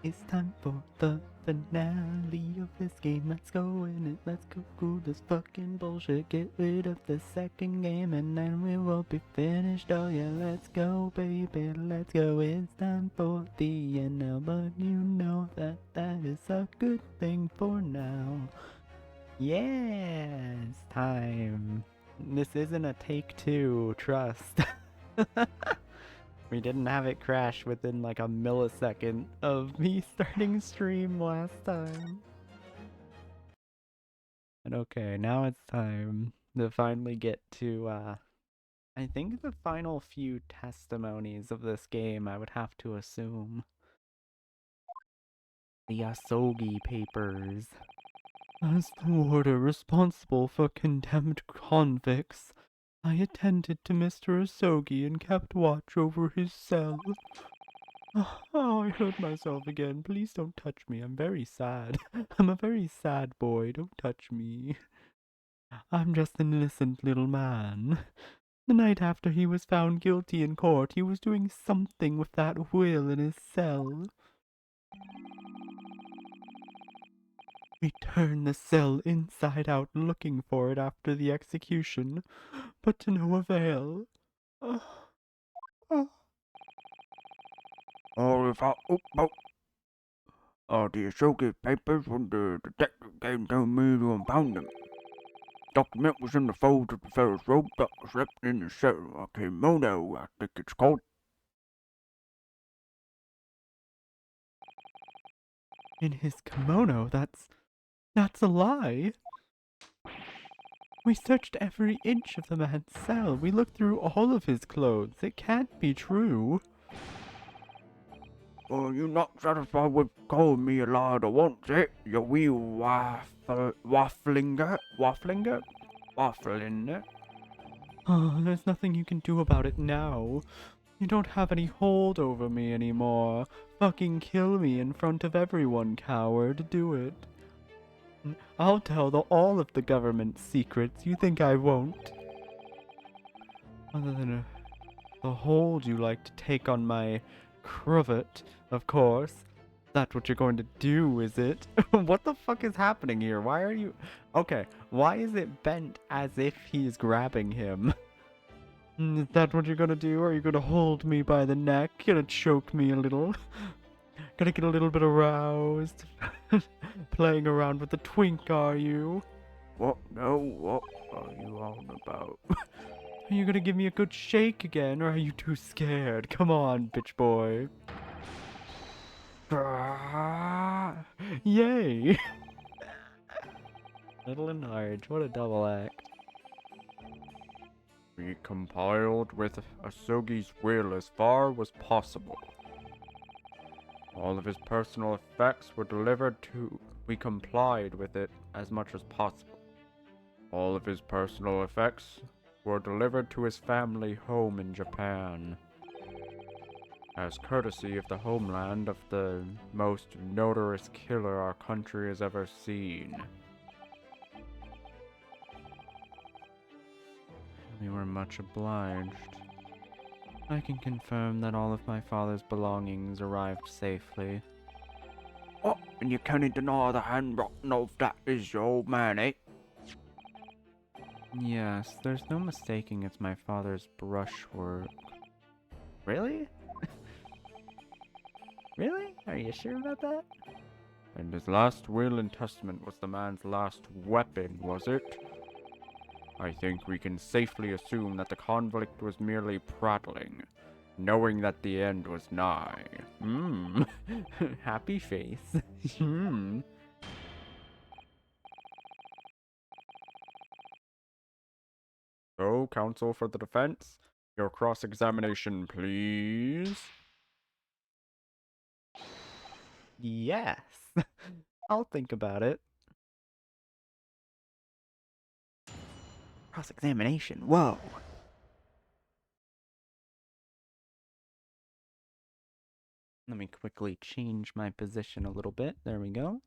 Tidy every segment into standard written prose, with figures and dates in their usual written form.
It's time for the finale of this game. Let's go in it. Let's go cool this fucking bullshit. Get rid of the second game and then we will be finished. Oh yeah, let's go, baby. Let's go. It's time for the end now, but you know that that is a good thing for now. Yeah, it's time. This isn't a take two, trust. We didn't have it crash within like a millisecond of me starting stream last time. And okay, now it's time to finally get to, I think the final few testimonies of this game, I would have to assume. The Asogi Papers. As the warder responsible for condemned convicts, I attended to Mr. Asogi and kept watch over his cell. Oh, I hurt myself again. Please don't touch me. I'm very sad. I'm a very sad boy. Don't touch me. I'm just an innocent little man. The night after he was found guilty in court, he was doing something with that will in his cell. We turned the cell inside out looking for it after the execution, but to no avail. Oh, Oliver, the Asogi papers when the detective came to me and found them. Document was in the folds of the Ferris rope that was wrapped in the cell. A kimono, I think it's called. in his kimono, that's a lie. We searched every inch of the man's cell. We looked through all of his clothes. It can't be true. Well, you're not satisfied with calling me a liar once, eh? You wee wafflinger? Waffling. Oh, there's nothing you can do about it now. You don't have any hold over me anymore. Fucking kill me in front of everyone, coward. Do it. I'll tell all of the government's secrets. You think I won't? Other than the hold you like to take on my cravat, of course. That's what you're going to do, is it? What the fuck is happening here? Why are you... Okay, why is it bent as if he's grabbing him? Is that what you're gonna do? Are you gonna hold me by the neck? Gonna choke me a little? Gonna get a little bit aroused? Playing around with the twink, are you? What? No, what are you on about? Are you gonna give me a good shake again, or are you too scared? Come on, bitch boy. Yay! Little and large, what a double act. We compiled with Asogi's will as far as possible. All of his personal effects were delivered to... We complied with it as much as possible. All of his personal effects were delivered to his family home in Japan, as courtesy of the homeland of the most notorious killer our country has ever seen. We were much obliged. I can confirm that all of my father's belongings arrived safely. Oh, and you can't deny the handwriting of that is your old man, eh? Yes, there's no mistaking it's my father's brushwork. Really? Really? Are you sure about that? And his last will and testament was the man's last weapon, was it? I think we can safely assume that the conflict was merely prattling, knowing that the end was nigh. Happy face. So, counsel for the defense, your cross-examination, please. Yes. I'll think about it. Cross-examination. Whoa. Let me quickly change my position a little bit. There we go.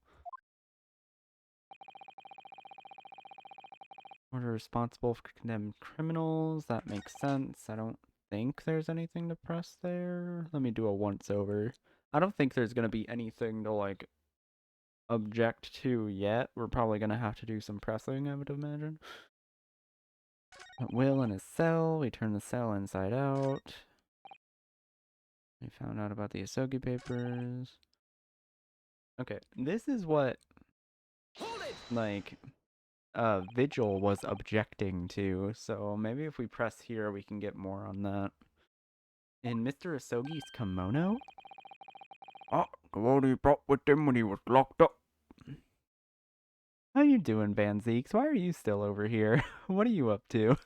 Order responsible for condemned criminals. That makes sense. I don't think there's anything to press there. Let me do a once over. I don't think there's gonna be anything to, like, object to yet. We're probably gonna have to do some pressing, I would imagine. Will in his cell. We turn the cell inside out. We found out about the Asogi papers. Okay, this is what, like, Vigil was objecting to, so maybe if we press here, we can get more on that. In Mr. Asogi's kimono? Ah, the one he brought with him when he was locked up. How you doing, Van Zeeks? Why are you still over here? What are you up to?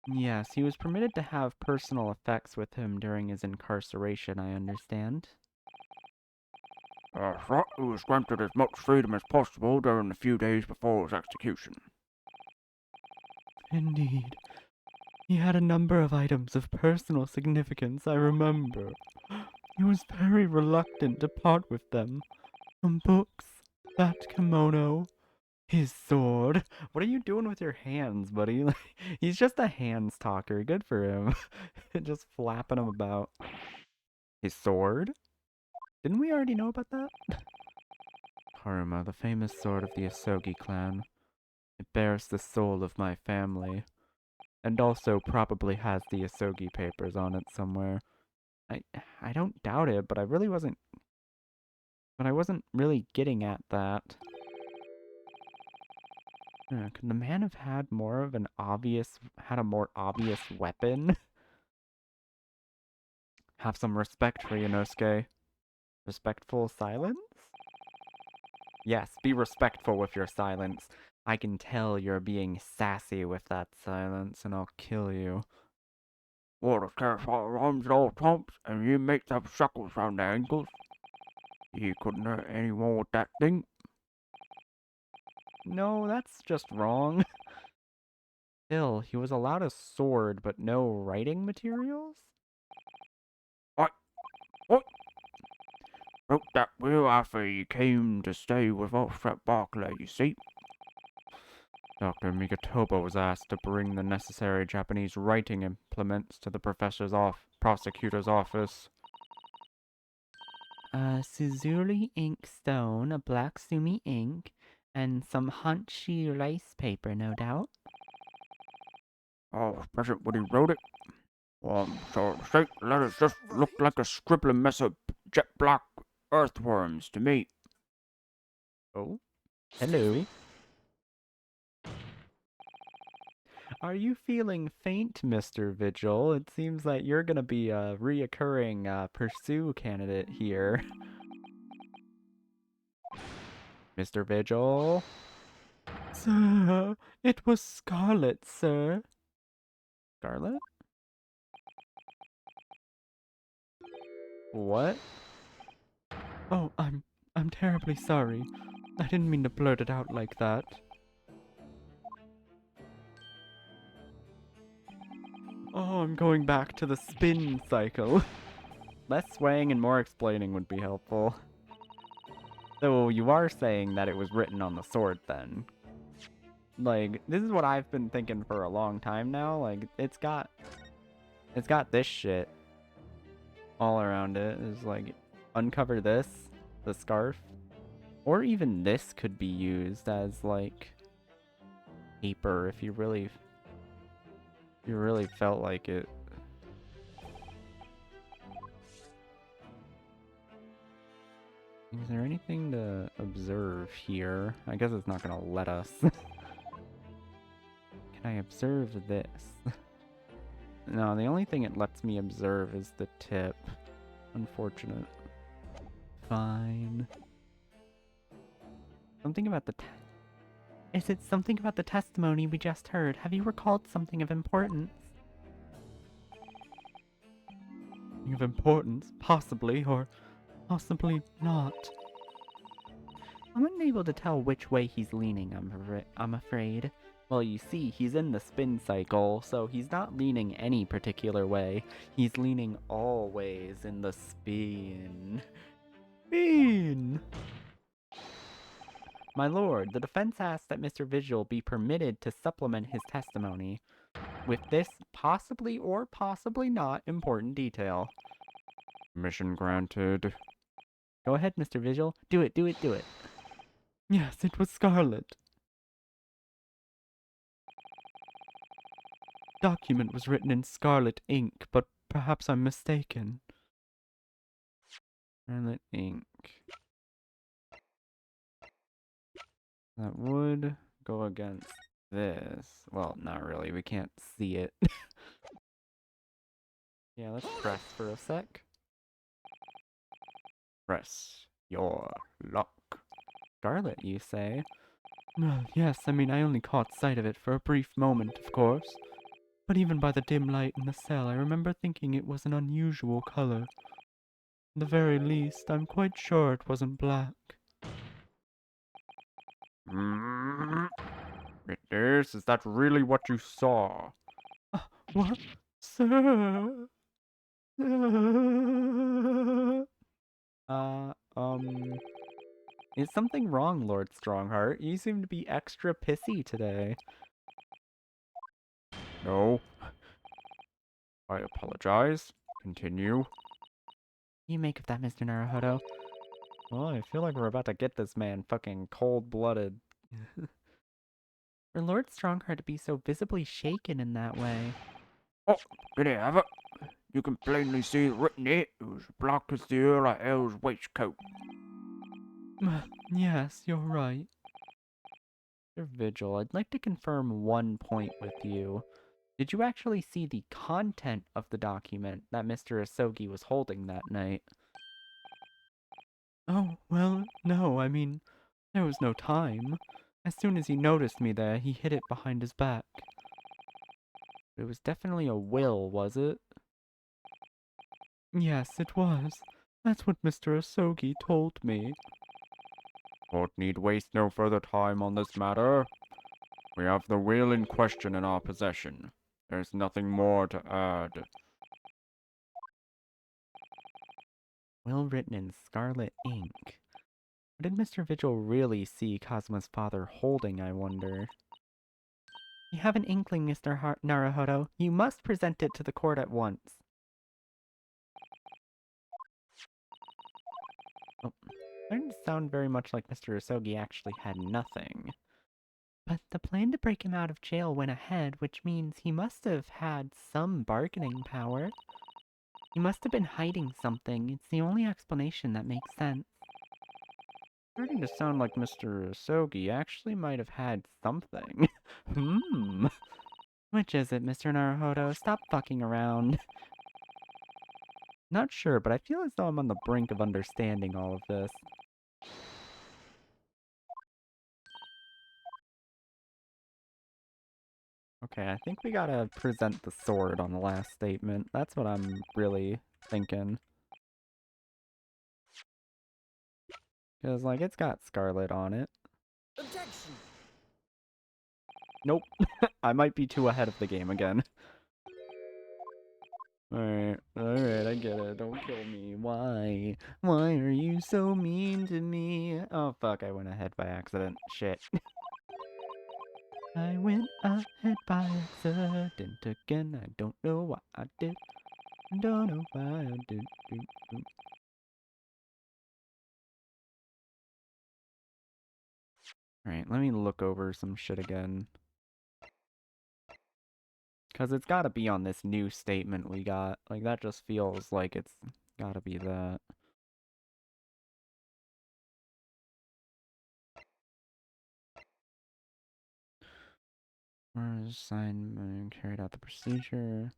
Yes, he was permitted to have personal effects with him during his incarceration, I understand. Right, he was granted as much freedom as possible during the few days before his execution. Indeed. He had a number of items of personal significance, I remember. He was very reluctant to part with them. Some books, that kimono, his sword. What are you doing with your hands, buddy? He's just a hands talker. Good for him. Just flapping them about. His sword? Didn't we already know about that? Karma, the famous sword of the Asogi clan. It bears the soul of my family. And also probably has the Asogi papers on it somewhere. I don't doubt it, but I wasn't really getting at that. Could the man have had a more obvious weapon? Have some respect for Inosuke. Respectful silence? Yes, be respectful with your silence. I can tell you're being sassy with that silence, and I'll kill you. What a terrifying rhymes at all times, and you make them suckles round the ankles. You couldn't hurt anyone with that thing. No, that's just wrong. Still, he was allowed a sword, but no writing materials? What? Broke that will after he came to stay with us at Barclay, you see. Dr. Migatoba was asked to bring the necessary Japanese writing implements to the prosecutor's office. Suzuri ink stone, a black sumi ink, and some Hanshi rice paper, no doubt. I was present when he wrote it. Well, I'm sorry to say, the letters just look like a scribbling mess of jet black earthworms to me. Oh, hello. Are you feeling faint, Mr. Vigil? It seems like you're gonna be a reoccurring pursue candidate here. Mr. Vigil? Sir, it was Scarlet, sir. Scarlet? What? Oh, I'm terribly sorry. I didn't mean to blurt it out like that. Oh, I'm going back to the spin cycle. Less swaying and more explaining would be helpful. So you are saying that it was written on the sword then? Like, this is what I've been thinking for a long time now. Like, it's got this shit all around it. It's like, uncover this, the scarf. Or even this could be used as, like, paper if you really felt like it. Is there anything to observe here? I guess it's not gonna let us. Can I observe this? No, the only thing it lets me observe is the tip. Unfortunate. Fine. Something about the Is it something about the testimony we just heard? Have you recalled something of importance? Something of importance? Possibly, or possibly not. I'm unable to tell which way he's leaning, I'm afraid. Well, you see, he's in the spin cycle, so he's not leaning any particular way. He's leaning all ways in the spin. Spin! My lord, the defense asks that Mr. Vigil be permitted to supplement his testimony. with this possibly or possibly not important detail. Mission granted. Go ahead, Mr. Vigil. Do it, do it, do it. Yes, it was Scarlet. Document was written in scarlet ink, but perhaps I'm mistaken. Scarlet ink. That would go against this. Well, not really. We can't see it. Yeah, let's press for a sec. Press your luck. Scarlet, you say? Well, yes, I mean, I only caught sight of it for a brief moment, of course. But even by the dim light in the cell, I remember thinking it was an unusual color. At the very least, I'm quite sure it wasn't black. It is? Is that really what you saw? What? Sir? Uh, um... Is something wrong, Lord Strongheart? You seem to be extra pissy today. No. I apologize. Continue. You make of that, Mr. Naruhodo? Well, I feel like we're about to get this man fucking cold-blooded. For Lord Strongheart to be so visibly shaken in that way. Oh, can I have it? You can plainly see it written here. It was black as the Earl of Hell's waistcoat. Yes, you're right. Mr. Vigil, I'd like to confirm one point with you. Did you actually see the content of the document that Mr. Asogi was holding that night? Oh, well, no, I mean, there was no time. As soon as he noticed me there, he hid it behind his back. It was definitely a will, was it? Yes, it was. That's what Mr. Asogi told me. Court need waste no further time on this matter. We have the will in question in our possession. There's nothing more to add. Will written in scarlet ink. What did Mr. Vigil really see Kazuma's father holding, I wonder? You have an inkling, Mr. Naruhodo. You must present it to the court at once. Oh, starting to sound very much like Mr. Asogi actually had nothing. But the plan to break him out of jail went ahead, which means he must have had some bargaining power. He must have been hiding something. It's the only explanation that makes sense. Starting to sound like Mr. Asogi actually might have had something. Which is it, Mr. Naruhodo? Stop fucking around. Not sure, but I feel as though I'm on the brink of understanding all of this. Okay, I think we gotta present the sword on the last statement. That's what I'm really thinking. Because, like, it's got Scarlet on it. Objection! Nope. I might be too ahead of the game again. Alright, I get it. Don't kill me. Why? Why are you so mean to me? Oh, fuck, I went ahead by accident. Shit. I went ahead by accident again. I don't know what I did. I don't know why I did. Alright, let me look over some shit again. Because it's gotta be on this new statement we got. Like, that just feels like it's gotta be that. Where's signed, carried out the procedure.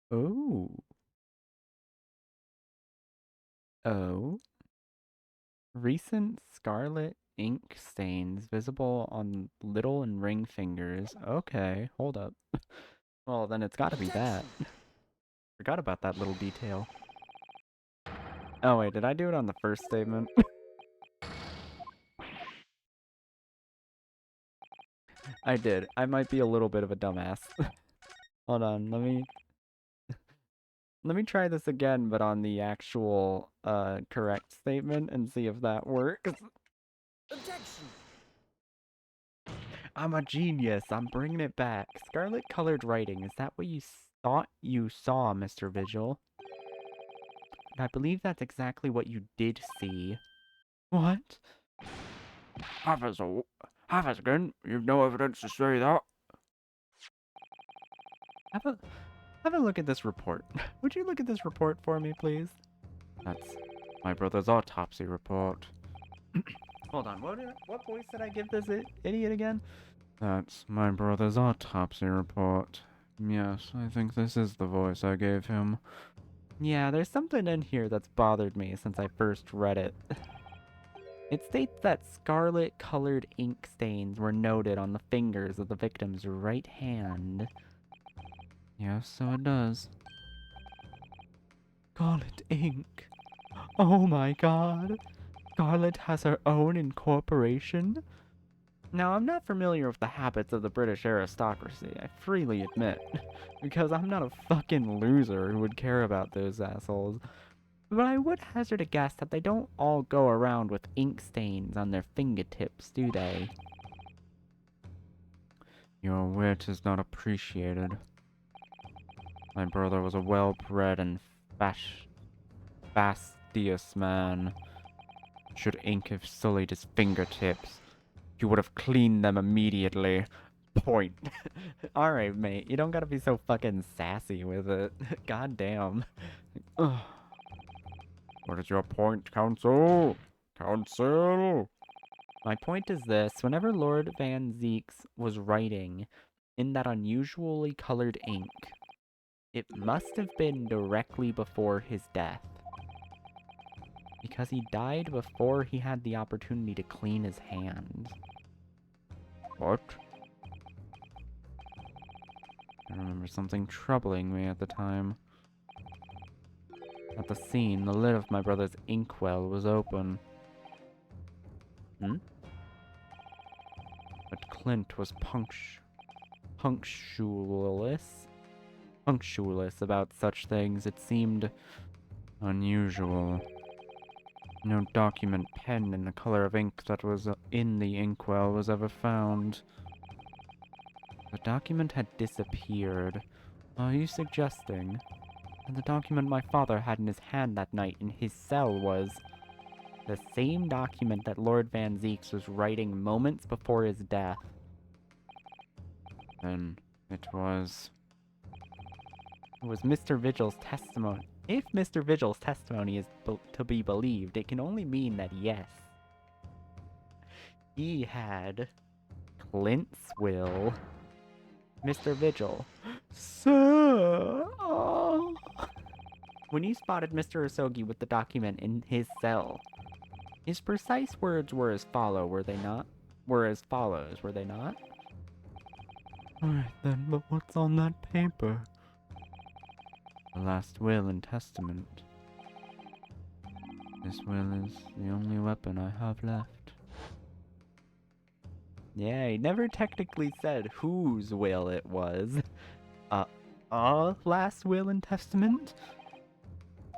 Oh. Oh. Recent scarlet ink stains visible on little and ring fingers. Okay, hold up. Well, then it's gotta be that. Forgot about that little detail. Oh wait, did I do it on the first statement? I did. I might be a little bit of a dumbass. Hold on, let me... Let me try this again, but on the actual correct statement and see if that works. Objection! I'm a genius. I'm bringing it back. Scarlet colored writing. Is that what you thought you saw, Mr. Vigil? And I believe that's exactly what you did see. What? Haviskin, you've no evidence to say that. Have a look at this report. Would you look at this report for me, please? That's my brother's autopsy report. Hold on. What voice did I give this idiot again? That's my brother's autopsy report. Yes, I think this is the voice I gave him. Yeah, there's something in here that's bothered me since I first read it. It states that scarlet-colored ink stains were noted on the fingers of the victim's right hand. Yes, so it does. Scarlet ink. Oh my god. Scarlet has her own incorporation? Now, I'm not familiar with the habits of the British aristocracy, I freely admit, because I'm not a fucking loser who would care about those assholes. But I would hazard a guess that they don't all go around with ink stains on their fingertips, do they? Your wit is not appreciated. My brother was a well-bred and fastidious man. Should ink have sullied his fingertips, he would have cleaned them immediately. Point. Alright, mate, you don't gotta be so fucking sassy with it. God damn. Ugh. What is your point, Council? Council! My point is this, whenever Lord Van Zeeks was writing in that unusually colored ink, it must have been directly before his death. Because he died before he had the opportunity to clean his hands. What? I remember something troubling me at the time. At the scene, the lid of my brother's inkwell was open. But Clint was punctualist about such things. It seemed unusual. No document pen in the color of ink that was in the inkwell was ever found. the document had disappeared. Are you suggesting that the document my father had in his hand that night in his cell was the same document that Lord Van Zeeks was writing moments before his death? Then it was... It was Mr. Vigil's testimony. If Mr. Vigil's testimony is to be believed, it can only mean that yes, he had Clint's will. Mr. Vigil. Sir! Oh. When you spotted Mr. Asogi with the document in his cell, his precise words were as follows, were they not? Alright then, but what's on that paper? the last will and testament. This will is the only weapon I have left. Yeah, he never technically said whose will it was. Last will and testament?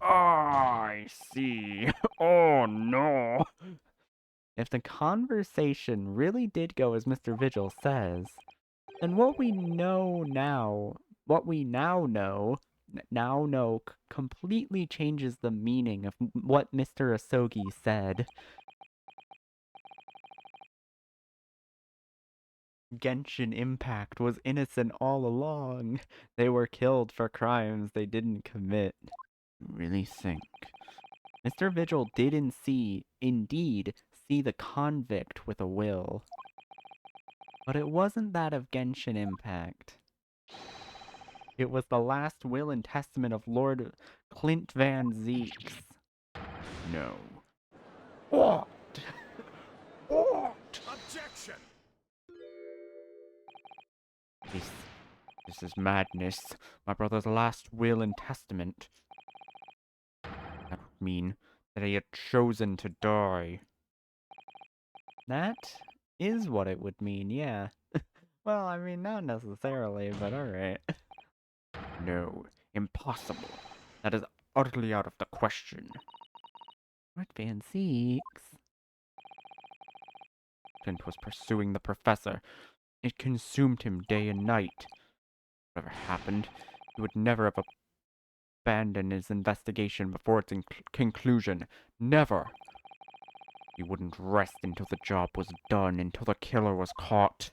I see. Oh no. If the conversation really did go as Mr. Vigil says, then what we now know completely changes the meaning of what Mr. Asogi said. Genshin Impact was innocent all along. They were killed for crimes they didn't commit. You really think? Mr. Vigil did indeed see the convict with a will. But it wasn't that of Genshin Impact. It was the last will and testament of Lord Clint Van Zeeks. No. What? What? Objection! This is madness. My brother's last will and testament. That would mean that he had chosen to die. That is what it would mean, yeah. Well, I mean, not necessarily, but alright. No, impossible. That is utterly out of the question. Lord Van Zeeks. Clint was pursuing the professor. It consumed him day and night. Whatever happened, he would never have abandoned his investigation before its conclusion. Never! He wouldn't rest until the job was done, until the killer was caught.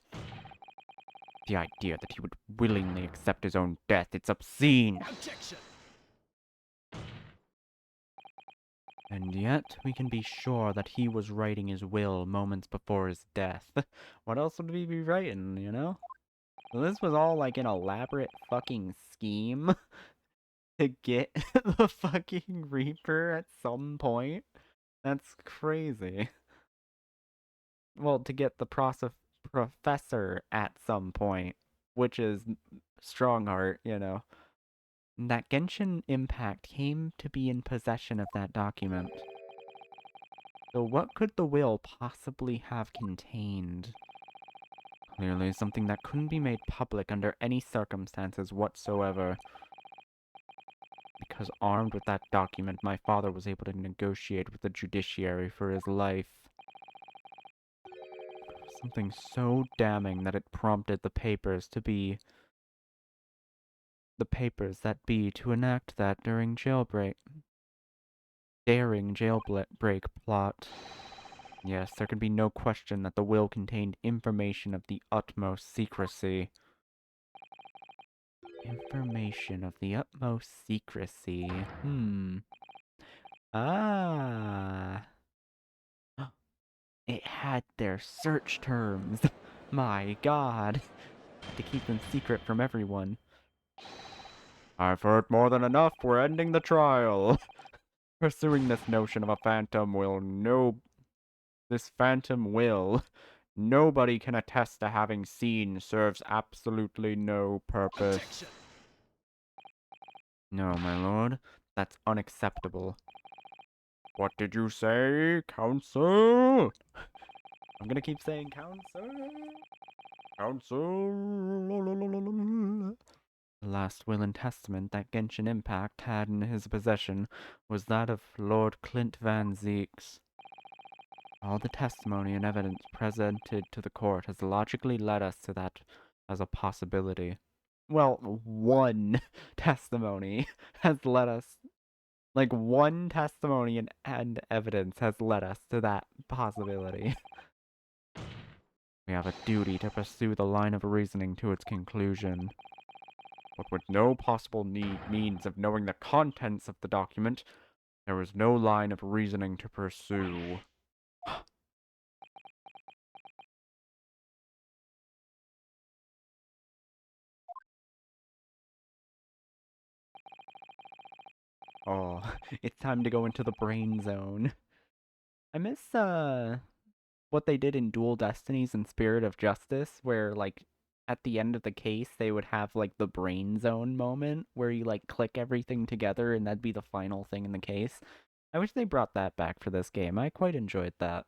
The idea that he would willingly accept his own death, it's obscene! Objection! And yet, we can be sure that he was writing his will moments before his death. What else would we be writing, you know? So this was all like an elaborate fucking scheme to get the fucking Reaper at some point? That's crazy. Well, to get the professor at some point, which is Strongheart, you know. That Genshin Impact came to be in possession of that document. So what could the will possibly have contained? Clearly something that couldn't be made public under any circumstances whatsoever. Because armed with that document, my father was able to negotiate with the judiciary for his life. Something so damning that it prompted the papers that be to enact that daring jailbreak plot. Yes, there can be no question that the will contained information of the utmost secrecy. Information of the utmost secrecy. Ah. It had their search terms. My god. To keep them secret from everyone. I've heard more than enough. We're ending the trial. Pursuing this notion of a phantom will this phantom will nobody can attest to having seen serves absolutely no purpose. Objection! No, my lord, that's unacceptable. What did you say, counsel? I'm gonna keep saying counsel. Counsel. The last will and testament that Genshin Impact had in his possession was that of Lord Clint Van Zeeks. All the testimony and evidence presented to the court has logically led us to that as a possibility. Well, one testimony has led us, like one testimony and evidence has led us to that possibility. We have a duty to pursue the line of reasoning to its conclusion. But with no possible means of knowing the contents of the document, there was no line of reasoning to pursue. Oh, it's time to go into the brain zone. I miss what they did in Dual Destinies and Spirit of Justice, where like at the end of the case they would have like the brain zone moment where you like click everything together and that'd be the final thing in the case. I wish they brought that back for this game. I quite enjoyed that.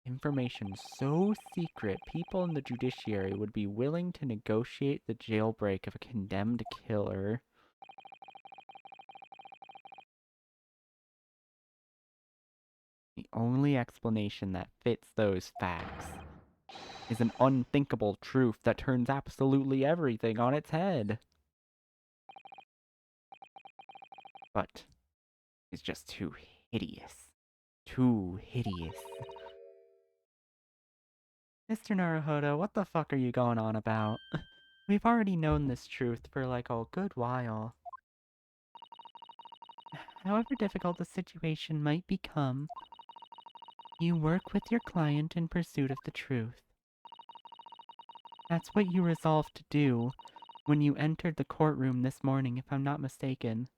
Information so secret, people in the judiciary would be willing to negotiate the jailbreak of a condemned killer. The only explanation that fits those facts is an unthinkable truth that turns absolutely everything on its head. But it's just too hideous. Too hideous. Mr. Naruhodo, what the fuck are you going on about? We've already known this truth for like a good while. However difficult the situation might become, you work with your client in pursuit of the truth. That's what you resolved to do when you entered the courtroom this morning, if I'm not mistaken.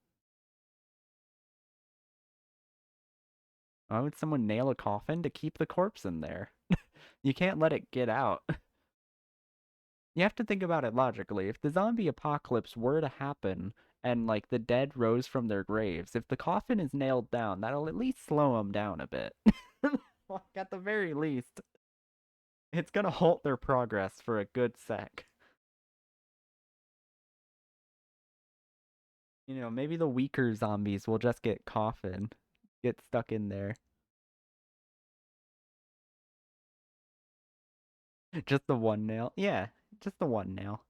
Why would someone nail a coffin to keep the corpse in there? You can't let it get out. You have to think about it logically. If the zombie apocalypse were to happen, and like the dead rose from their graves, if the coffin is nailed down, that'll at least slow them down a bit. Like, at the very least, it's gonna halt their progress for a good sec. You know, maybe the weaker zombies will just get get stuck in there. Just the one nail. Yeah, just the one nail.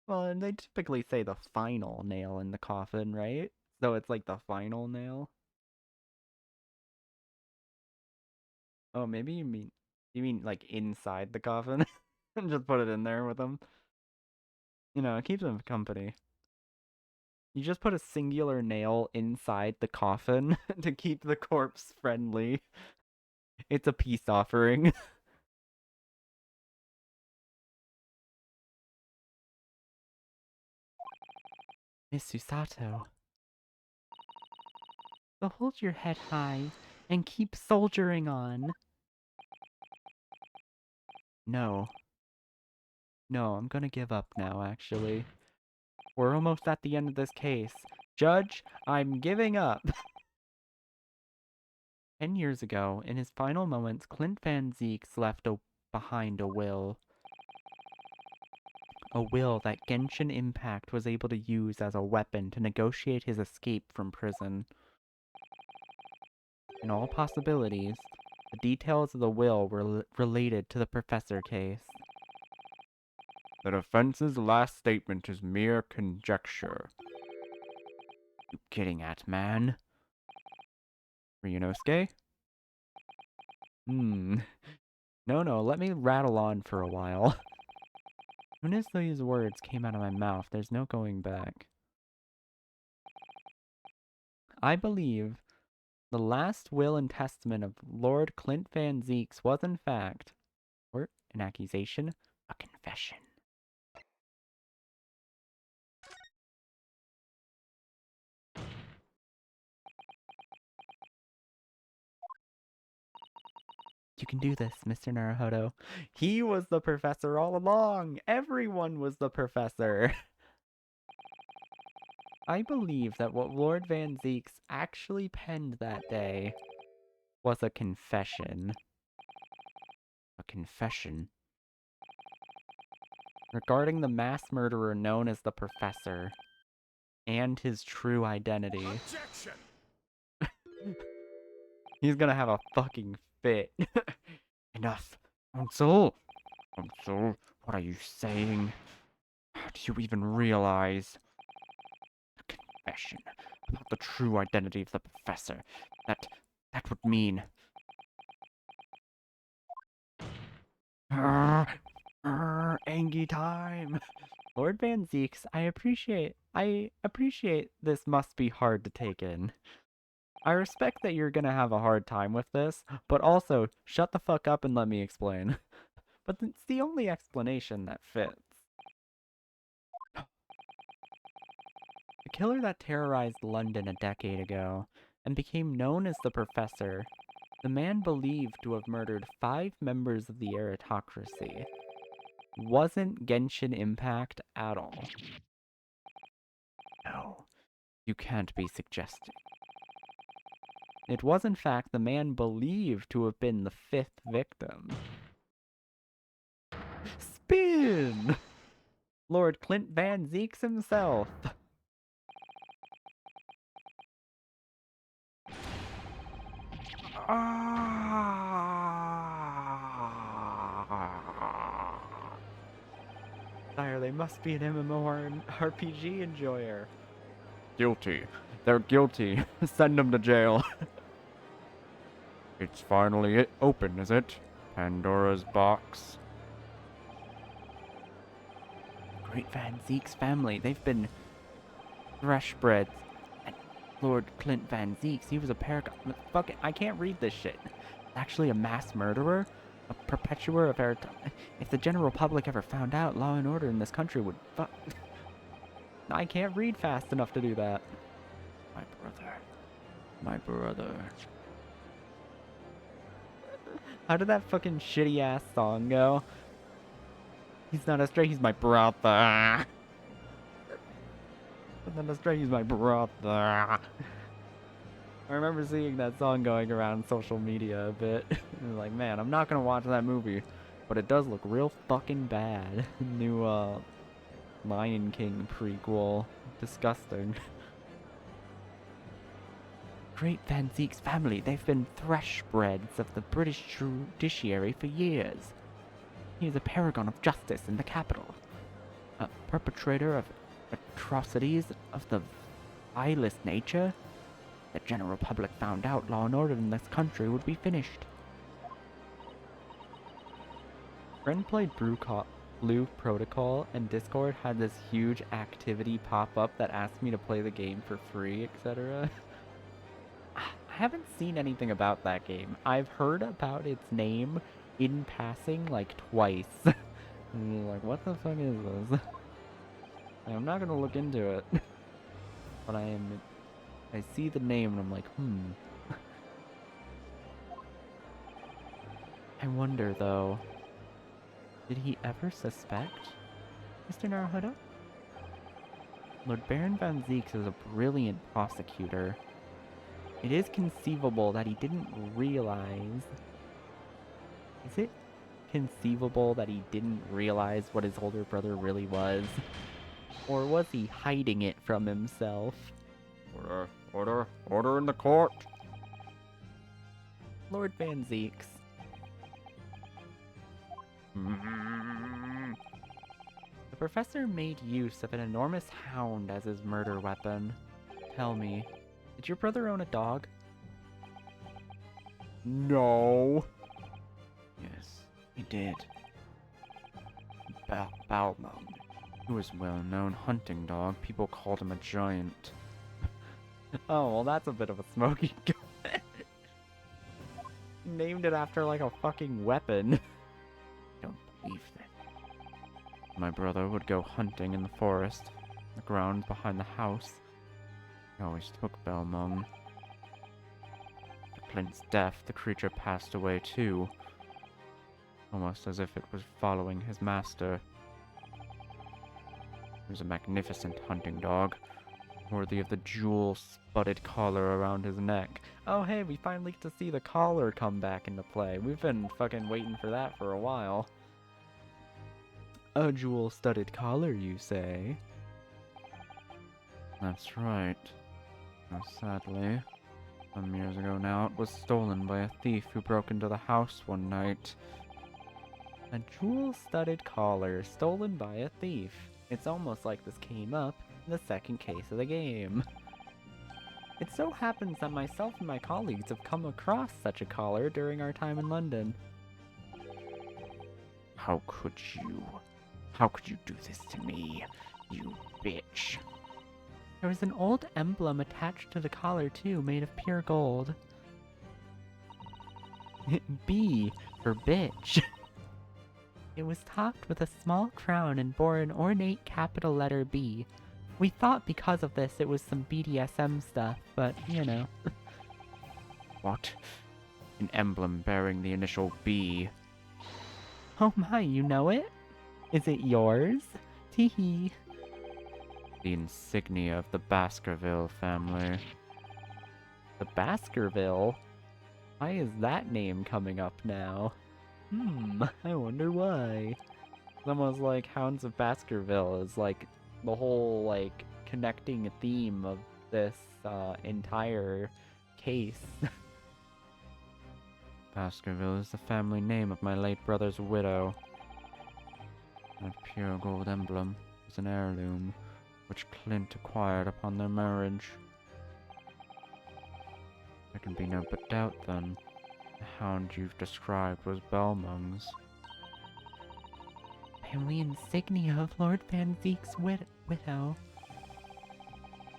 Well, and they typically say the final nail in the coffin, right? So it's like the final nail. Oh, maybe you mean like inside the coffin and just put it in there with them. You know, it keeps them company. You just put a singular nail inside the coffin to keep the corpse friendly. It's a peace offering. Miss Susato, so hold your head high and keep soldiering on. No. No, I'm gonna give up now, actually. We're almost at the end of this case. Judge, I'm giving up. 10 years ago, in his final moments, Clint Van Zieks left behind a will. A will that Genshin Impact was able to use as a weapon to negotiate his escape from prison. In all possibilities, the details of the will were related to the Professor case. The defense's last statement is mere conjecture. You getting at, man? Ryunosuke? No, let me rattle on for a while. As soon as these words came out of my mouth, there's no going back. I believe the last will and testament of Lord Clint Van Zieks was in fact, or an accusation, a confession. You can do this, Mr. Naruhodo. He was the professor all along! Everyone was the professor! I believe that what Lord Van Zieks actually penned that day was a confession. A confession. Regarding the mass murderer known as the Professor, and his true identity. Objection! He's gonna have a fucking fit. Enough. Counsel! Counsel, what are you saying? How do you even realize? A confession about the true identity of the professor. That would mean... Angie time. Lord Van Zieks, I appreciate this must be hard to take in. I respect that you're gonna have a hard time with this, but also, shut the fuck up and let me explain. But it's the only explanation that fits. The killer that terrorized London a decade ago, and became known as the Professor, the man believed to have murdered 5 members of the aristocracy, wasn't Genshin Impact at all. No, you can't be suggesting. It was in fact the man believed to have been the 5th victim. Spin! Lord Clint Van Zieks himself. Sire, they must be an MMORPG enjoyer. Guilty. They're guilty. Send them to jail. It's finally open, is it? Pandora's box. Great Van Zieks family, they've been fresh bred. And Lord Clint Van Zieks, he was a paragon. Fuck it, I can't read this shit. Actually a mass murderer? A perpetuator of if the general public ever found out, law and order in this country would fuck. I can't read fast enough to do that. My brother. My brother. How did that fucking shitty ass song go? He's not a stray, he's my brother. He's not a stray, he's my brother. I remember seeing that song going around social media a bit. And like, man, I'm not gonna watch that movie, but it does look real fucking bad. New Lion King prequel. Disgusting. Great Van Zeke's family, they've been thresh-breds of the British judiciary for years. He is a paragon of justice in the capital. A perpetrator of atrocities of the vilest nature. The general public found out law and order in this country would be finished. Friend played Blue Protocol, and Discord had this huge activity pop up that asked me to play the game for free, etc. I haven't seen anything about that game. I've heard about its name in passing like twice. And like, what the fuck is this? I'm not gonna look into it. But I see the name and I'm like, I wonder though, did he ever suspect Mr. Naruhodo? Lord Baron Van Zeeks is a brilliant prosecutor. It is conceivable that he didn't realize... Is it conceivable that he didn't realize what his older brother really was? Or was he hiding it from himself? Order in the court. Lord Van Zeeks. The professor made use of an enormous hound as his murder weapon. Tell me, did your brother own a dog? No. Yes, he did. Balmung. He was a well-known hunting dog. People called him a giant. Oh, well that's a bit of a smoking gun. Named it after like a fucking weapon. Don't believe that. My brother would go hunting in the forest, the ground behind the house. He always took Balmung. After Clint's death, the creature passed away too. Almost as if it was following his master. He was a magnificent hunting dog, worthy of the jewel-spotted collar around his neck. Oh hey, we finally get to see the collar come back into play. We've been fucking waiting for that for a while. A jewel-studded collar, you say? That's right. Though sadly, some years ago now, it was stolen by a thief who broke into the house one night. A jewel-studded collar stolen by a thief. It's almost like this came up in the second case of the game. It so happens that myself and my colleagues have come across such a collar during our time in London. How could you? How could you do this to me, you bitch? There was an old emblem attached to the collar too, made of pure gold. B for bitch. It was topped with a small crown and bore an ornate capital letter B. We thought because of this it was some BDSM stuff, but you know. What? An emblem bearing the initial B. Oh my, you know it? Is it yours? Teehee. The insignia of the Baskerville family. The Baskerville? Why is that name coming up now? I wonder why. It's almost like Hounds of Baskerville is like the whole like connecting theme of this entire case. Baskerville is the family name of my late brother's widow. That pure gold emblem is an heirloom which Clint acquired upon their marriage. There can be no but doubt then. The hound you've described was Balmung's. Family insignia of Lord Van Zeek's widow.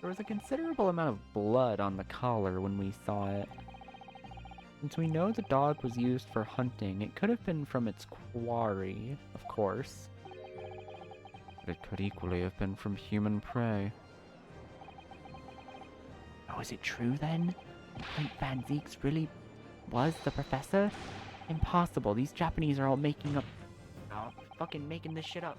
There was a considerable amount of blood on the collar when we saw it. Since we know the dog was used for hunting, it could have been from its quarry, of course. But it could equally have been from human prey. Oh, is it true then? Clint Van Zeeks really was the professor? Impossible. These Japanese are all making this shit up.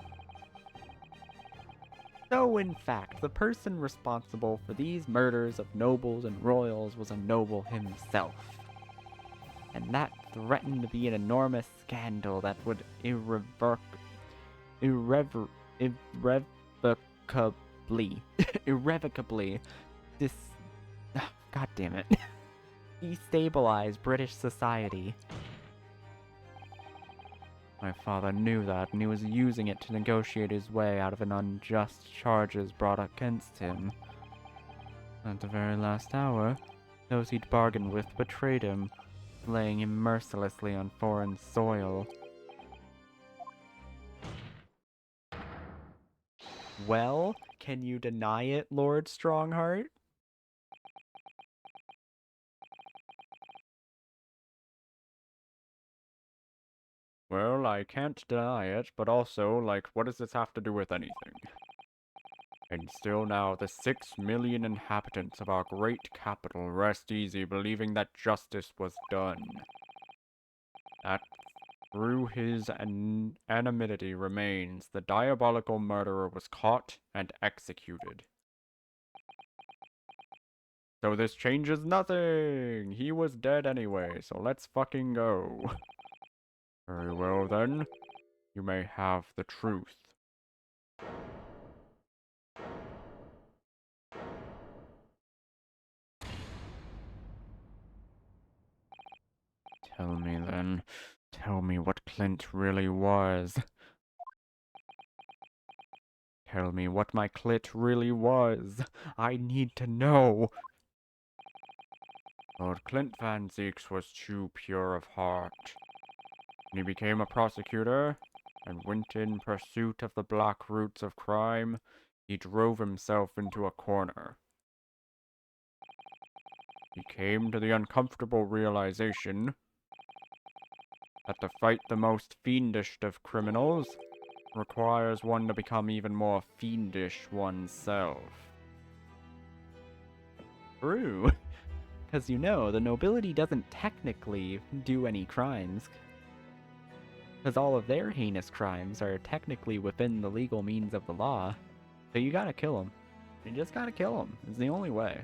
So, in fact, the person responsible for these murders of nobles and royals was a noble himself. And that threatened to be an enormous scandal that would irrevocably dis God damn it. Destabilize British society. My father knew that, and he was using it to negotiate his way out of an unjust charges brought against him. At the very last hour, those he'd bargained with betrayed him, laying him mercilessly on foreign soil. Well, can you deny it, Lord Strongheart? Well, I can't deny it, but also, like, what does this have to do with anything? And still now, the 6 million inhabitants of our great capital rest easy believing that justice was done. That through his anonymity remains, the diabolical murderer was caught and executed. So this changes nothing! He was dead anyway, so let's fucking go. Very well then, you may have the truth. Tell me then, tell me what Clint really was. Tell me what my Clit really was. I need to know. Lord Clint Van Zieks was too pure of heart. When he became a prosecutor and went in pursuit of the black roots of crime, he drove himself into a corner. He came to the uncomfortable realization that to fight the most fiendish of criminals requires one to become even more fiendish oneself. True. Because you know, the nobility doesn't technically do any crimes. Because all of their heinous crimes are technically within the legal means of the law. So you gotta kill them. You just gotta kill them. It's the only way.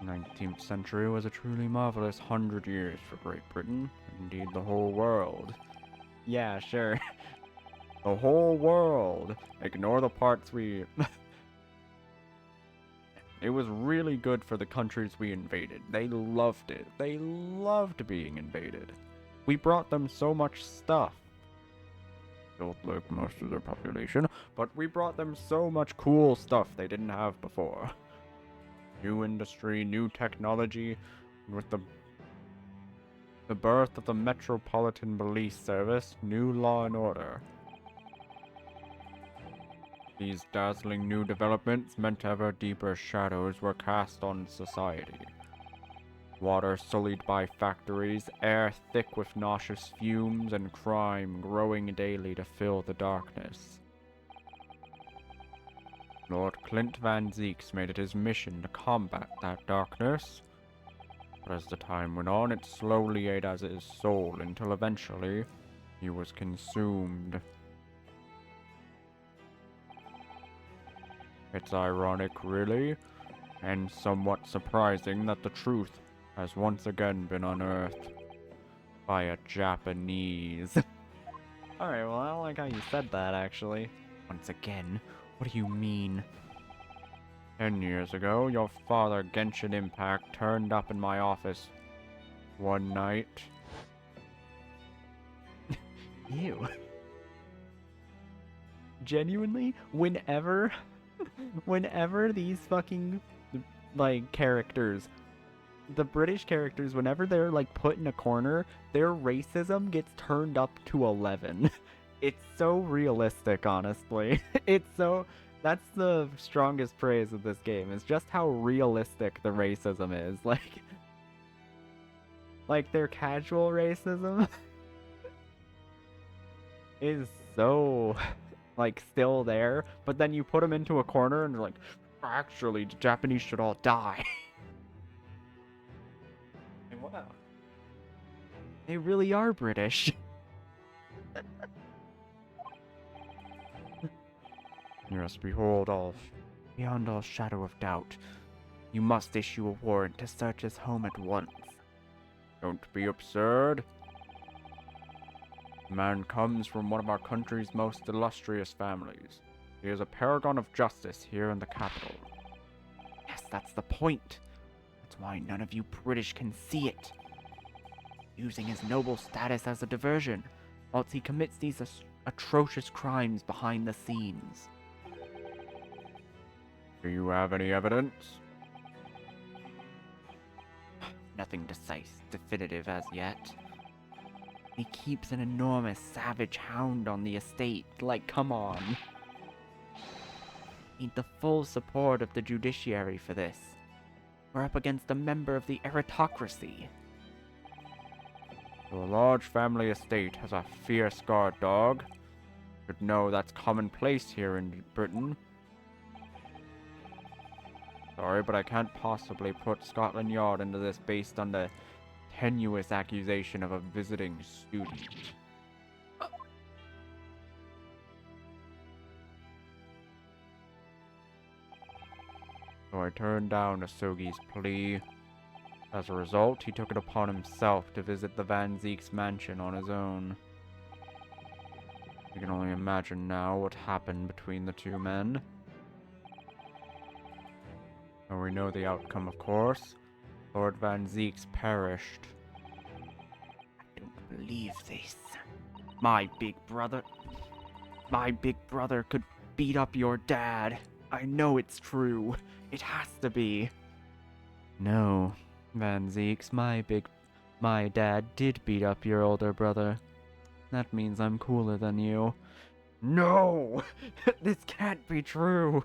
And 19th century was a truly marvelous 100 years for Great Britain, indeed the whole world. Yeah, sure. The whole world! Ignore the parts we... It was really good for the countries we invaded. They loved it. They loved being invaded. We brought them so much stuff. Built like most of their population, but we brought them so much cool stuff they didn't have before. New industry, new technology, with the birth of the Metropolitan Police Service, new law and order. These dazzling new developments meant ever deeper shadows were cast on society. Water sullied by factories, air thick with nauseous fumes, and crime growing daily to fill the darkness. Lord Clint Van Zieks made it his mission to combat that darkness, but as the time went on, it slowly ate at his soul until eventually he was consumed. It's ironic, really, and somewhat surprising that the truth has once again been unearthed by a Japanese. Alright, well, I don't like how you said that, actually. Once again? What do you mean? 10 years ago, your father, Genshin Impact, turned up in my office one night. Ew. Genuinely, whenever these fucking, like, characters, the British characters, whenever they're, like, put in a corner, their racism gets turned up to 11. It's so realistic, honestly. It's so... That's the strongest praise of this game, is just how realistic the racism is. Like their casual racism is so, like, still there, but then you put them into a corner and they're like, actually, the Japanese should all die. And wow. They really are British. Yes, behold all, beyond all shadow of doubt, you must issue a warrant to search his home at once. Don't be absurd. The man comes from one of our country's most illustrious families. He is a paragon of justice here in the capital. Yes, that's the point. That's why none of you British can see it. Using his noble status as a diversion, whilst he commits these atrocious crimes behind the scenes. Do you have any evidence? Nothing definitive as yet. He keeps an enormous savage hound on the estate. Like, come on. Need the full support of the judiciary for this. We're up against a member of the aristocracy. So a large family estate has a fierce guard dog. Should know that's commonplace here in Britain. Sorry, but I can't possibly put Scotland Yard into this based on the tenuous accusation of a visiting student. So I turned down Asogi's plea. As a result, he took it upon himself to visit the Van Zeek's mansion on his own. You can only imagine now what happened between the two men. And we know the outcome, of course. Lord Van Zeek's perished. I don't believe this. My big brother could beat up your dad. I know it's true. It has to be. No, Van Zeeks, my dad did beat up your older brother. That means I'm cooler than you. No! This can't be true!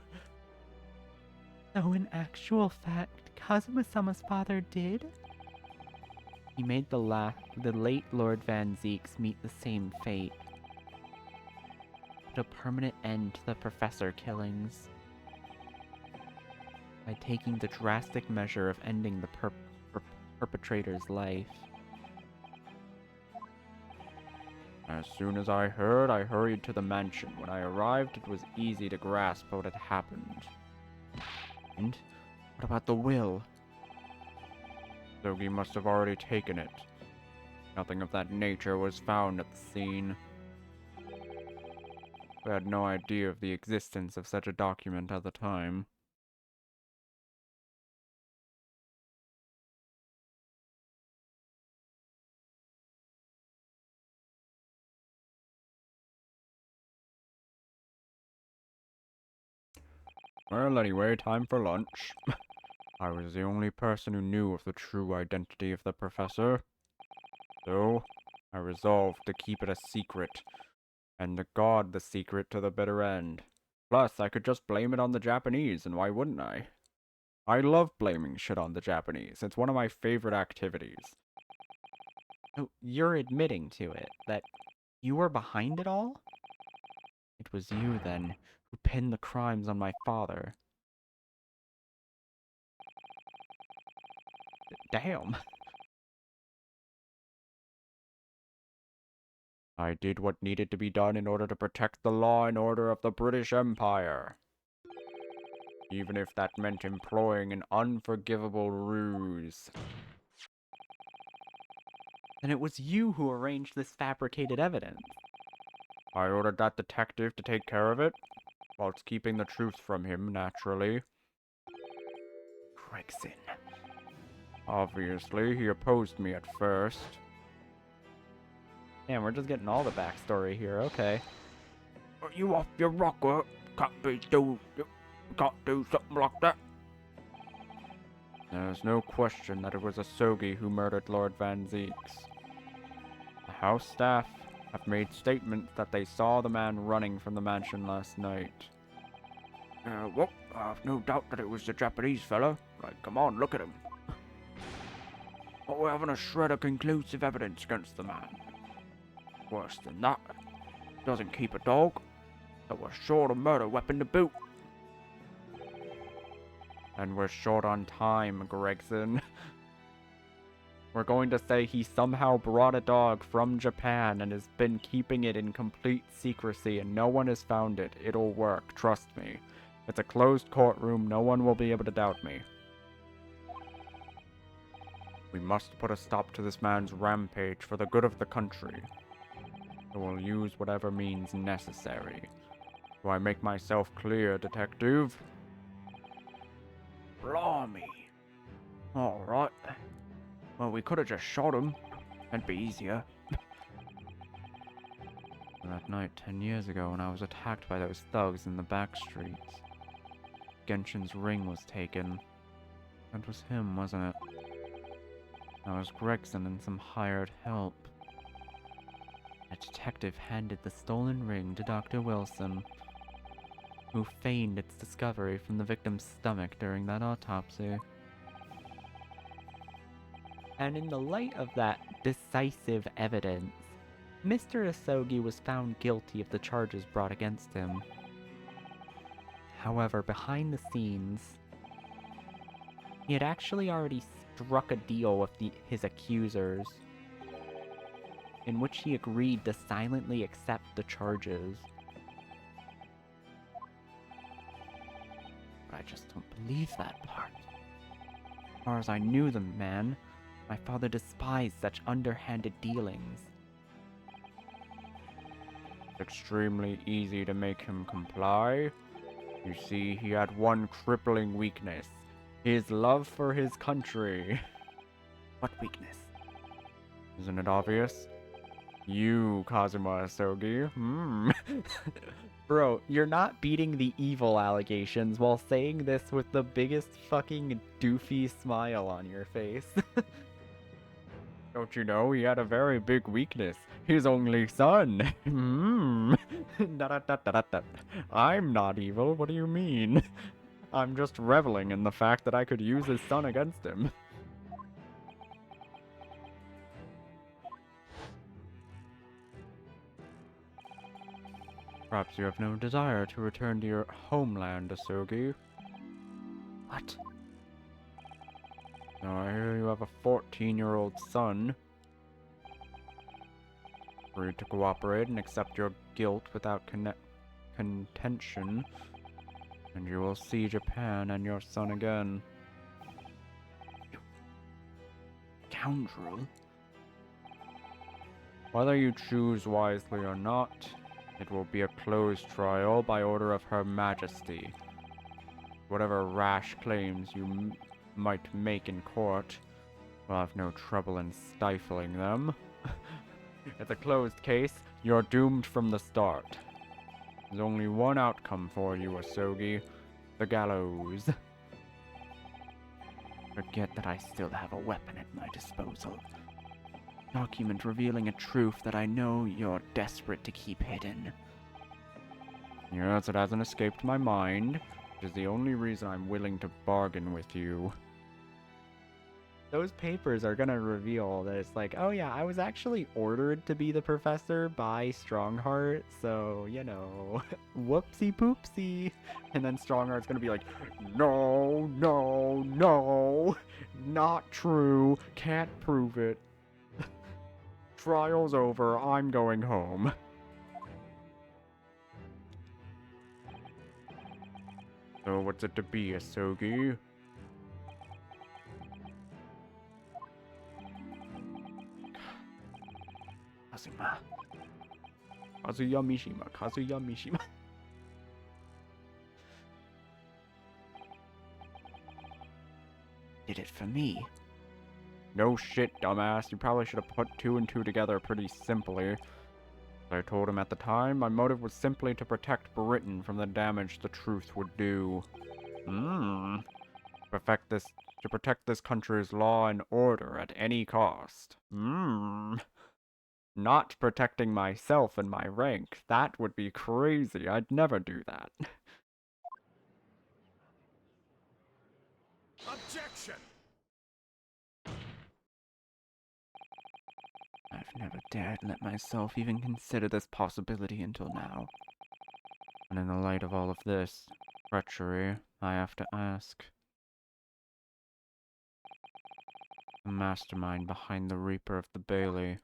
So in actual fact, Kazuma-sama's father did? He made the late Lord Van Zeeks meet the same fate. Put a permanent end to the professor killings. By taking the drastic measure of ending the perpetrator's life. As soon as I heard, I hurried to the mansion. When I arrived, it was easy to grasp what had happened. And what about the will? Sogi must have already taken it. Nothing of that nature was found at the scene. We had no idea of the existence of such a document at the time. Well, anyway, time for lunch. I was the only person who knew of the true identity of the professor. So, I resolved to keep it a secret, and to guard the secret to the bitter end. Plus, I could just blame it on the Japanese, and why wouldn't I? I love blaming shit on the Japanese. It's one of my favorite activities. Oh, you're admitting to it, that you were behind it all? It was you, then, who pinned the crimes on my father. Damn. I did what needed to be done in order to protect the law and order of the British Empire. Even if that meant employing an unforgivable ruse. Then it was you who arranged this fabricated evidence. I ordered that detective to take care of it, whilst keeping the truth from him, naturally. Gregson. Obviously, he opposed me at first. Damn, we're just getting all the backstory here, okay. Are you off your rocker? Can't do something like that. There's no question that it was Asogi who murdered Lord Van Zeeks. The house staff have made statements that they saw the man running from the mansion last night. Well, I've no doubt that it was the Japanese fella. Like, come on, look at him. But we haven't a shred of conclusive evidence against the man. Worse than that, he doesn't keep a dog, so we're short a murder weapon to boot. And we're short on time, Gregson. We're going to say he somehow brought a dog from Japan and has been keeping it in complete secrecy and no one has found it. It'll work, trust me. It's a closed courtroom, no one will be able to doubt me. We must put a stop to this man's rampage for the good of the country. I will use whatever means necessary. Do I make myself clear, detective? Blimey. Alright. Well, we could have just shot him. That'd be easier. That night 10 years ago when I was attacked by those thugs in the back streets, Genshin's ring was taken. That was him, wasn't it? That was Gregson and some hired help. A detective handed the stolen ring to Dr. Wilson, who feigned its discovery from the victim's stomach during that autopsy. And in the light of that decisive evidence, Mr. Asogi was found guilty of the charges brought against him. However, behind the scenes, he had actually already struck a deal with his accusers, in which he agreed to silently accept the charges. But I just don't believe that part. As far as I knew the man, my father despised such underhanded dealings. It's extremely easy to make him comply. You see, he had one crippling weakness. His love for his country. What weakness? Isn't it obvious? You, Kazuma Asogi. Bro, you're not beating the evil allegations while saying this with the biggest fucking doofy smile on your face. Don't you know he had a very big weakness? His only son. I'm not evil, what do you mean? I'm just reveling in the fact that I could use his son against him. Perhaps you have no desire to return to your homeland, Asogi. What? Now I hear you have a 14-year-old son. Free to cooperate and accept your guilt without contention, and you will see Japan and your son again. You scoundrel. Whether you choose wisely or not, it will be a closed trial by order of Her Majesty. Whatever rash claims you might make in court, we'll have no trouble in stifling them. It's a closed case. You're doomed from the start. There's only one outcome for you, Asogi. The gallows. Forget that I still have a weapon at my disposal. Document revealing a truth that I know you're desperate to keep hidden. Yes, it hasn't escaped my mind. It is the only reason I'm willing to bargain with you. Those papers are gonna reveal that it's like, oh yeah, I was actually ordered to be the professor by Strongheart, so, you know, whoopsie poopsie. And then Strongheart's gonna be like, no, no, no, not true, can't prove it. Trial's over, I'm going home. So what's it to be, Asogi? Kazuma. Kazuya Mishima, Kazuya Mishima. Did it for me. No shit, dumbass. You probably should have put two and two together pretty simply. As I told him at the time, my motive was simply to protect Britain from the damage the truth would do. To protect this country's law and order at any cost. Not protecting myself and my rank. That would be crazy. I'd never do that. Objection! I've never dared let myself even consider this possibility until now. And in the light of all of this treachery, I have to ask. The mastermind behind the Reaper of the Bailey.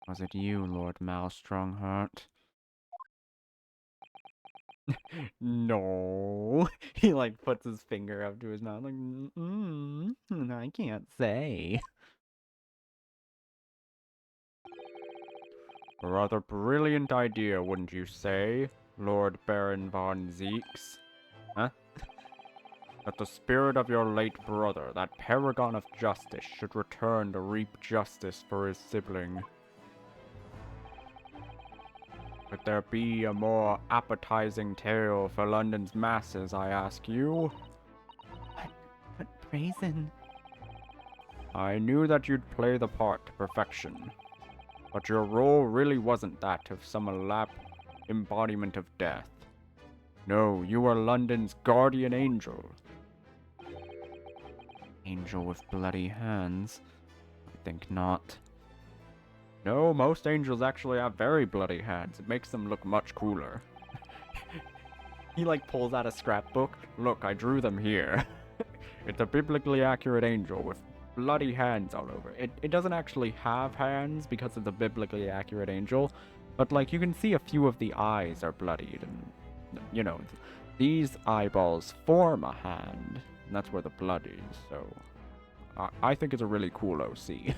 Was it you, Lord Mal Strongheart? No. He like puts his finger up to his mouth like, I can't say. A rather brilliant idea, wouldn't you say, Lord Baron von Zeeks? Huh? That the spirit of your late brother, that paragon of justice, should return to reap justice for his sibling. Could there be a more appetizing tale for London's masses, I ask you? But Brazen... I knew that you'd play the part to perfection. But your role really wasn't that of some embodiment of death. No, you were London's guardian angel. Angel with bloody hands? I think not. No, most angels actually have very bloody hands. It makes them look much cooler. He like pulls out a scrapbook. Look, I drew them here. It's a biblically accurate angel with bloody hands all over. It doesn't actually have hands because it's a biblically accurate angel, but like you can see a few of the eyes are bloodied, and you know, these eyeballs form a hand, and that's where the blood is. So I think it's a really cool OC.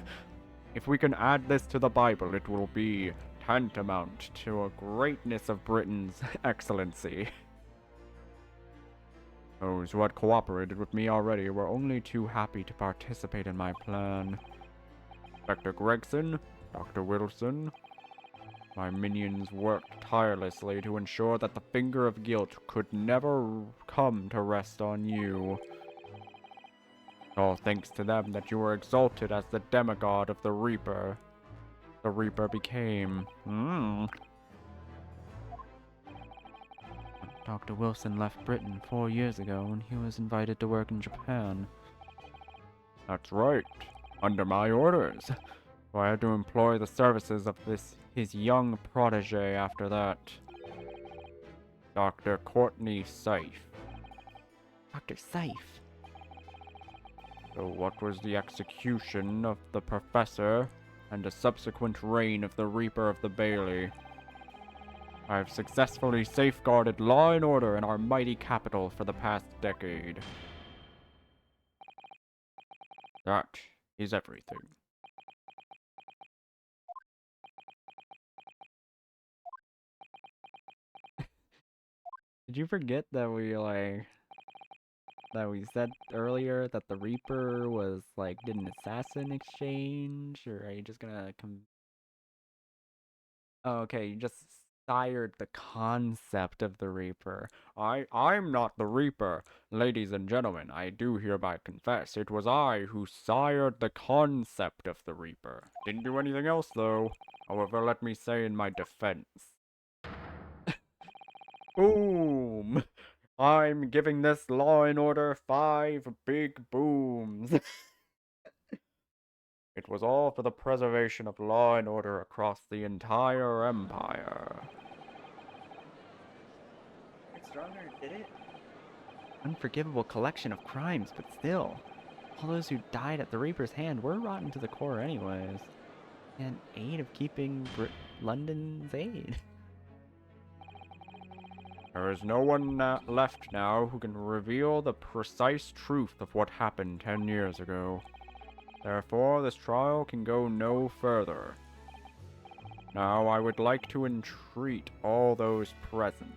If we can add this to the Bible, it will be tantamount to a greatness of Britain's excellency. Those who had cooperated with me already were only too happy to participate in my plan. Inspector Gregson, Dr. Wilson, my minions worked tirelessly to ensure that the finger of guilt could never come to rest on you. All thanks to them that you were exalted as the demigod of the Reaper. The Reaper became... Dr. Wilson left Britain 4 years ago when he was invited to work in Japan. That's right, under my orders. So I had to employ the services of his young protege after that. Dr. Courtney Syfe. Dr. Syfe? So what was the execution of the professor and the subsequent reign of the Reaper of the Bailey? I have successfully safeguarded law and order in our mighty capital for the past decade. That is everything. Did you forget that we said earlier that the Reaper was did an assassin exchange, or are you just gonna Oh, okay, you just sired the concept of the Reaper. I'm not the Reaper. Ladies and gentlemen, I do hereby confess it was I who sired the concept of the Reaper. Didn't do anything else, though. However, let me say in my defense. Boom! I'm giving this Law and Order 5 big booms. It was all for the preservation of law and order across the entire empire. Stronger did it? Unforgivable collection of crimes, but still. All those who died at the Reaper's hand were rotten to the core anyways. And aid of keeping London's aid. There is no one left now who can reveal the precise truth of what happened 10 years ago. Therefore, this trial can go no further. Now, I would like to entreat all those present.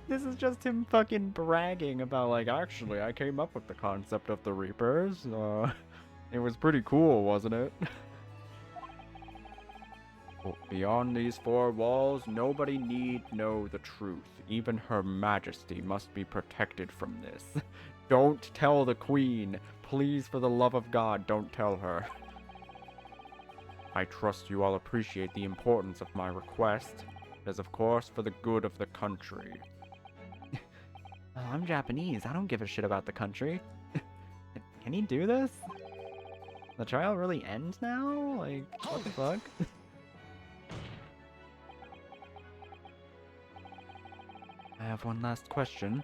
This is just him fucking bragging about, actually, I came up with the concept of the Reapers. It was pretty cool, wasn't it? Beyond these 4 walls, nobody need know the truth. Even Her Majesty must be protected from this. Don't tell the Queen. Please, for the love of God, don't tell her. I trust you all appreciate the importance of my request. It is, of course, for the good of the country. Oh, I'm Japanese. I don't give a shit about the country. Can he do this? The trial really ends now? What the fuck? I have one last question.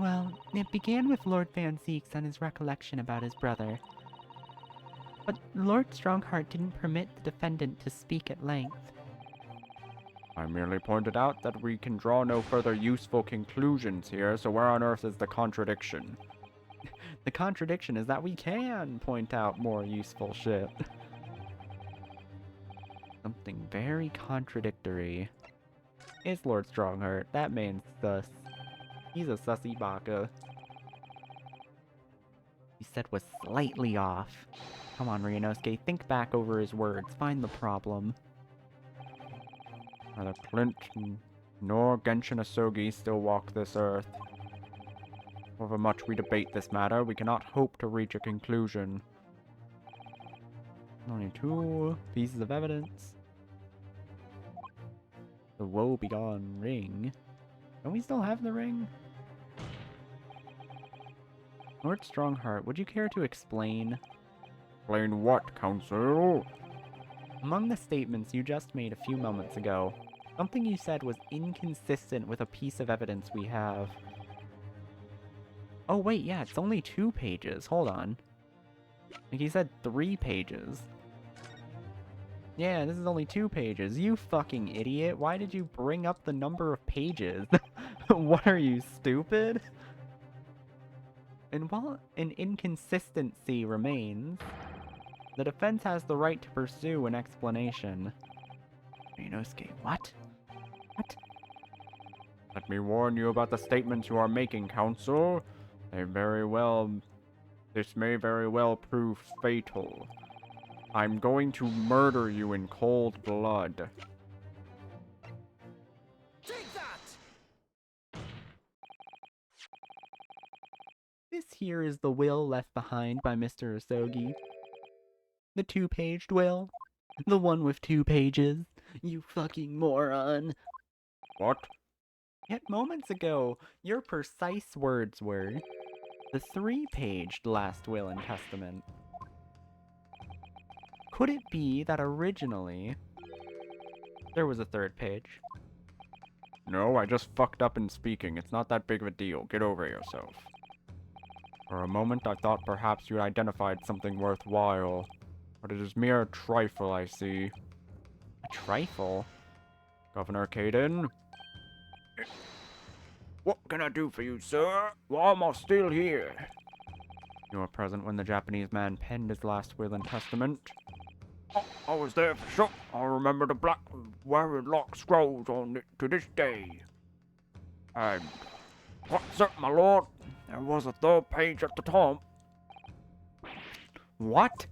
Well, it began with Lord Van Zeeks and his recollection about his brother. But Lord Strongheart didn't permit the defendant to speak at length. I merely pointed out that we can draw no further useful conclusions here, so where on earth is the contradiction? The contradiction is that we can point out more useful shit. Something very contradictory. It's Lord Strongheart. That man's sus. He's a sussy baka. He said was slightly off. Come on, Ryunosuke, think back over his words. Find the problem. Neither Clint nor Genshin Asogi still walk this earth. However much we debate this matter, we cannot hope to reach a conclusion. Only 2 pieces of evidence. The woe-begone ring. Don't we still have the ring? Lord Strongheart, would you care to explain? Explain what, Council? Among the statements you just made a few moments ago, something you said was inconsistent with a piece of evidence we have. Oh wait, yeah, it's only 2 pages. Hold on. Like, he said 3 pages. Yeah, this is only 2 pages. You fucking idiot. Why did you bring up the number of pages? What are you, stupid? And while an inconsistency remains, the defense has the right to pursue an explanation. Ryunosuke, what? What? Let me warn you about the statements you are making, Council. This may very well prove fatal. I'm going to murder you in cold blood. Take that! This here is the will left behind by Mr. Asogi. The 2-paged will. The one with 2 pages. You fucking moron. What? Yet moments ago, your precise words were the 3-paged last will and testament. Could it be that originally there was a 3rd page? No, I just fucked up in speaking. It's not that big of a deal. Get over yourself. For a moment, I thought perhaps you identified something worthwhile. But it is mere trifle, I see. A trifle? Governor Caden? What can I do for you, sir? Why am I still here? You were present when the Japanese man penned his last will and testament. I was there for sure. I remember the black wearing lock scrolls on it to this day. And what, sir, my lord? There was a 3rd page at the top. What?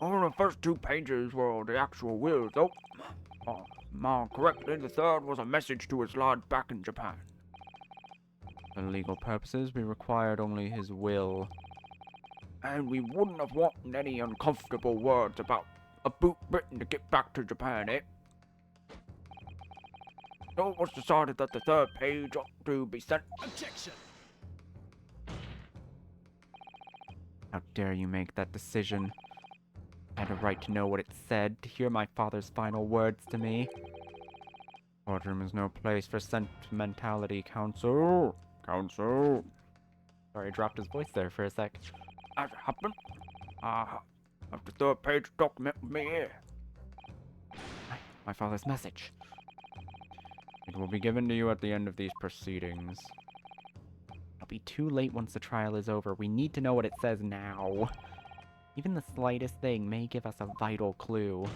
Only the first 2 pages were the actual will, though. More correctly, the 3rd was a message to his lord back in Japan. For legal purposes, we required only his will. And we wouldn't have wanted any uncomfortable words about a boot Britain to get back to Japan, eh? So it was decided that the 3rd page ought to be sent. Objection! How dare you make that decision? I had a right to know what it said, to hear my father's final words to me. Courtroom is no place for sentimentality, Council. Council. Sorry, I dropped his voice there for a sec. As it happened, I have the 3rd page document with me here. My father's message. It will be given to you at the end of these proceedings. It'll be too late once the trial is over. We need to know what it says now. Even the slightest thing may give us a vital clue.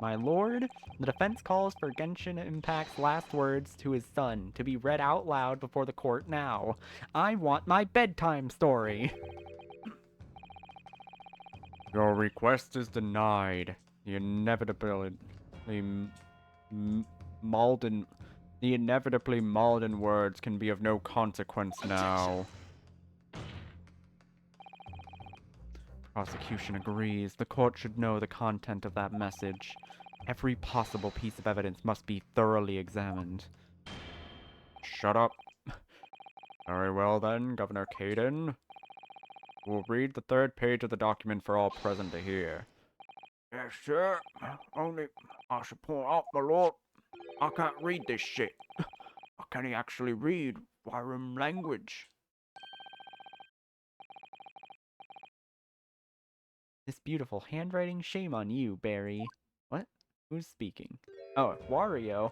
My lord, the defense calls for Genshin Impact's last words to his son to be read out loud before the court now. I want my bedtime story. Your request is denied. The inevitably Malden words can be of no consequence now. Prosecution agrees. The court should know the content of that message. Every possible piece of evidence must be thoroughly examined. Shut up. Very well then, Governor Caden. We'll read the 3rd page of the document for all present to hear. Yes, sir. Only I should point out, my lord, I can't read this shit. I can he actually read Warum language? This beautiful handwriting, shame on you, Barry. What? Who's speaking? Oh, Wario.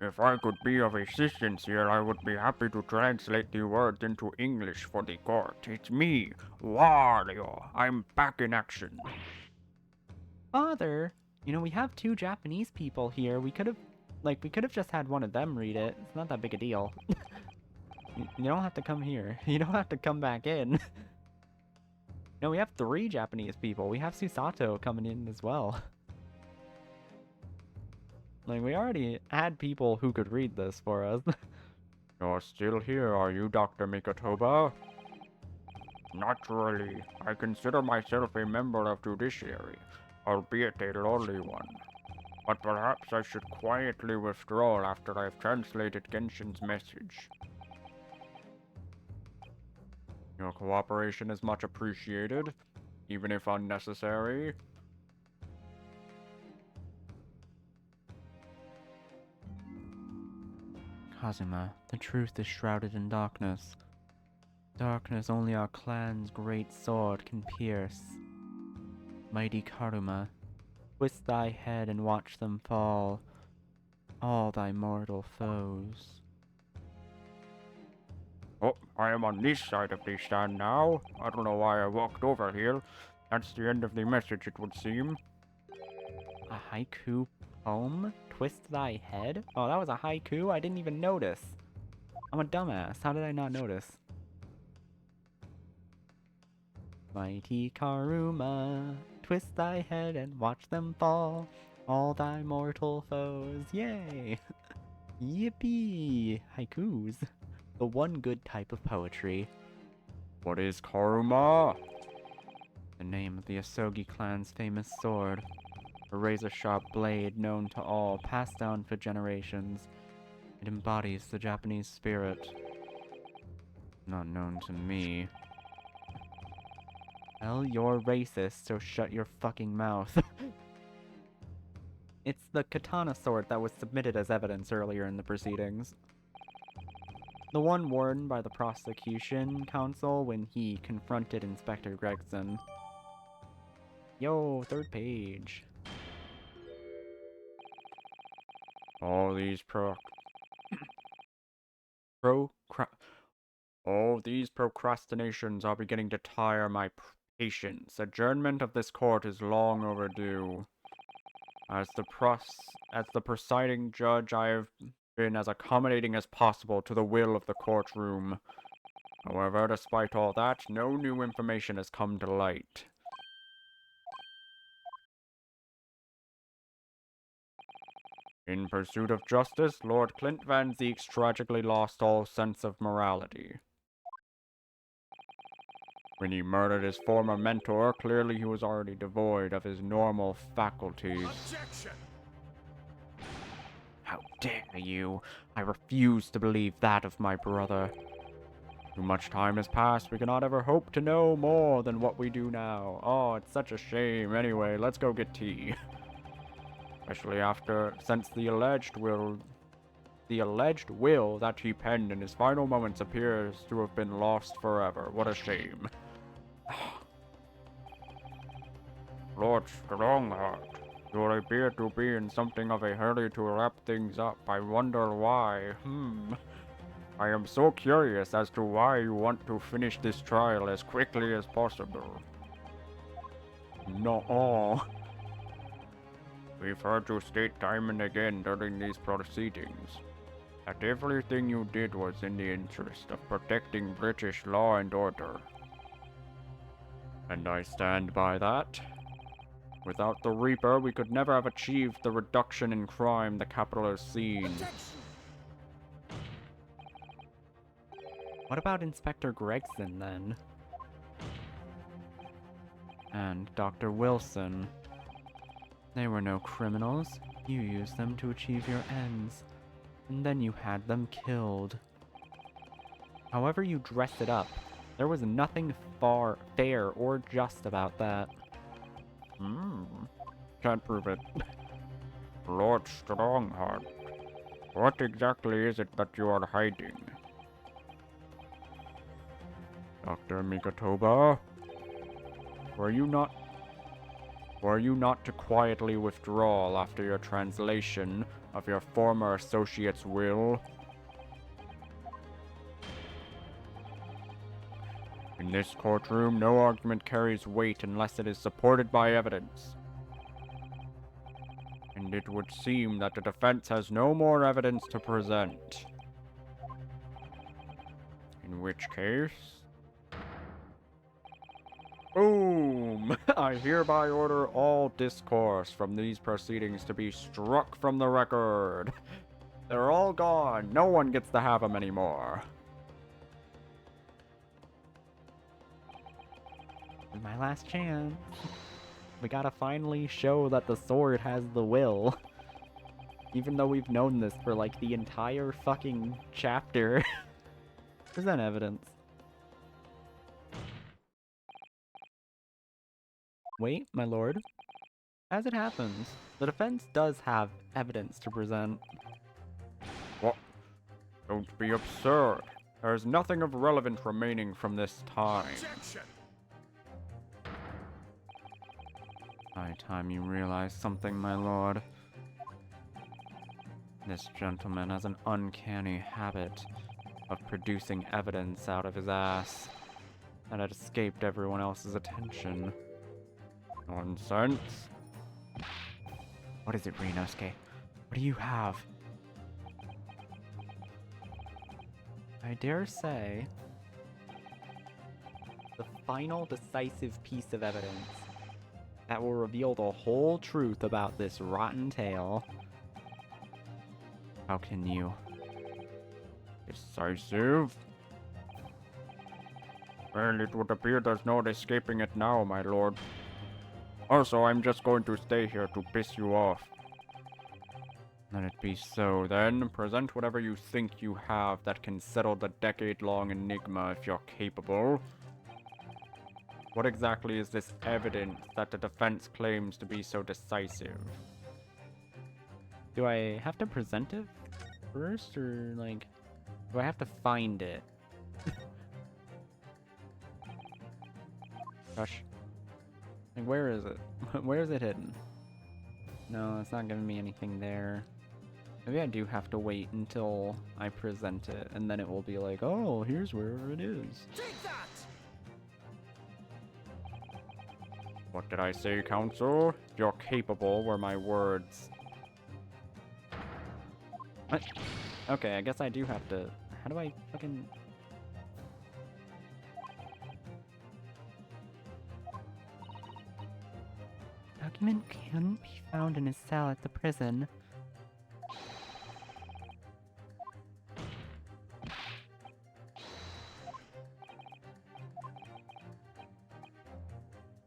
If I could be of assistance here, I would be happy to translate the words into English for the court. It's me, Wario. I'm back in action. Father, we have 2 Japanese people here. We could have just had one of them read it. It's not that big a deal. You don't have to come here. You don't have to come back in. No, we have 3 Japanese people. We have Susato coming in as well. Like, we already had people who could read this for us. You're still here, are you, Dr. Mikotoba? Naturally, I consider myself a member of judiciary, albeit a lowly one. But perhaps I should quietly withdraw after I've translated Genshin's message. Your cooperation is much appreciated, even if unnecessary. Kazuma, the truth is shrouded in darkness. Darkness only our clan's great sword can pierce. Mighty Karuma, twist thy head and watch them fall, all thy mortal foes. Oh, I am on this side of the stand now. I don't know why I walked over here. That's the end of the message, it would seem. A haiku poem? Twist thy head? Oh, that was a haiku? I didn't even notice. I'm a dumbass. How did I not notice? Mighty Karuma, twist thy head and watch them fall, all thy mortal foes. Yay! Yippee! Haikus. The one good type of poetry. What is Karuma? The name of the Asogi clan's famous sword. A razor-sharp blade known to all, passed down for generations. It embodies the Japanese spirit. Not known to me. Well, you're racist, so shut your fucking mouth. It's the katana sword that was submitted as evidence earlier in the proceedings. The one worn by the prosecution counsel when he confronted Inspector Gregson. Yo, 3rd page. All these procrastinations are beginning to tire my patience. Adjournment of this court is long overdue. As the presiding judge, I have been as accommodating as possible to the will of the courtroom. However, despite all that, no new information has come to light. In pursuit of justice, Lord Clint Van Zeeks tragically lost all sense of morality. When he murdered his former mentor, clearly he was already devoid of his normal faculties. Objection! How dare you! I refuse to believe that of my brother. Too much time has passed, we cannot ever hope to know more than what we do now. Oh, it's such a shame. Anyway, let's go get tea. Especially since the alleged will that he penned in his final moments appears to have been lost forever. What a shame. Lord Strongheart, you appear to be in something of a hurry to wrap things up. I wonder why. I am so curious as to why you want to finish this trial as quickly as possible. No. We've heard you state time and again during these proceedings that everything you did was in the interest of protecting British law and order. And I stand by that. Without the Reaper, we could never have achieved the reduction in crime the capital has seen. Objection! What about Inspector Gregson, then? And Dr. Wilson. They were no criminals. You used them to achieve your ends. And then you had them killed. However you dress it up, there was nothing fair or just about that. Can't prove it. Lord Strongheart, What exactly is it that you are hiding? Dr. Mikotoba? Were you not to quietly withdraw after your translation of your former associate's will? In this courtroom, no argument carries weight unless it is supported by evidence. And it would seem that the defense has no more evidence to present. In which case... Boom! I hereby order all discourse from these proceedings to be struck from the record. They're all gone. No one gets to have them anymore. My last chance. We gotta finally show that the sword has the will. Even though we've known this for like the entire fucking chapter. Present evidence. Wait, my lord. As it happens, the defense does have evidence to present. What? Don't be absurd. There is nothing of relevance remaining from this time. Objection! High time you realize something, my lord. This gentleman has an uncanny habit of producing evidence out of his ass that had escaped everyone else's attention. Nonsense. What is it, Ryunosuke? What do you have? I dare say the final decisive piece of evidence that will reveal the whole truth about this rotten tale. How can you? Decisive? Well, it would appear there's no escaping it now, my lord. Also, I'm just going to stay here to piss you off. Let it be So then, present whatever you think you have that can settle the decade-long enigma if you're capable. What exactly is this evidence that the defense claims to be so decisive? Do I have to present it first, or like, do I have to find it? Gosh. Like, where is it? Where is it hidden? No, it's not giving me anything there. Maybe I do have to wait until I present it, and then it will be like, oh, here's where it is. Take that! What did I say, counsel? If you're capable were my words. What? Okay, I guess I do have to... How do I fucking... Document can't be found in his cell at the prison.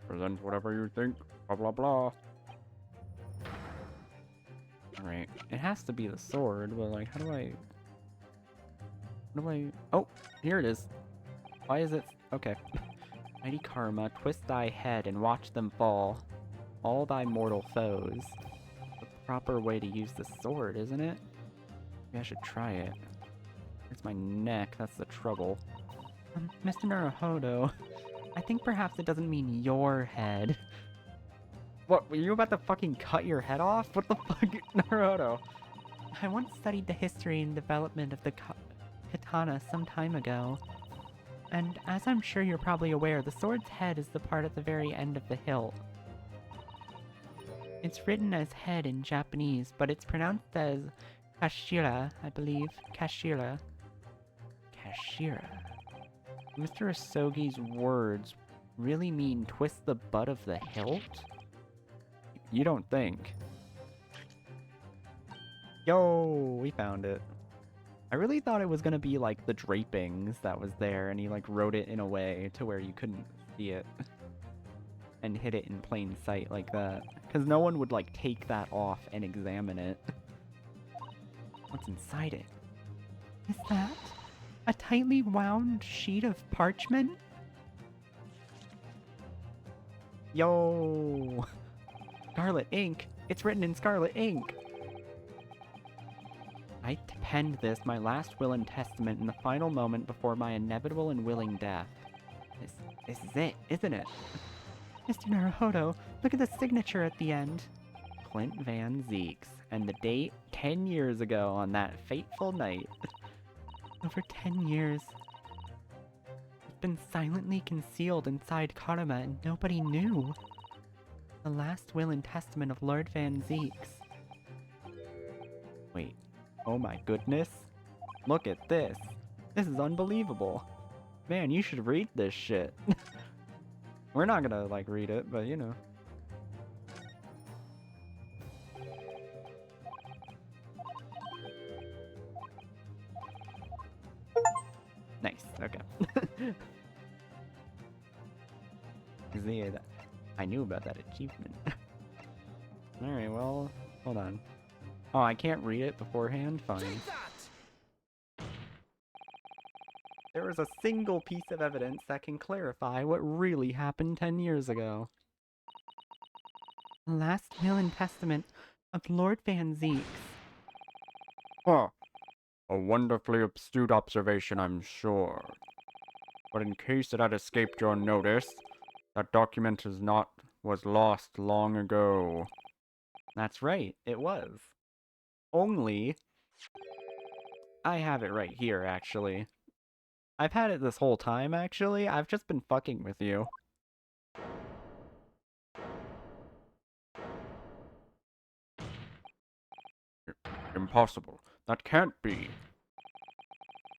Present whatever you think. Blah blah blah. Right. It has to be the sword, but like, how do I... Oh, here it is. Why is it... Okay. Mighty Karma, twist thy head and watch them fall. All thy mortal foes. The proper way to use the sword, isn't it? Maybe I should try it. It's my neck, that's the trouble. Mr. Naruhodo, I think perhaps it doesn't mean your head. What, were you about to fucking cut your head off? What the fuck, Naruto? I once studied the history and development of the katana some time ago. And as I'm sure you're probably aware, the sword's head is the part at the very end of the hilt. It's written as head in Japanese, but it's pronounced as Kashira, I believe. Kashira. Kashira. Mr. Asogi's words really mean twist the butt of the hilt? You don't think? Yo, we found it. I really thought it was gonna be like the drapings that was there, and he like wrote it in a way to where you couldn't see it and hid it in plain sight like that. Because no one would like take that off and examine it. What's inside it? Is that a tightly wound sheet of parchment? Yo! Scarlet ink! It's written in scarlet ink! I penned this, my last will and testament, in the final moment before my inevitable and willing death. This is it, isn't it? Mr. Naruhodo, look at the signature at the end. Clint Van Zeeks, and the date 10 years ago on that fateful night. Over 10 years. It's been silently concealed inside Karma and nobody knew. The last will and testament of Lord Van Zeeks. Wait, oh my goodness. Look at this. This is unbelievable. Man, you should read this shit. We're not gonna, like, read it, but you know. Nice, okay. See, I knew about that achievement. Alright, well, hold on. Oh, I can't read it beforehand? Fine. Take that! There was a single piece of evidence that can clarify what really happened 10 years ago. The last will and testament of Lord Van Zeeks. Huh. A wonderfully astute observation, I'm sure. But in case it had escaped your notice, that document was lost long ago. That's right, it was. Only... I have it right here, actually. I've had it this whole time, actually. I've just been fucking with you. Impossible. That can't be.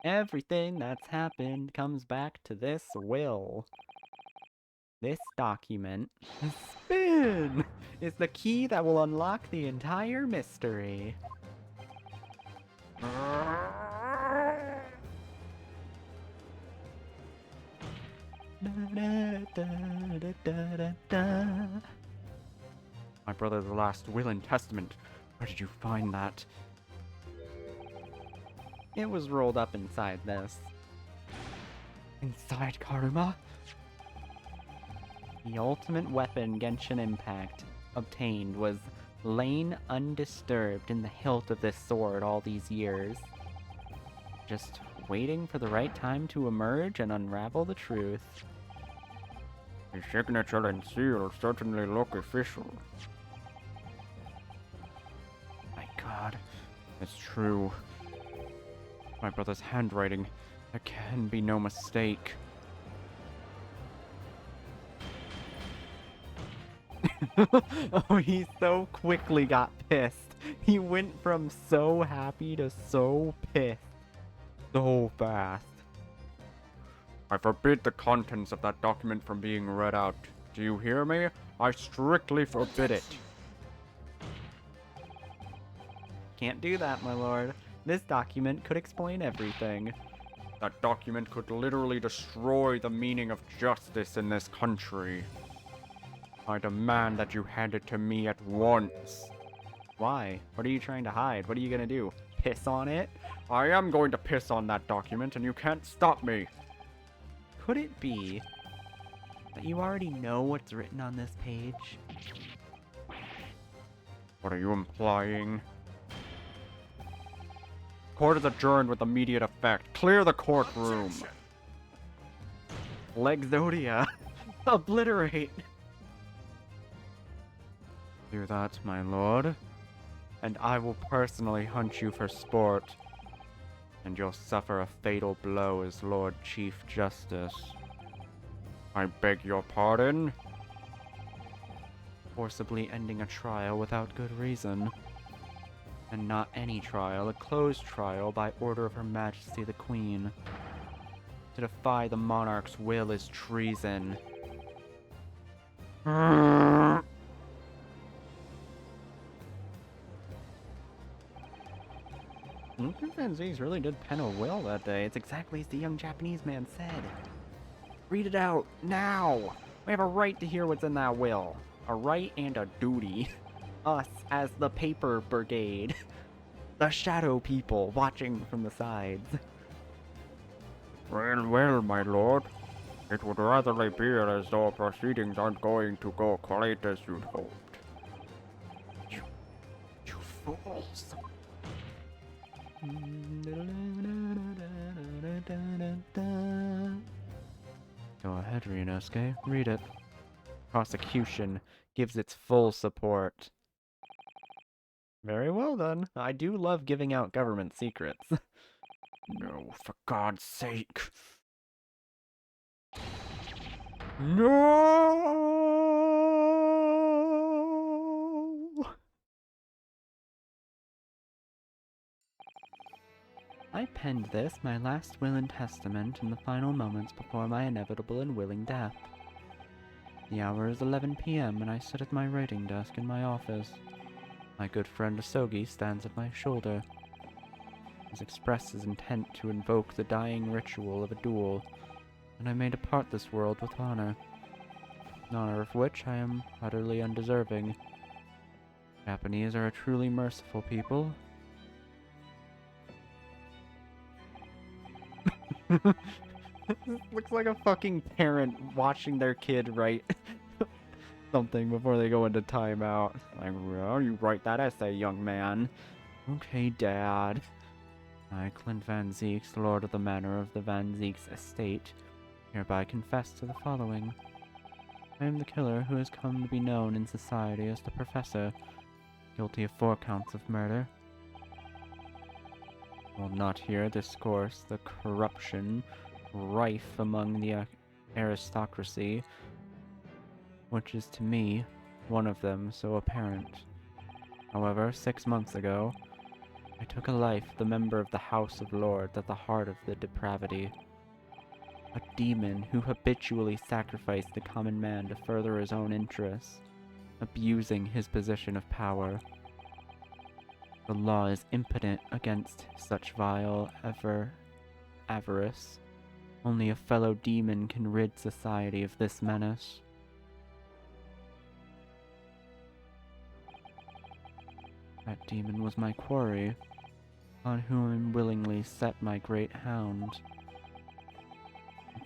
Everything that's happened comes back to this will. This document, spin, is the key that will unlock the entire mystery. My brother's last will and testament. Where did you find that? It was rolled up inside this. Inside Karuma? The ultimate weapon Genshin Impact obtained was lain undisturbed in the hilt of this sword all these years. Just waiting for the right time to emerge and unravel the truth. The signature and seal certainly look official. My god, it's true. My brother's handwriting. There can be no mistake. Oh, he so quickly got pissed. He went from so happy to so pissed. So fast. I forbid the contents of that document from being read out. Do you hear me? I strictly forbid it. Can't do that, my lord. This document could explain everything. That document could literally destroy the meaning of justice in this country. I demand that you hand it to me at once. Why? What are you trying to hide? What are you gonna do? Piss on it? I am going to piss on that document and you can't stop me. Could it be that you already know what's written on this page? What are you implying? Court is adjourned with immediate effect. Clear the courtroom. Objection. Legzodia. Obliterate. Do that, my lord. And I will personally hunt you for sport. And you'll suffer a fatal blow as Lord Chief Justice. I beg your pardon? Forcibly ending a trial without good reason. And not any trial, a closed trial by order of Her Majesty the Queen. To defy the monarch's will is treason. Luther Van Zeeks really did pen a will that day. It's exactly as the young Japanese man said. Read it out, now! We have a right to hear what's in that will. A right and a duty. Us, as the paper brigade. The shadow people watching from the sides. Well, my lord. It would rather appear as though proceedings aren't going to go quite as you'd hoped. You fools. Go ahead, Ryunosuke. Read it. Prosecution gives its full support. Very well then. I do love giving out government secrets. No, for God's sake. No! I penned this, my last will and testament, in the final moments before my inevitable and willing death. The hour is 11 p.m. and I sit at my writing desk in my office. My good friend Asogi stands at my shoulder. Has expressed his intent to invoke the dying ritual of a duel, and I may depart this world with honor. An honor of which I am utterly undeserving. Japanese are a truly merciful people. Looks like a fucking parent watching their kid write something before they go into timeout. Like, well, you write that essay, young man. Okay, Dad. I, Clint Van Zeeks, Lord of the Manor of the Van Zeeks Estate, hereby confess to the following. I am the killer who has come to be known in society as the Professor, guilty of 4 counts of murder. I will not here discourse the corruption rife among the aristocracy, which is to me, one of them, so apparent. However, 6 months ago, I took a life, the member of the House of Lords, at the heart of the depravity. A demon who habitually sacrificed the common man to further his own interests, abusing his position of power. The law is impotent against such vile avarice. Only a fellow demon can rid society of this menace. That demon was my quarry, on whom I willingly set my great hound.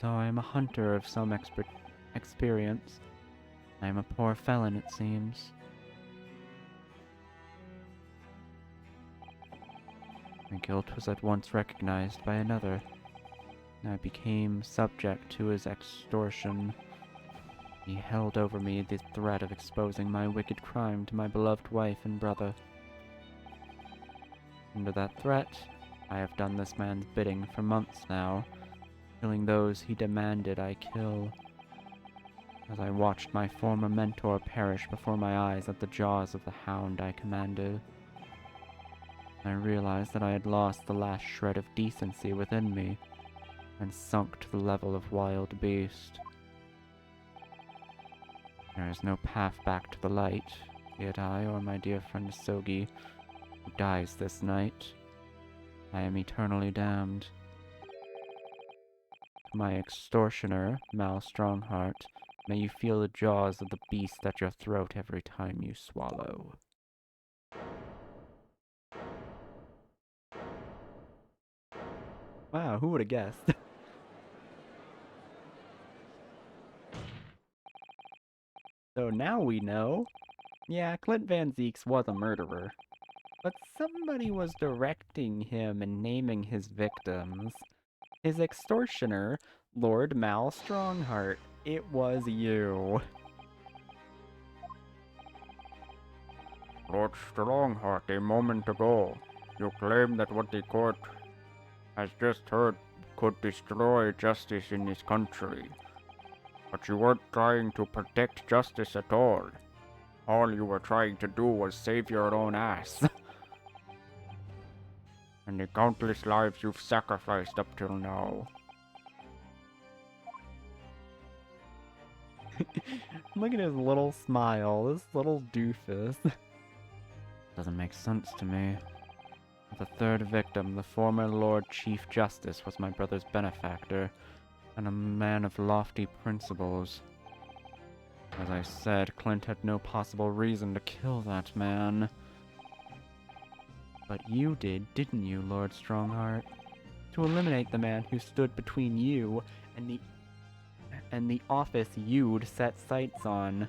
Though I am a hunter of some experience, I am a poor felon, it seems. My guilt was at once recognized by another, and I became subject to his extortion. He held over me the threat of exposing my wicked crime to my beloved wife and brother. Under that threat, I have done this man's bidding for months now, killing those he demanded I kill. As I watched my former mentor perish before my eyes at the jaws of the hound I commanded, I realized that I had lost the last shred of decency within me, and sunk to the level of wild beast. There is no path back to the light, be it I or my dear friend Sogi, who dies this night. I am eternally damned. To my extortioner, Mal Strongheart, may you feel the jaws of the beast at your throat every time you swallow. Wow, who would have guessed? So now we know. Yeah, Clint Van Zeeks was a murderer. But somebody was directing him and naming his victims. His extortioner, Lord Mal Strongheart. It was you. Lord Strongheart, a moment ago, you claimed that what the court has just heard could destroy justice in this country. But you weren't trying to protect justice at all. All you were trying to do was save your own ass. And the countless lives you've sacrificed up till now. Look at his little smile, this little doofus. Doesn't make sense to me. The third victim, the former Lord Chief Justice, was my brother's benefactor, and a man of lofty principles. As I said, Clint had no possible reason to kill that man. But you did, didn't you, Lord Strongheart? To eliminate the man who stood between you and the office you'd set sights on.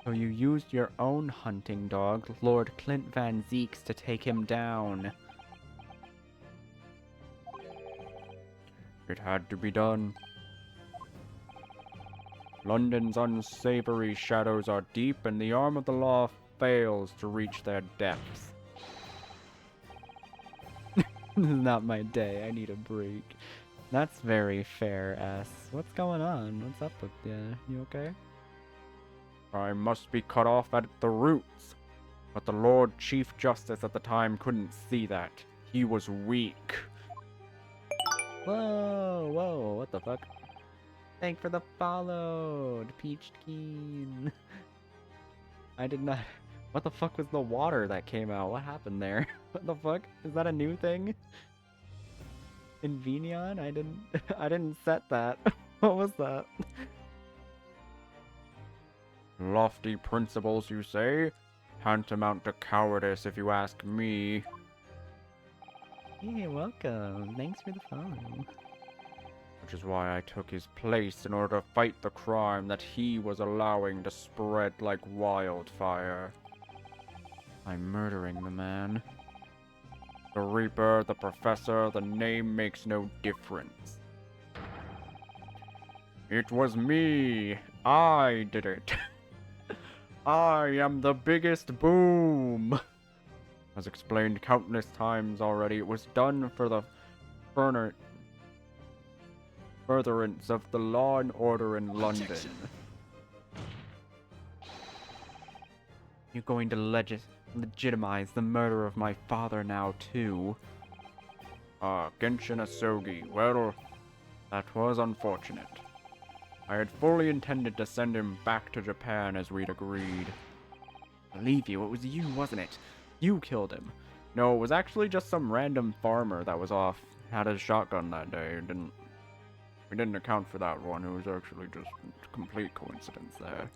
So you used your own hunting dog, Lord Clint Van Zeeks, to take him down. It had to be done. London's unsavory shadows are deep, and the arm of the law fails to reach their depths. This is not my day. I need a break. That's very fair, S. What's going on? What's up with you? You okay? I must be cut off at the roots. But the Lord Chief Justice at the time couldn't see that. He was weak. Whoa, whoa, what the fuck? Thank for the follow, Peached Keen. I did not... What the fuck was the water that came out? What happened there? What the fuck? Is that a new thing? In Venion? I didn't set that. What was that? Lofty principles, you say? Tantamount to cowardice, if you ask me. Hey, welcome. Thanks for the follow. Which is why I took his place in order to fight the crime that he was allowing to spread like wildfire. By murdering the man. The Reaper, the Professor, the name makes no difference. It was me. I did it. I am the biggest boom. As explained countless times already, it was done for the furtherance of the law and order in London. You're going to legitimize the murder of my father now, too. Genshin Asogi. Well, that was unfortunate. I had fully intended to send him back to Japan as we'd agreed. Believe you, it was you, wasn't it? You killed him. No, it was actually just some random farmer that was off. Had his shotgun that day. We didn't account for that one. It was actually just complete coincidence there.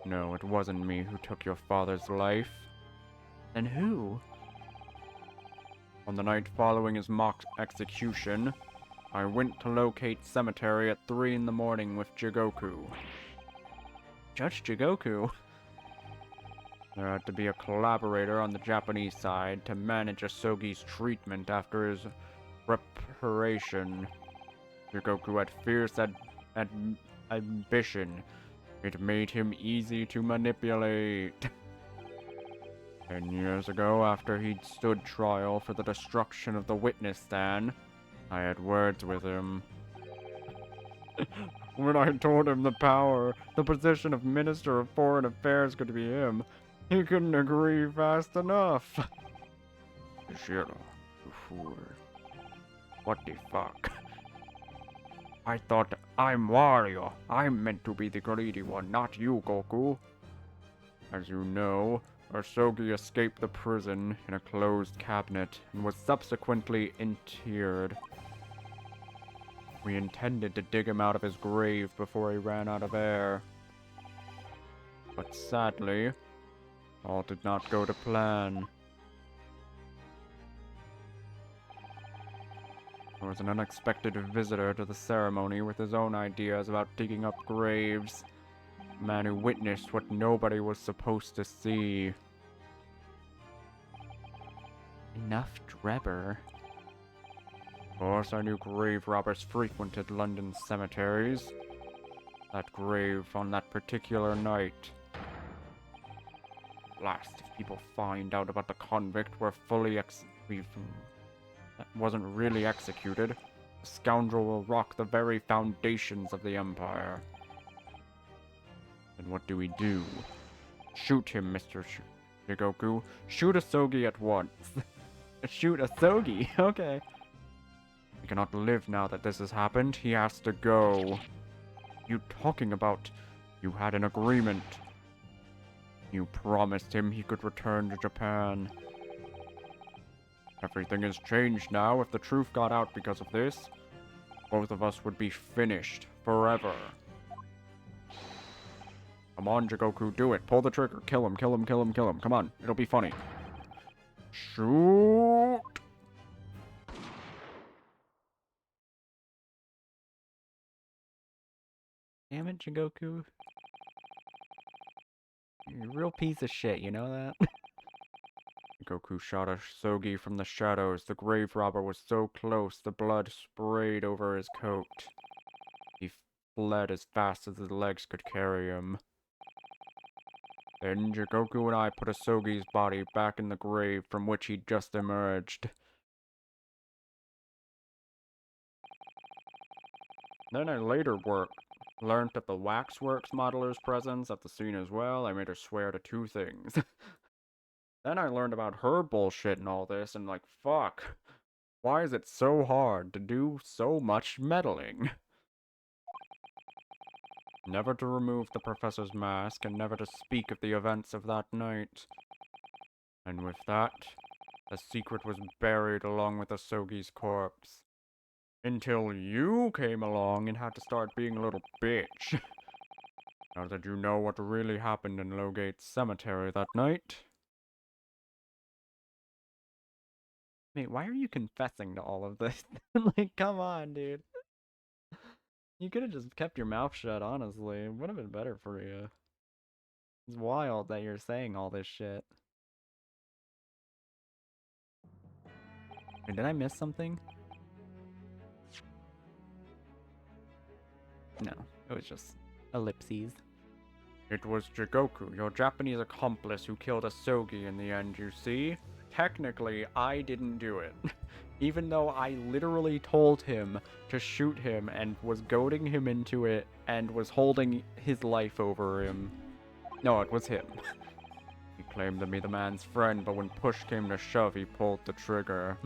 No, it wasn't me who took your father's life. Then who? On the night following his mock execution, I went to locate cemetery at 3 in the morning with Jigoku. Judge Jigoku? There had to be a collaborator on the Japanese side to manage Asogi's treatment after his reparation. Jigoku had fierce ambition. It made him easy to manipulate. 10 years ago, after he'd stood trial for the destruction of the witness stand, I had words with him. When I told him the position of Minister of Foreign Affairs could be him, he couldn't agree fast enough. Shiro, you fool. What the fuck? I thought I'm Wario. I'm meant to be the greedy one, not you, Goku. As you know, Asogi escaped the prison in a closed cabinet and was subsequently interred. We intended to dig him out of his grave before he ran out of air. But sadly, all did not go to plan. There was an unexpected visitor to the ceremony with his own ideas about digging up graves. A man who witnessed what nobody was supposed to see. Enough Drebber. Of course, I knew grave robbers frequented London cemeteries. That grave on that particular night. Last, if people find out about the convict we're fully that wasn't really executed, the scoundrel will rock the very foundations of the Empire. Then what do we do? Shoot him, Mr. Jigoku. Shoot Asogi at once. Shoot Asogi? Okay. He cannot live now that this has happened. He has to go. You talking about? You had an agreement. You promised him he could return to Japan. Everything has changed now. If the truth got out because of this, both of us would be finished forever. Come on, Jigoku, do it. Pull the trigger. Kill him, kill him, kill him, kill him. Come on, it'll be funny. Shoot! Damn it, Jigoku. You're a real piece of shit, you know that? Goku shot a Sogi from the shadows. The grave robber was so close, the blood sprayed over his coat. He fled as fast as his legs could carry him. Then Jigoku and I put Asogi's body back in the grave from which he'd just emerged. Then I later learned of the Waxworks modeler's presence at the scene as well. I made her swear to 2 things. Then I learned about her bullshit and all this, and like, fuck. Why is it so hard to do so much meddling? Never to remove the professor's mask, and never to speak of the events of that night. And with that, the secret was buried along with Asogi's corpse. Until you came along and had to start being a little bitch. Now that you know what really happened in Lowgate Cemetery that night. Mate, why are you confessing to all of this? Like, come on, dude. You could have just kept your mouth shut, honestly. It would have been better for you. It's wild that you're saying all this shit. Wait, did I miss something? No, it was just ellipses. It was Jigoku, your Japanese accomplice, who killed Asogi in the end, you see? Technically, I didn't do it. Even though I literally told him to shoot him and was goading him into it and was holding his life over him. No, it was him. He claimed to be the man's friend, but when push came to shove, he pulled the trigger.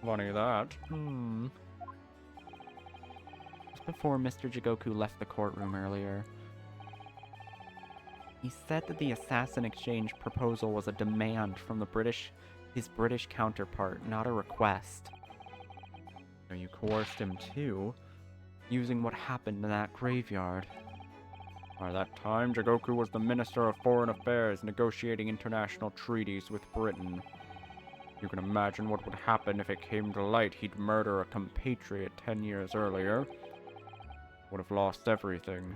Funny that. Just before Mr. Jigoku left the courtroom earlier, he said that the assassin exchange proposal was a demand from his British counterpart, not a request. So you coerced him too, using what happened in that graveyard. By that time, Jigoku was the Minister of Foreign Affairs, negotiating international treaties with Britain. You can imagine what would happen if it came to light he'd murder a compatriot 10 years earlier. Would have lost everything.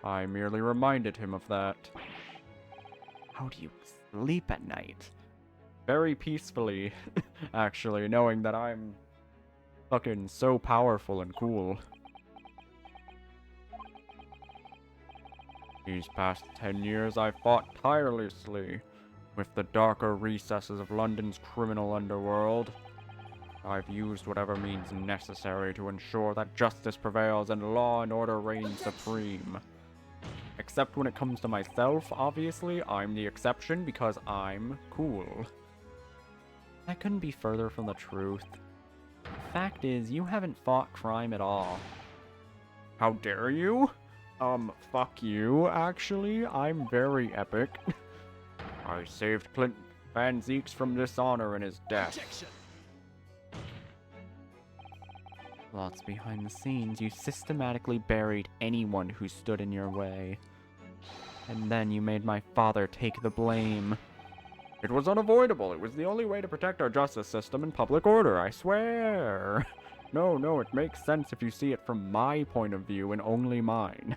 I merely reminded him of that. How do you sleep at night? Very peacefully, actually, knowing that I'm fucking so powerful and cool. These past 10 years I fought tirelessly with the darker recesses of London's criminal underworld. I've used whatever means necessary to ensure that justice prevails and law and order reign supreme. Except when it comes to myself, obviously, I'm the exception because I'm cool. That couldn't be further from the truth. The fact is, you haven't fought crime at all. How dare you? Fuck you, actually. I'm very epic. I saved Clint Van Zeeks from dishonor in his death. Objection. Lots behind the scenes, you systematically buried anyone who stood in your way. And then you made my father take the blame. It was unavoidable. It was the only way to protect our justice system and public order, I swear. No, it makes sense if you see it from my point of view and only mine.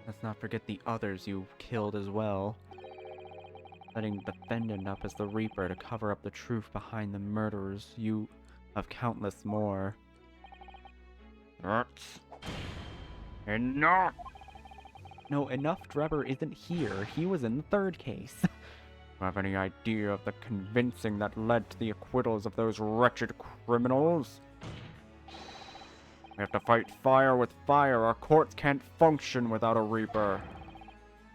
Let's not forget the others you killed as well. Setting the defendant up as the Reaper to cover up the truth behind the murderers of countless more. That's enough! No, enough Drebber isn't here. He was in the third case. You have any idea of the convincing that led to the acquittals of those wretched criminals? We have to fight fire with fire. Our courts can't function without a Reaper.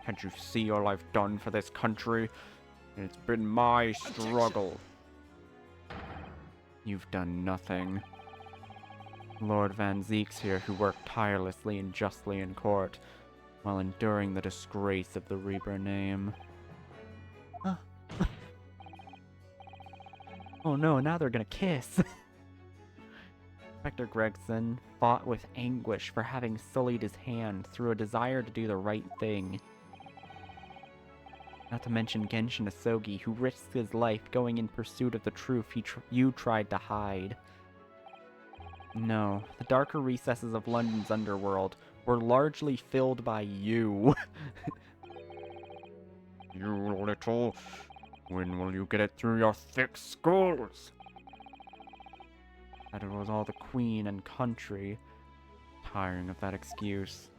Can't you see all I've done for this country? It's been my struggle. You've done nothing. Lord Van Zeeks here, who worked tirelessly and justly in court, while enduring the disgrace of the Reaper name. Oh no, now they're gonna kiss! Inspector Gregson fought with anguish for having sullied his hand through a desire to do the right thing. Not to mention Genshin Asogi, who risked his life going in pursuit of the truth you tried to hide. No, the darker recesses of London's underworld were largely filled by you. You little... When will you get it through your thick skulls? That it was all the queen and country. Tiring of that excuse.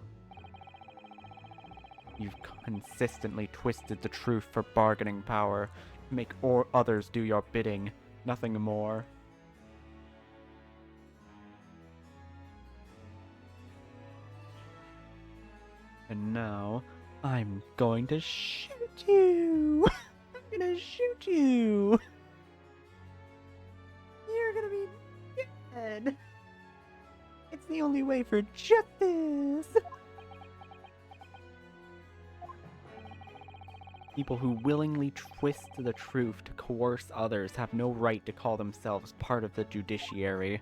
You've consistently twisted the truth for bargaining power, to make others do your bidding, nothing more. And now, I'm going to shoot you! I'm gonna shoot you! You're gonna be dead! It's the only way for justice! People who willingly twist the truth to coerce others have no right to call themselves part of the judiciary.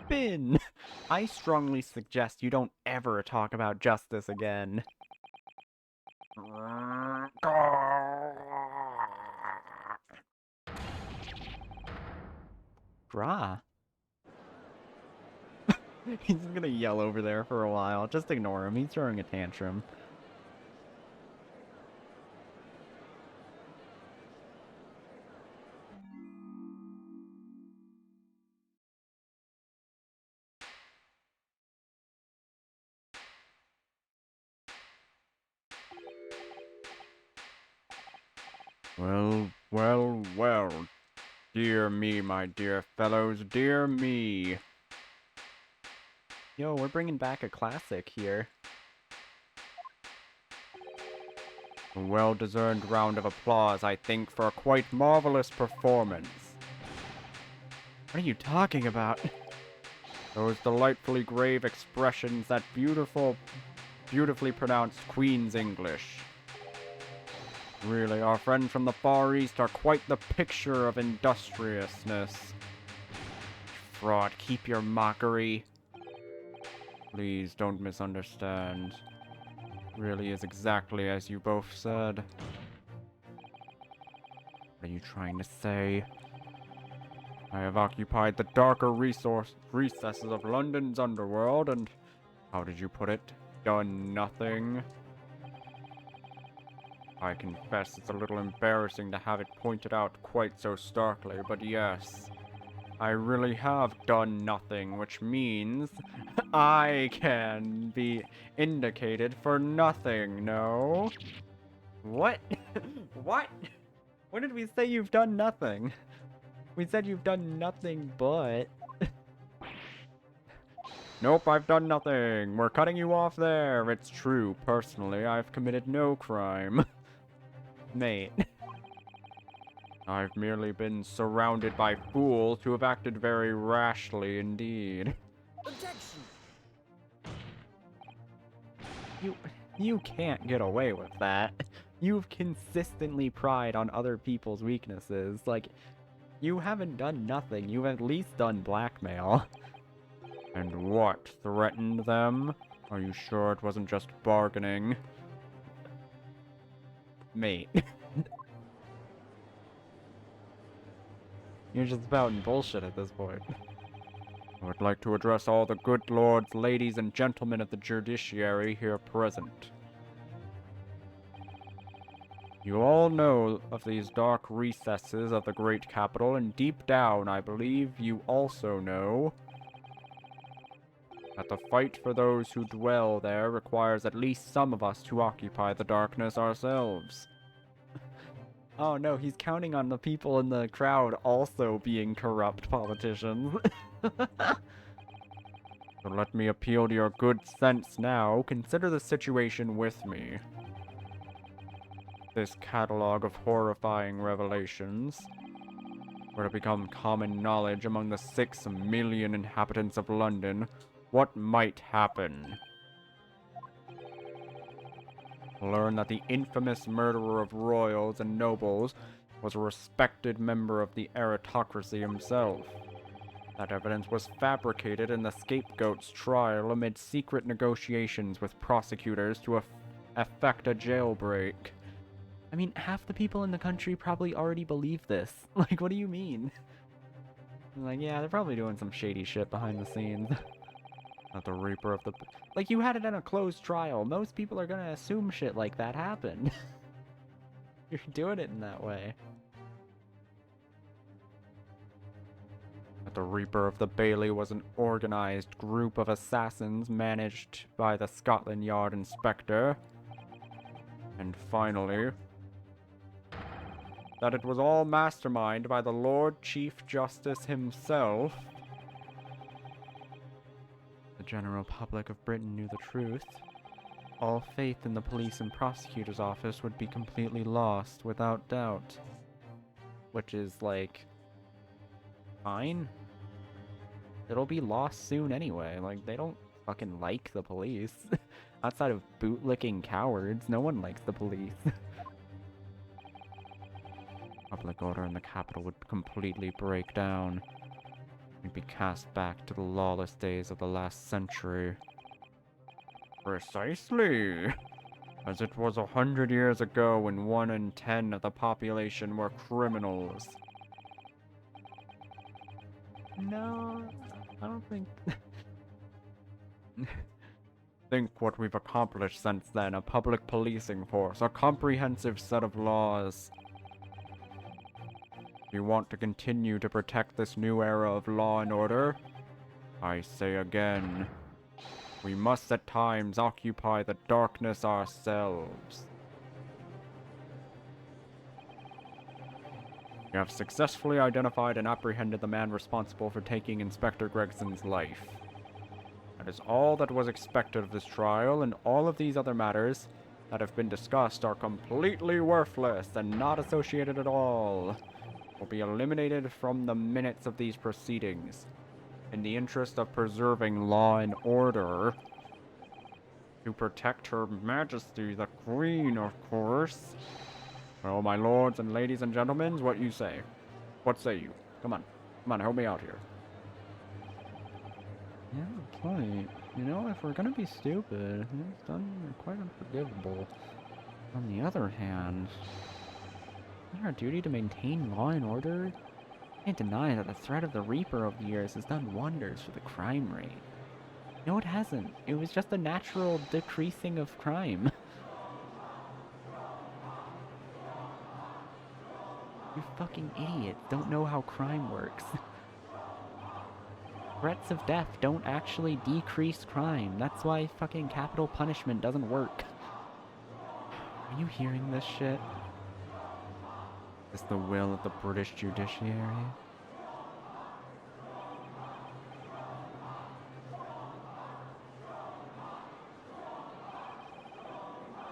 Spin! I strongly suggest you don't ever talk about justice again. Gra. He's gonna yell over there for a while. Just ignore him. He's throwing a tantrum. Well, well, well. Dear me, my dear fellows, dear me. Yo, we're bringing back a classic here. A well-deserved round of applause, I think, for a quite marvelous performance. What are you talking about? Those delightfully grave expressions, that beautifully pronounced Queen's English. Really, our friends from the Far East are quite the picture of industriousness. Fraud, keep your mockery. Please don't misunderstand. It really is exactly as you both said. What are you trying to say? I have occupied the darker recesses of London's underworld and, how did you put it, done nothing. I confess it's a little embarrassing to have it pointed out quite so starkly, but yes, I really have done nothing, which means I can be indicated for nothing, no? What? What? When did we say you've done nothing? We said you've done nothing but... Nope, I've done nothing. We're cutting you off there. It's true. Personally, I've committed no crime. Mate. I've merely been surrounded by fools who have acted very rashly indeed. Objection! You can't get away with that. You've consistently pried on other people's weaknesses. Like, you haven't done nothing. You've at least done blackmail. And what? Threatened them? Are you sure it wasn't just bargaining? Mate. You're just spouting bullshit at this point. I would like to address all the good lords, ladies, and gentlemen of the judiciary here present. You all know of these dark recesses of the great capital, and deep down, I believe you also know that the fight for those who dwell there requires at least some of us to occupy the darkness ourselves. Oh no, he's counting on the people in the crowd also being corrupt politicians. So let me appeal to your good sense now. Consider the situation with me. This catalog of horrifying revelations were to become common knowledge among the 6 million inhabitants of London. What might happen? Learn that the infamous murderer of royals and nobles was a respected member of the aristocracy himself. That evidence was fabricated in the scapegoat's trial amid secret negotiations with prosecutors to effect a jailbreak. I mean, half the people in the country probably already believe this. Like, what do you mean? I'm like, yeah, they're probably doing some shady shit behind the scenes. Not the Reaper of the... Like, you had it in a closed trial. Most people are gonna assume shit like that happened. You're doing it in that way. That the Reaper of the Bailey was an organized group of assassins managed by the Scotland Yard Inspector. And finally, that it was all masterminded by the Lord Chief Justice himself. The general public of Britain knew the truth. All faith in the police and prosecutor's office would be completely lost, without doubt. Which is, like, fine. It'll be lost soon anyway. Like, they don't fucking like the police. Outside of bootlicking cowards, no one likes the police. Public order in the capital would completely break down. We'd be cast back to the lawless days of the last century. Precisely! As it was 100 years ago when 1 in 10 of the population were criminals. No, I don't think... Think what we've accomplished since then. A public policing force, a comprehensive set of laws. If you want to continue to protect this new era of law and order, I say again, we must at times occupy the darkness ourselves. We have successfully identified and apprehended the man responsible for taking Inspector Gregson's life. That is all that was expected of this trial, and all of these other matters that have been discussed are completely worthless and not associated at all. Will be eliminated from the minutes of these proceedings. In the interest of preserving law and order, to protect Her Majesty the Queen, of course. Well, my lords and ladies and gentlemen, what you say? What say you? Come on, help me out here. Yeah, good point. You know, if we're gonna be stupid, it's done quite unforgivable. On the other hand, isn't our duty to maintain law and order? Can't deny that the threat of the Reaper over the years has done wonders for the crime rate. No, it hasn't. It was just a natural decreasing of crime. You fucking idiots don't know how crime works. Threats of death don't actually decrease crime. That's why fucking capital punishment doesn't work. Are you hearing this shit? Is the will of the British judiciary?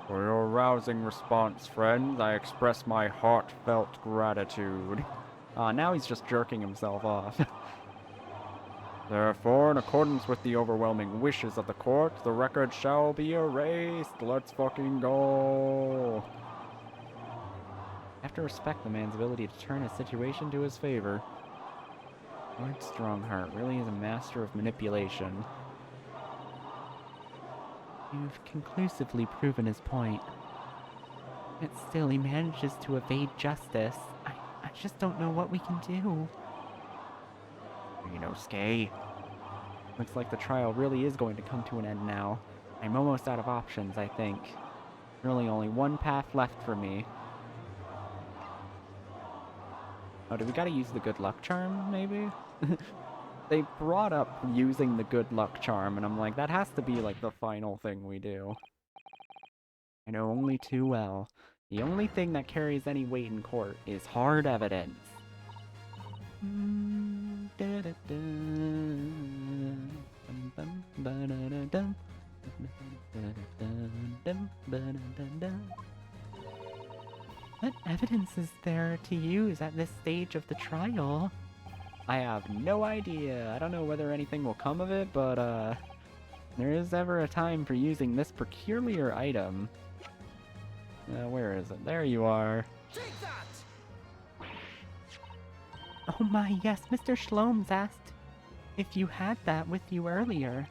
For your rousing response, friends, I express my heartfelt gratitude. Now he's just jerking himself off. Therefore, in accordance with the overwhelming wishes of the court, the record shall be erased. Let's fucking go. I have to respect the man's ability to turn a situation to his favor. Lord Strongheart really is a master of manipulation. You've conclusively proven his point. Yet still, he manages to evade justice. I just don't know what we can do. Skay. Looks like the trial really is going to come to an end now. I'm almost out of options, I think. Really only one path left for me. Oh, do we gotta use the good luck charm, maybe? They brought up using the good luck charm, and I'm like, that has to be, like, the final thing we do. I know only too well. The only thing that carries any weight in court is hard evidence. What evidence is there to use at this stage of the trial? I have no idea. I don't know whether anything will come of it, but there is ever a time for using this peculiar item. Where is it? There you are. Take that! Oh my, yes, Mr. Shlomes asked if you had that with you earlier.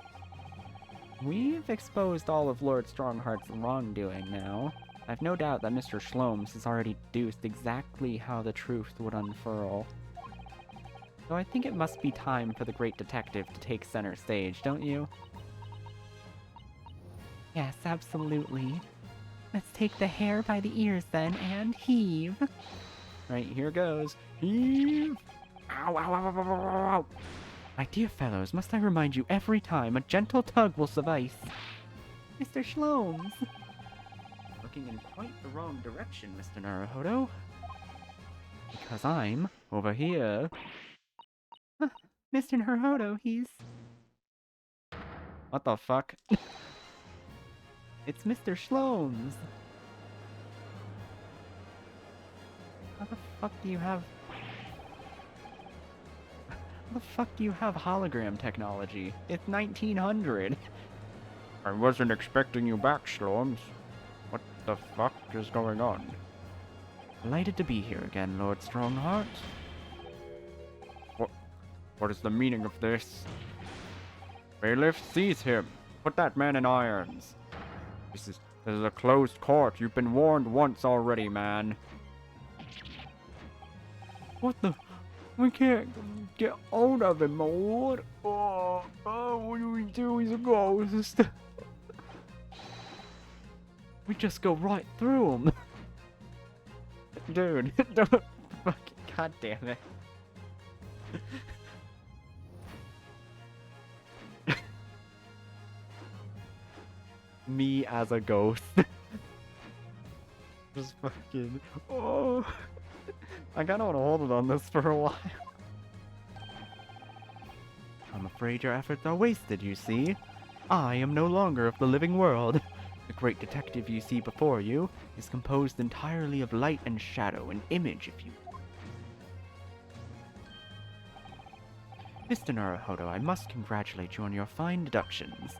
We've exposed all of Lord Strongheart's wrongdoing now. I've no doubt that Mr. Shlomes has already deduced exactly how the truth would unfurl. So I think it must be time for the great detective to take center stage, don't you? Yes, absolutely. Let's take the hair by the ears then and heave. Right, here goes. Heave! Ow, ow, ow, ow, ow, ow, ow. My dear fellows, must I remind you every time, a gentle tug will suffice. Mr. Shlomes! Looking in quite the wrong direction, Mr. Naruhodo. Because I'm over here. Mr. Naruhodo, he's... What the fuck? It's Mr. Shlomes! How the fuck do you have... How the fuck do you have hologram technology? It's 1900! I wasn't expecting you back, Shlomes. What the fuck is going on? Delighted to be here again, Lord Strongheart. What is the meaning of this? Bailiff, seize him. Put that man in irons. This is a closed court. You've been warned once already, man. What the... We can't get hold of him, my lord. Oh, what do we do? He's a ghost. We just go right through him. Dude, don't fucking... God damn it. Me as a ghost. Just fucking... Oh... I kinda wanna hold it on this for a while. I'm afraid your efforts are wasted, you see. I am no longer of the living world. The great detective you see before you is composed entirely of light and shadow, an image, if you... Mr. Naruhodo, I must congratulate you on your fine deductions.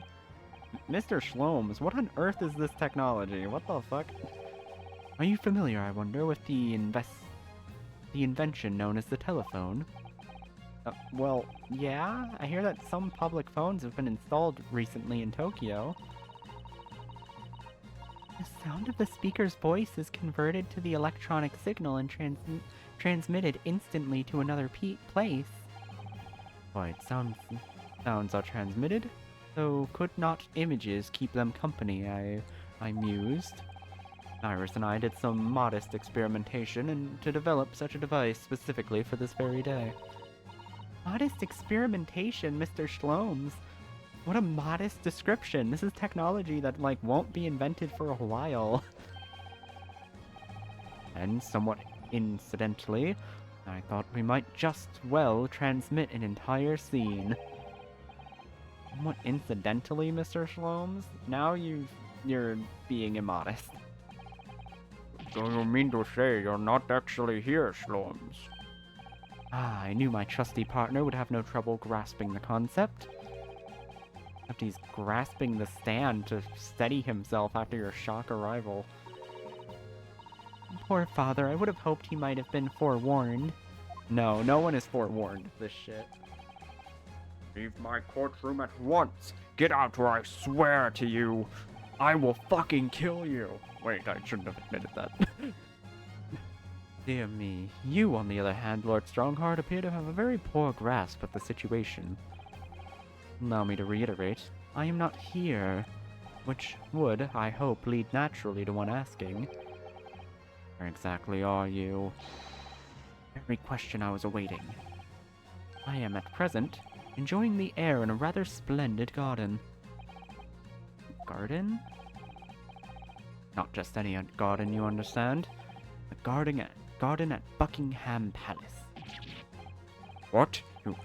Mr. Shlomes, what on earth is this technology? What the fuck? Are you familiar, I wonder, with the invention known as the telephone? Well, yeah. I hear that some public phones have been installed recently in Tokyo. The sound of the speaker's voice is converted to the electronic signal and transmitted instantly to another place. Wait, sounds are transmitted? So could not images keep them company, I mused. Iris and I did some modest experimentation and to develop such a device specifically for this very day. Modest experimentation, Mr. Shlomes? What a modest description. This is technology that, like, won't be invented for a while. And somewhat incidentally, I thought we might just well transmit an entire scene. Somewhat incidentally, Mr. Shlomes? Now you're being immodest. So you mean to say you're not actually here, Shlomes? Ah, I knew my trusty partner would have no trouble grasping the concept. Except he's grasping the stand to steady himself after your shock arrival. Poor father, I would have hoped he might have been forewarned. No, no one is forewarned of this shit. Leave my courtroom at once! Get out or I swear to you, I will fucking kill you! Wait, I shouldn't have admitted that. Dear me. You, on the other hand, Lord Strongheart, appear to have a very poor grasp of the situation. Allow me to reiterate, I am not here, which would, I hope, lead naturally to one asking, where exactly are you? Every question I was awaiting. I am at present enjoying the air in a rather splendid garden. Garden? Not just any garden, you understand. A garden at Buckingham Palace. What? You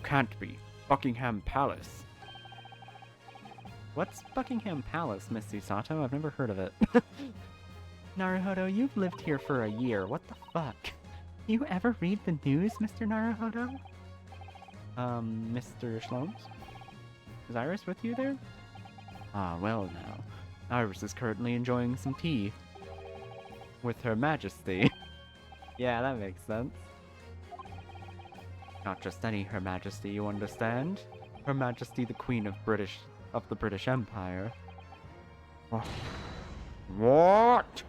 can't be. Buckingham Palace. What's Buckingham Palace, Miss Susato? I've never heard of it. Naruhodo, you've lived here for a year. What the fuck? You ever read the news, Mr. Naruhodo? Mr. Shlomes? Is Iris with you there? Ah, well now. Iris is currently enjoying some tea. With Her Majesty. Yeah, that makes sense. Not just any Her Majesty, you understand? Her Majesty the Queen of the British Empire. What? What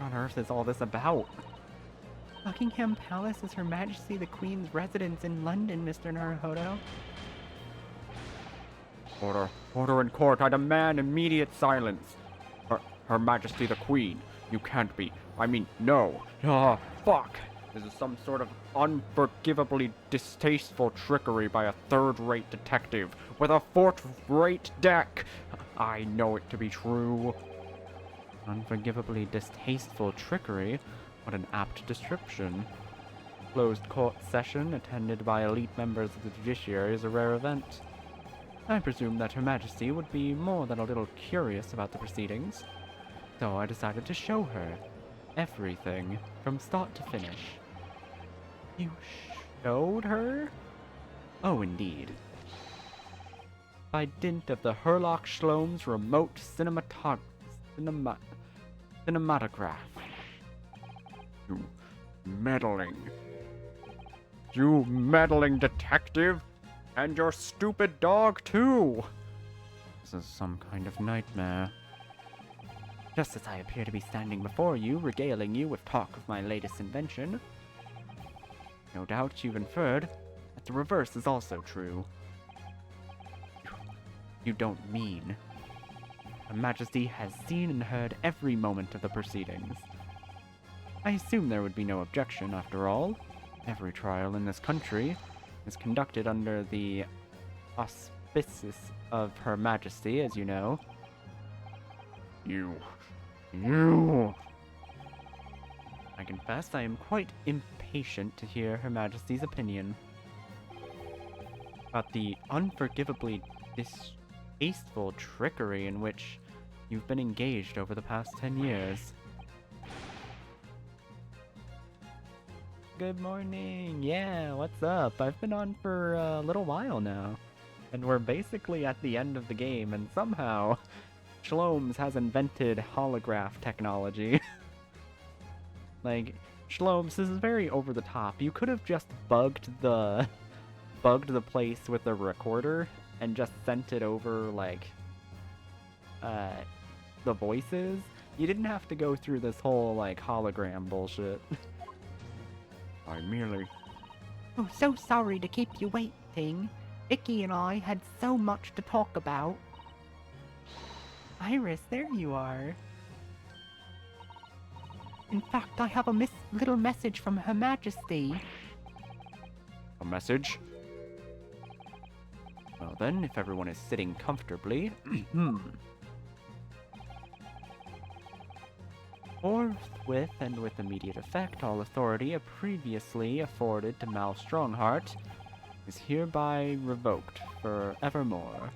on earth is all this about? Buckingham Palace is Her Majesty the Queen's residence in London, Mr. Naruhodo. Order. Order in court. I demand immediate silence. Her Majesty the Queen. You can't be. I mean, no. Ah, fuck. This is some sort of unforgivably distasteful trickery by a third-rate detective with a fourth-rate deck. I know it to be true. Unforgivably distasteful trickery? What an apt description. Closed court session attended by elite members of the judiciary is a rare event. I presumed that Her Majesty would be more than a little curious about the proceedings, so I decided to show her everything from start to finish. You showed her? Oh, indeed. By dint of the Herlock Shlom's remote cinematograph. You meddling. You meddling detective! And your stupid dog, too! This is some kind of nightmare. Just as I appear to be standing before you, regaling you with talk of my latest invention, no doubt you've inferred that the reverse is also true. You don't mean. Her Majesty has seen and heard every moment of the proceedings. I assume there would be no objection, after all. Every trial in this country is conducted under the auspices of Her Majesty, as you know. You. I confess I am quite impatient to hear Her Majesty's opinion about the unforgivably distasteful trickery in which you've been engaged over the past 10 years. Good morning. Yeah, what's up? I've been on for a little while now. And we're basically at the end of the game, and somehow Shlomes has invented holograph technology. Like, Shlomes, this is very over the top. You could have just bugged the place with the recorder and just sent it over, like, the voices. You didn't have to go through this whole, like, hologram bullshit. I merely. Oh, so sorry to keep you waiting. Vicky and I had so much to talk about. Iris, there you are. In fact, I have a little message from Her Majesty. A message? Well then, if everyone is sitting comfortably, forthwith and with immediate effect, all authority previously afforded to Mal Strongheart is hereby revoked for evermore.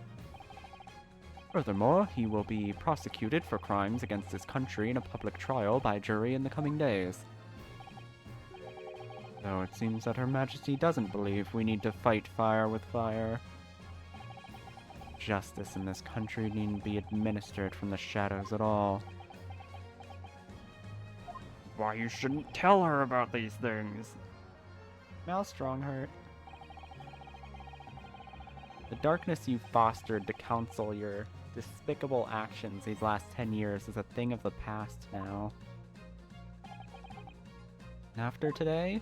Furthermore, he will be prosecuted for crimes against his country in a public trial by jury in the coming days. Though it seems that Her Majesty doesn't believe we need to fight fire with fire. Justice in this country needn't be administered from the shadows at all. Why, you shouldn't tell her about these things. Mal Strongheart. The darkness you fostered to counsel your despicable actions these last 10 years is a thing of the past now. After today,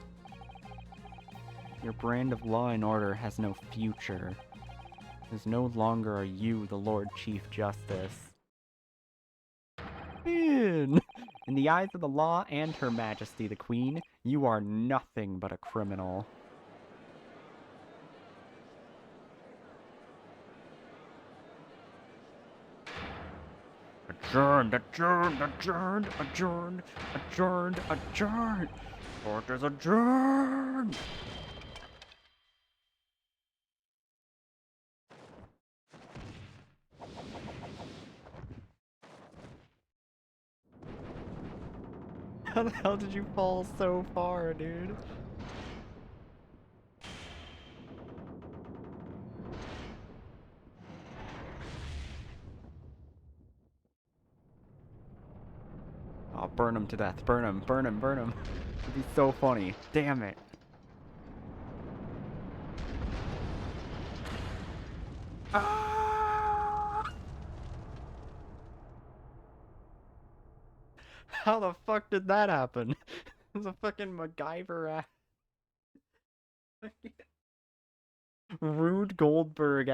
your brand of law and order has no future. Because no longer are you the Lord Chief Justice. Man! In the eyes of the law and Her Majesty the Queen, you are nothing but a criminal. Adjourned, adjourned, adjourned, adjourned, adjourned, adjourned. Court is adjourned. How the hell did you fall so far, dude? Oh, burn him to death. Burn him, burn him, burn him. It'd be so funny. Damn it. Ah! How the fuck did that happen? It was a fucking MacGyver Rube Goldberg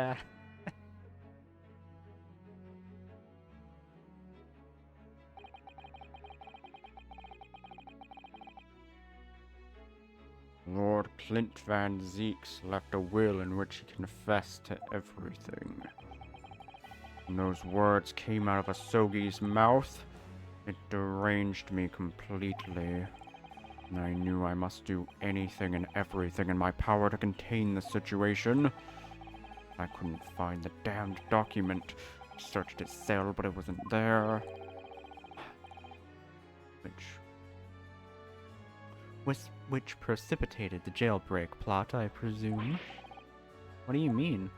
Lord Clint Van Zeeks left a will in which he confessed to everything. When those words came out of Asogi's mouth, it deranged me completely. And I knew I must do anything and everything in my power to contain the situation. I couldn't find the damned document. I searched its cell, but it wasn't there. Which precipitated the jailbreak plot, I presume. What do you mean?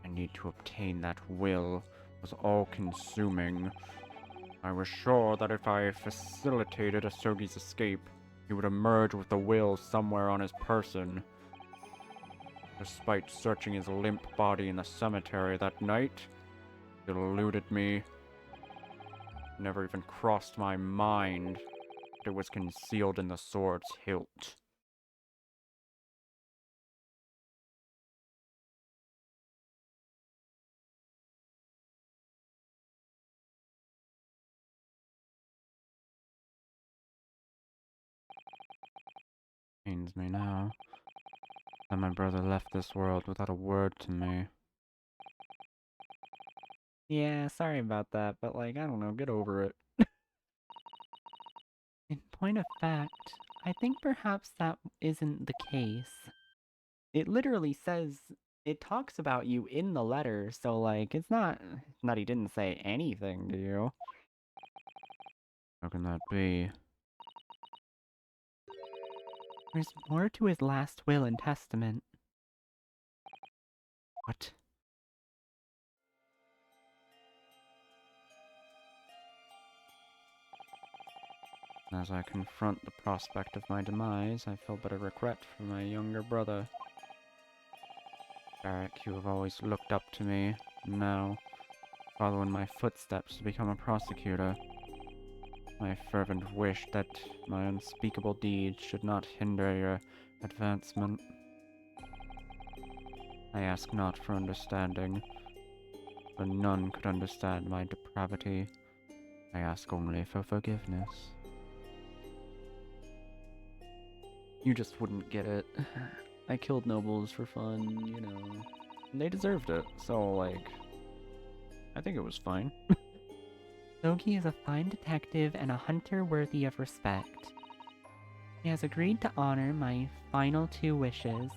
I need to obtain that will. It was all-consuming. I was sure that if I facilitated Asogi's escape, he would emerge with the will somewhere on his person. Despite searching his limp body in the cemetery that night, it eluded me. Never even crossed my mind that it was concealed in the sword's hilt. Pains me now that my brother left this world without a word to me. Yeah, sorry about that, but like, I don't know, get over it. In point of fact, I think perhaps that isn't the case. It literally says, it talks about you in the letter, so like, it's not that he didn't say anything to you. How can that be? There's more to his last will and testament. What? As I confront the prospect of my demise, I feel but a regret for my younger brother. Eric, you have always looked up to me, and now follow in my footsteps to become a prosecutor. My fervent wish that my unspeakable deeds should not hinder your advancement. I ask not for understanding, for none could understand my depravity. I ask only for forgiveness. You just wouldn't get it. I killed nobles for fun, you know. And they deserved it, so like, I think it was fine. Sogi is a fine detective and a hunter worthy of respect. He has agreed to honor my final 2 wishes.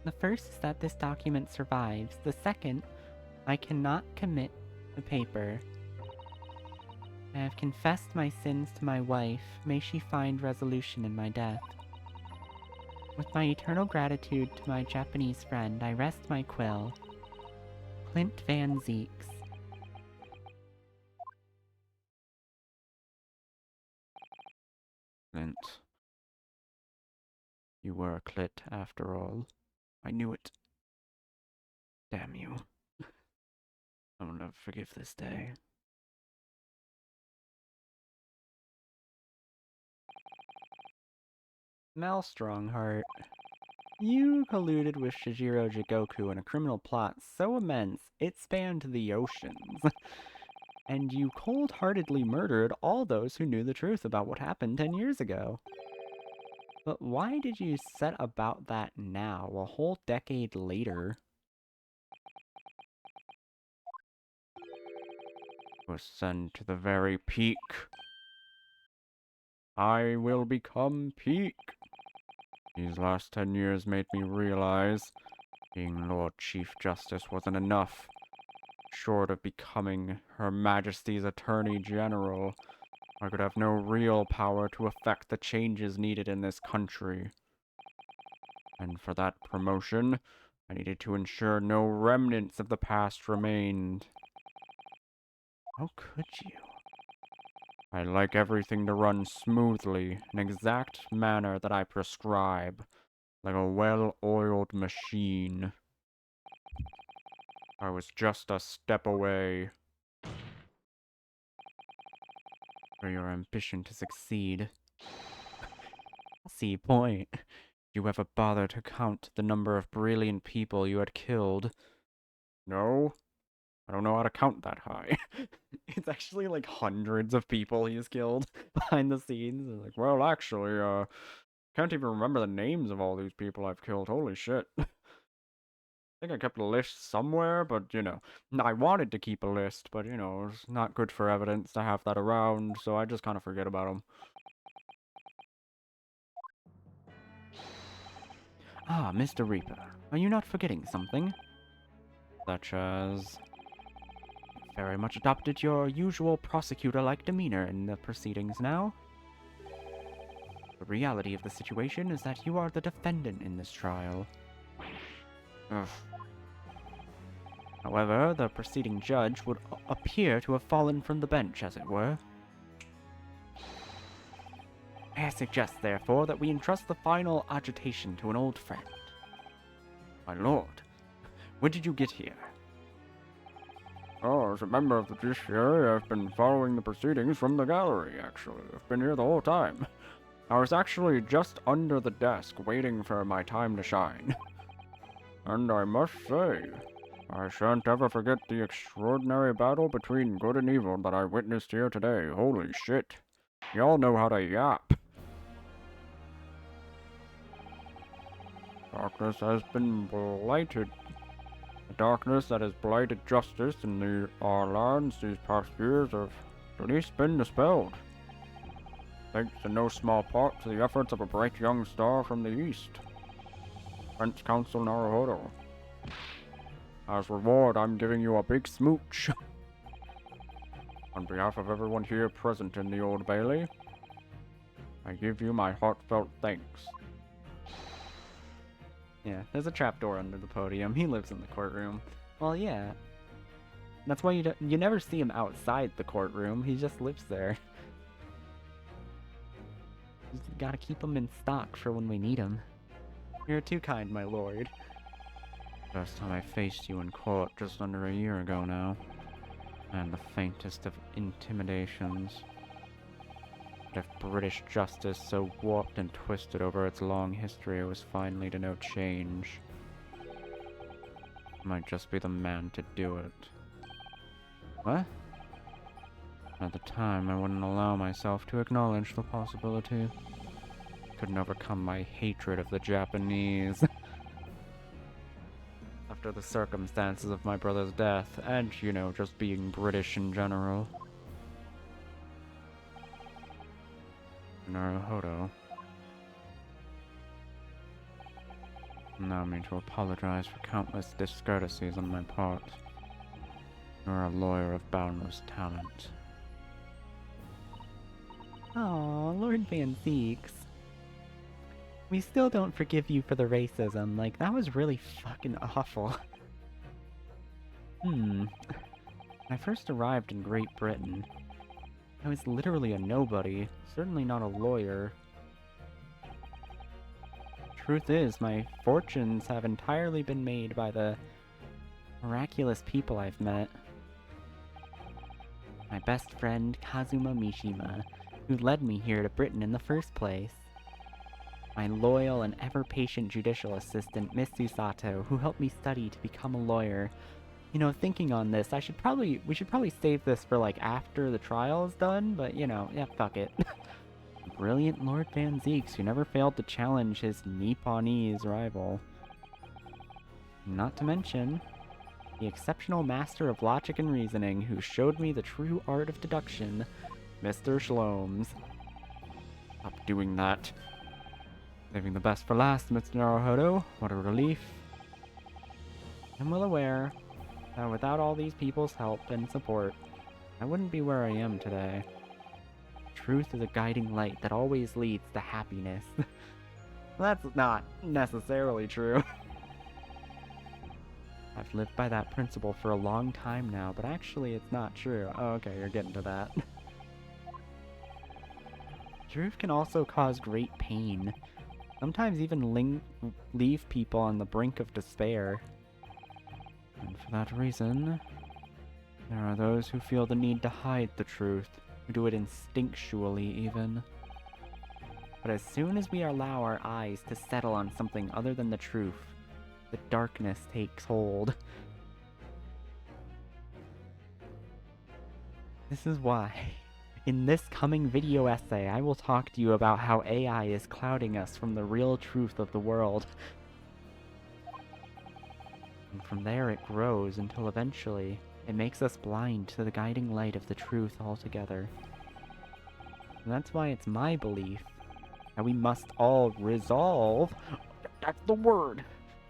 The first is that this document survives. The second, I cannot commit the paper. I have confessed my sins to my wife. May she find resolution in my death. With my eternal gratitude to my Japanese friend, I rest my quill. Clint Van Zeeks. Clint. You were a clit after all. I knew it. Damn you. I will never forgive this day. Mal Strongheart. You colluded with Shijiro Jigoku in a criminal plot so immense it spanned the oceans. And you cold-heartedly murdered all those who knew the truth about what happened 10 years ago. But why did you set about that now, a whole decade later? To ascend to the very peak. I will become peak. These last 10 years made me realize being Lord Chief Justice wasn't enough. Short of becoming Her Majesty's Attorney General, I could have no real power to effect the changes needed in this country. And for that promotion, I needed to ensure no remnants of the past remained. How could you? I like everything to run smoothly, in exact manner that I prescribe, like a well-oiled machine. I was just a step away. For your ambition to succeed. See point. You ever bother to count the number of brilliant people you had killed? No, I don't know how to count that high. It's actually like hundreds of people he's killed behind the scenes. It's like, Well, actually, can't even remember the names of all these people I've killed. Holy shit. I think I kept a list somewhere, but I wanted to keep a list, but it's not good for evidence to have that around, so I just kind of forget about them. ah, Mr. Reaper, are you not forgetting something? Such as... Very much adopted your usual prosecutor-like demeanor in the proceedings now. The reality of the situation is that you are the defendant in this trial. Ugh. However, the preceding judge would appear to have fallen from the bench, as it were. I suggest, therefore, that we entrust the final agitation to an old friend. My lord, When did you get here? oh, as a member of the judiciary, I've been following the proceedings from the gallery, actually. I've been here the whole time. I was actually just under the desk, waiting for my time to shine. And I must say, I shan't ever forget the extraordinary battle between good and evil that I witnessed here today. Holy shit. Y'all know how to yap. Darkness has been blighted. The darkness that has blighted justice in our lands these past years have at least been dispelled. Thanks in no small part to the efforts of a bright young star from the east, Prince Council Naruhodo. As reward, I'm giving you a big smooch. On behalf of everyone here present in the Old Bailey, I give you my heartfelt thanks. Yeah, there's a trapdoor under the podium. He lives in the courtroom. Well, yeah. That's why you never see him outside the courtroom. He just lives there. Just gotta keep him in stock for when we need him. You're too kind, my lord. Last time I faced you in court just under a year ago now, and the faintest of intimidations. But if British justice so warped and twisted over its long history was finally to know change, I might just be the man to do it. What? At the time, I wouldn't allow myself to acknowledge the possibility. Couldn't overcome my hatred of the Japanese. After the circumstances of my brother's death, and, just being British in general. Naruhodo. Allow me to apologize for countless discourtesies on my part. You're a lawyer of boundless talent. Aw, Lord Van Zeeks. We still don't forgive you for the racism. Like, that was really fucking awful. When I first arrived in Great Britain, I was literally a nobody, certainly not a lawyer. Truth is, my fortunes have entirely been made by the miraculous people I've met. My best friend, Kazuma Mishima, who led me here to Britain in the first place. My loyal and ever-patient judicial assistant, Miss Susato, who helped me study to become a lawyer. Thinking on this, we should probably save this for, after the trial is done, but, yeah, fuck it. Brilliant Lord Van Zeeks, who never failed to challenge his Nipponese rival. Not to mention, the exceptional master of logic and reasoning who showed me the true art of deduction, Mr. Shlomes. Stop doing that. Saving the best for last, Mr. Naruhodo. What a relief. I'm well aware that without all these people's help and support, I wouldn't be where I am today. Truth is a guiding light that always leads to happiness. That's not necessarily true. I've lived by that principle for a long time now, but actually it's not true. Oh, okay, you're getting to that. Truth can also cause great pain. Sometimes even leave people on the brink of despair. And for that reason, there are those who feel the need to hide the truth, who do it instinctually even. But as soon as we allow our eyes to settle on something other than the truth, the darkness takes hold. This is why. In this coming video essay, I will talk to you about how AI is clouding us from the real truth of the world. And from there it grows until eventually it makes us blind to the guiding light of the truth altogether. And that's why it's my belief that we must all resolve, that's the word,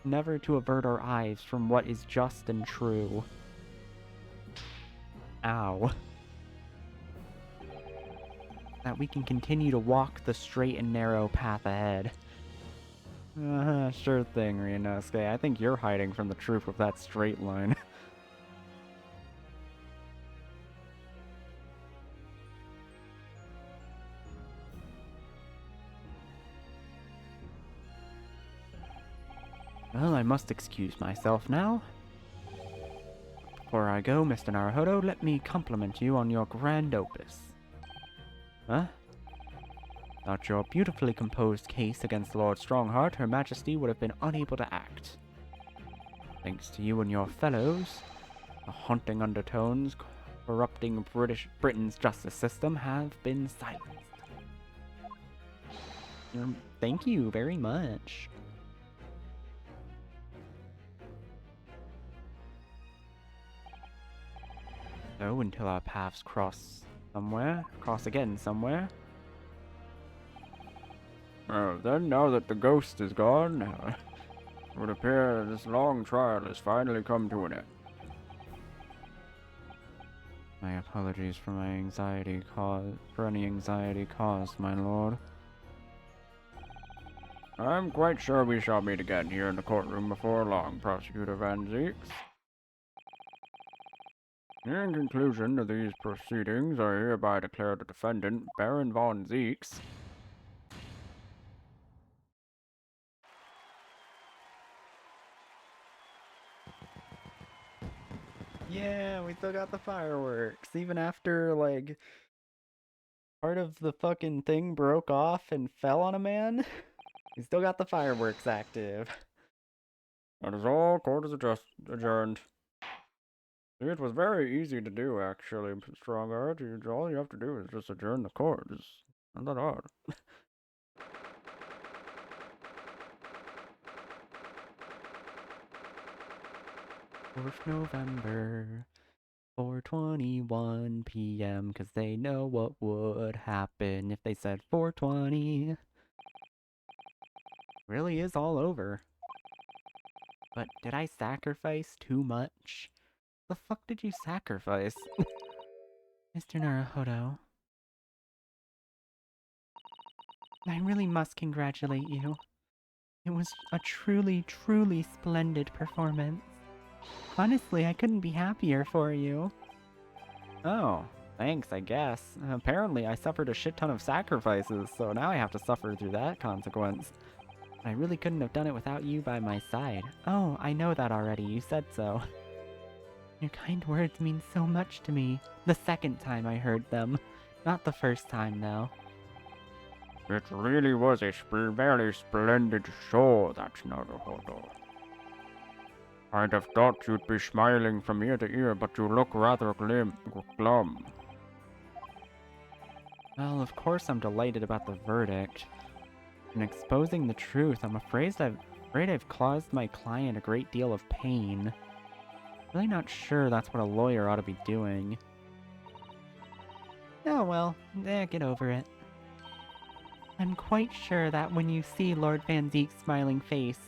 never to avert our eyes from what is just and true. Ow. That we can continue to walk the straight and narrow path ahead. Sure thing, Ryunosuke. I think you're hiding from the truth with that straight line. Well, I must excuse myself now. Before I go, Mr. Naruhodo, let me compliment you on your grand opus. Huh? Without your beautifully composed case against Lord Strongheart, Her Majesty would have been unable to act. Thanks to you and your fellows, the haunting undertones corrupting Britain's justice system have been silenced. Thank you very much. So, until our paths cross again somewhere. Well, then, now that the ghost is gone, it would appear this long trial has finally come to an end. My apologies for any anxiety caused, my lord. I'm quite sure we shall meet again here in the courtroom before long, Prosecutor Van Zeeks. In conclusion to these proceedings, I hereby declare the defendant, Baron Von Zeeks, Yeah, we still got the fireworks. Even after, like, part of the fucking thing broke off and fell on a man, we still got the fireworks active. That is all. Court is adjourned. See, it was very easy to do, actually, Strongheart. All you have to do is just adjourn the court. It's not that hard. 4th November, 4:21 p.m. Because they know what would happen if they said 4:20. Really is all over. But did I sacrifice too much? The fuck did you sacrifice? Mr. Naruhodo. I really must congratulate you. It was a truly, truly splendid performance. Honestly, I couldn't be happier for you. Oh, thanks, I guess. Apparently, I suffered a shit ton of sacrifices, so now I have to suffer through that consequence. I really couldn't have done it without you by my side. Oh, I know that already, you said so. Your kind words mean so much to me. The second time I heard them. Not the first time, though. It really was a very splendid show, that Naruhodo. I'd have thought you'd be smiling from ear to ear, but you look rather glum. Well, of course I'm delighted about the verdict. In exposing the truth, I'm afraid I've caused my client a great deal of pain. Really not sure that's what a lawyer ought to be doing. Oh well, get over it. I'm quite sure that when you see Lord Van Zeek's smiling face,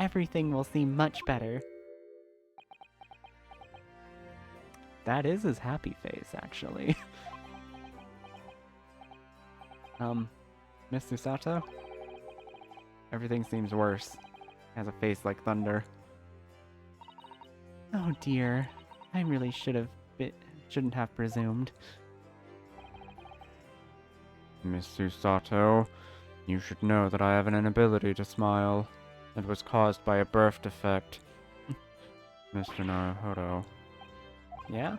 everything will seem much better. That is his happy face, actually. Miss Susato? Everything seems worse. Has a face like thunder. Oh dear. I really shouldn't have presumed. Miss Susato, you should know that I have an inability to smile. It was caused by a birth defect. Mr. Naruhodo. Yeah?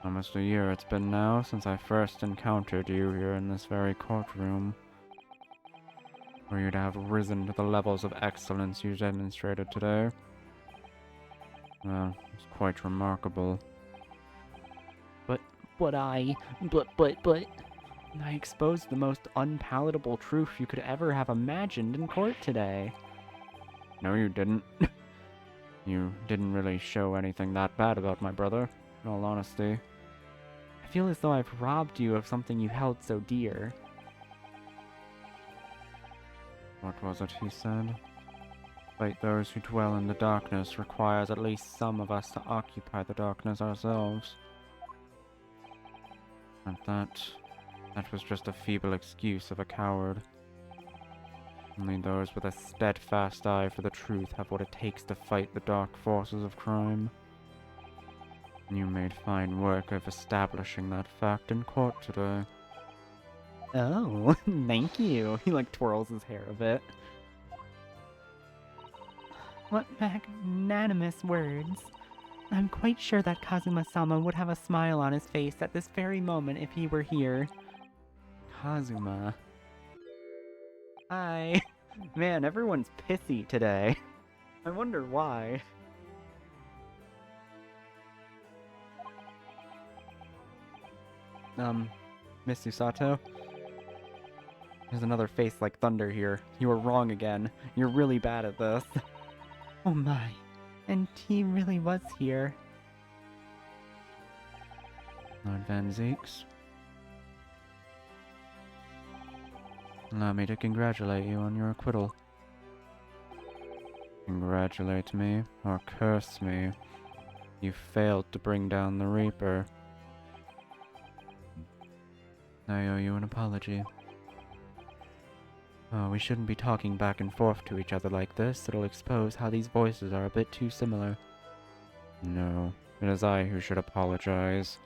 Almost a year it's been now since I first encountered you here in this very courtroom. For you to have risen to the levels of excellence you demonstrated today. Well, it's quite remarkable. but I... I exposed the most unpalatable truth you could ever have imagined in court today. No, you didn't. You didn't really show anything that bad about my brother, in all honesty. I feel as though I've robbed you of something you held so dear. What was it he said? Fight those who dwell in the darkness requires at least some of us to occupy the darkness ourselves. And that was just a feeble excuse of a coward. Only those with a steadfast eye for the truth have what it takes to fight the dark forces of crime. You made fine work of establishing that fact in court today. Oh, thank you. He like twirls his hair a bit. What magnanimous words. I'm quite sure that Kazuma-sama would have a smile on his face at this very moment if he were here. Kazuma. Hi. Man, everyone's pissy today. I wonder why. Miss Usato? There's another face like thunder here. You were wrong again. You're really bad at this. Oh my. And he really was here. Lord Van Zeeks. Allow me to congratulate you on your acquittal. Congratulate me, or curse me. You failed to bring down the Reaper. I owe you an apology. Oh, we shouldn't be talking back and forth to each other like this. It'll expose how these voices are a bit too similar. No, it is I who should apologize.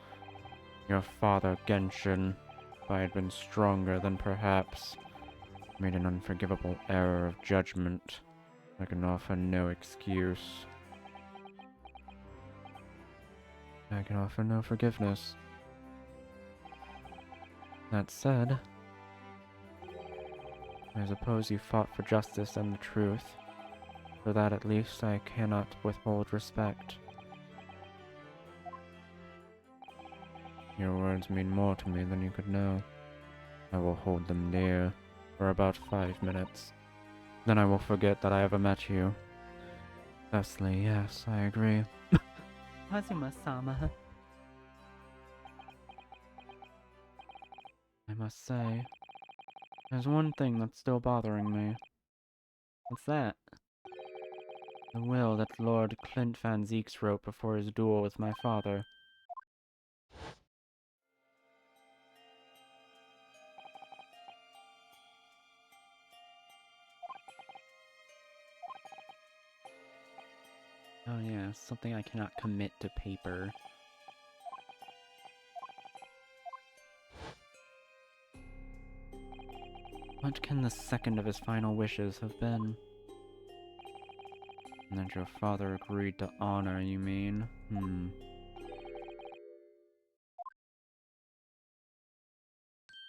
Your father, Genshin, if I had been stronger, then perhaps made an unforgivable error of judgment. I can offer no excuse. I can offer no forgiveness. That said, I suppose you fought for justice and the truth. For that at least I cannot withhold respect. Your words mean more to me than you could know. I will hold them dear for about 5 minutes. Then I will forget that I ever met you. Thusly, yes, I agree. Kazuma-sama. I must say, there's one thing that's still bothering me. What's that? The will that Lord Clint Van Zeeks wrote before his duel with my father. Oh yeah, something I cannot commit to paper. What can the second of his final wishes have been? That your father agreed to honor, you mean?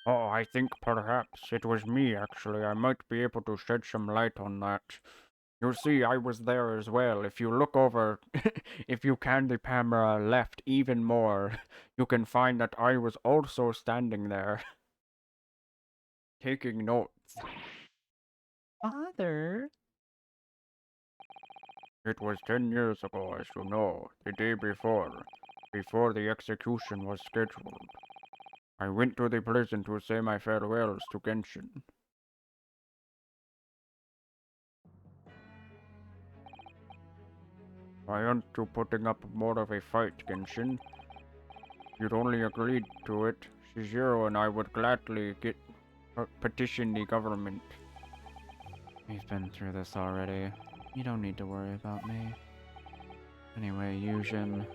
Oh, I think perhaps it was me, actually. I might be able to shed some light on that. You see, I was there as well. If you look over, if you can the camera left even more, you can find that I was also standing there, taking notes. Father? It was 10 years ago, as you know, the day before the execution was scheduled. I went to the prison to say my farewells to Genshin. I aren't you putting up more of a fight, Genshin? You'd only agreed to it. Shizuru and I would gladly petition the government. We've been through this already. You don't need to worry about me. Anyway, Yujin,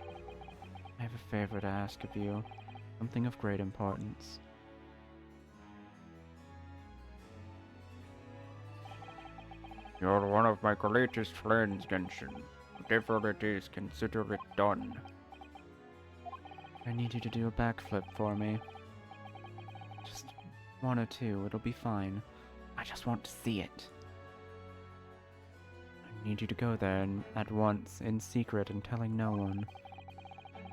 I have a favor to ask of you. Something of great importance. You're one of my greatest friends, Genshin. Whatever it is, consider it done. I need you to do a backflip for me. Just 1 or 2, it'll be fine. I just want to see it. I need you to go there at once, in secret and telling no one.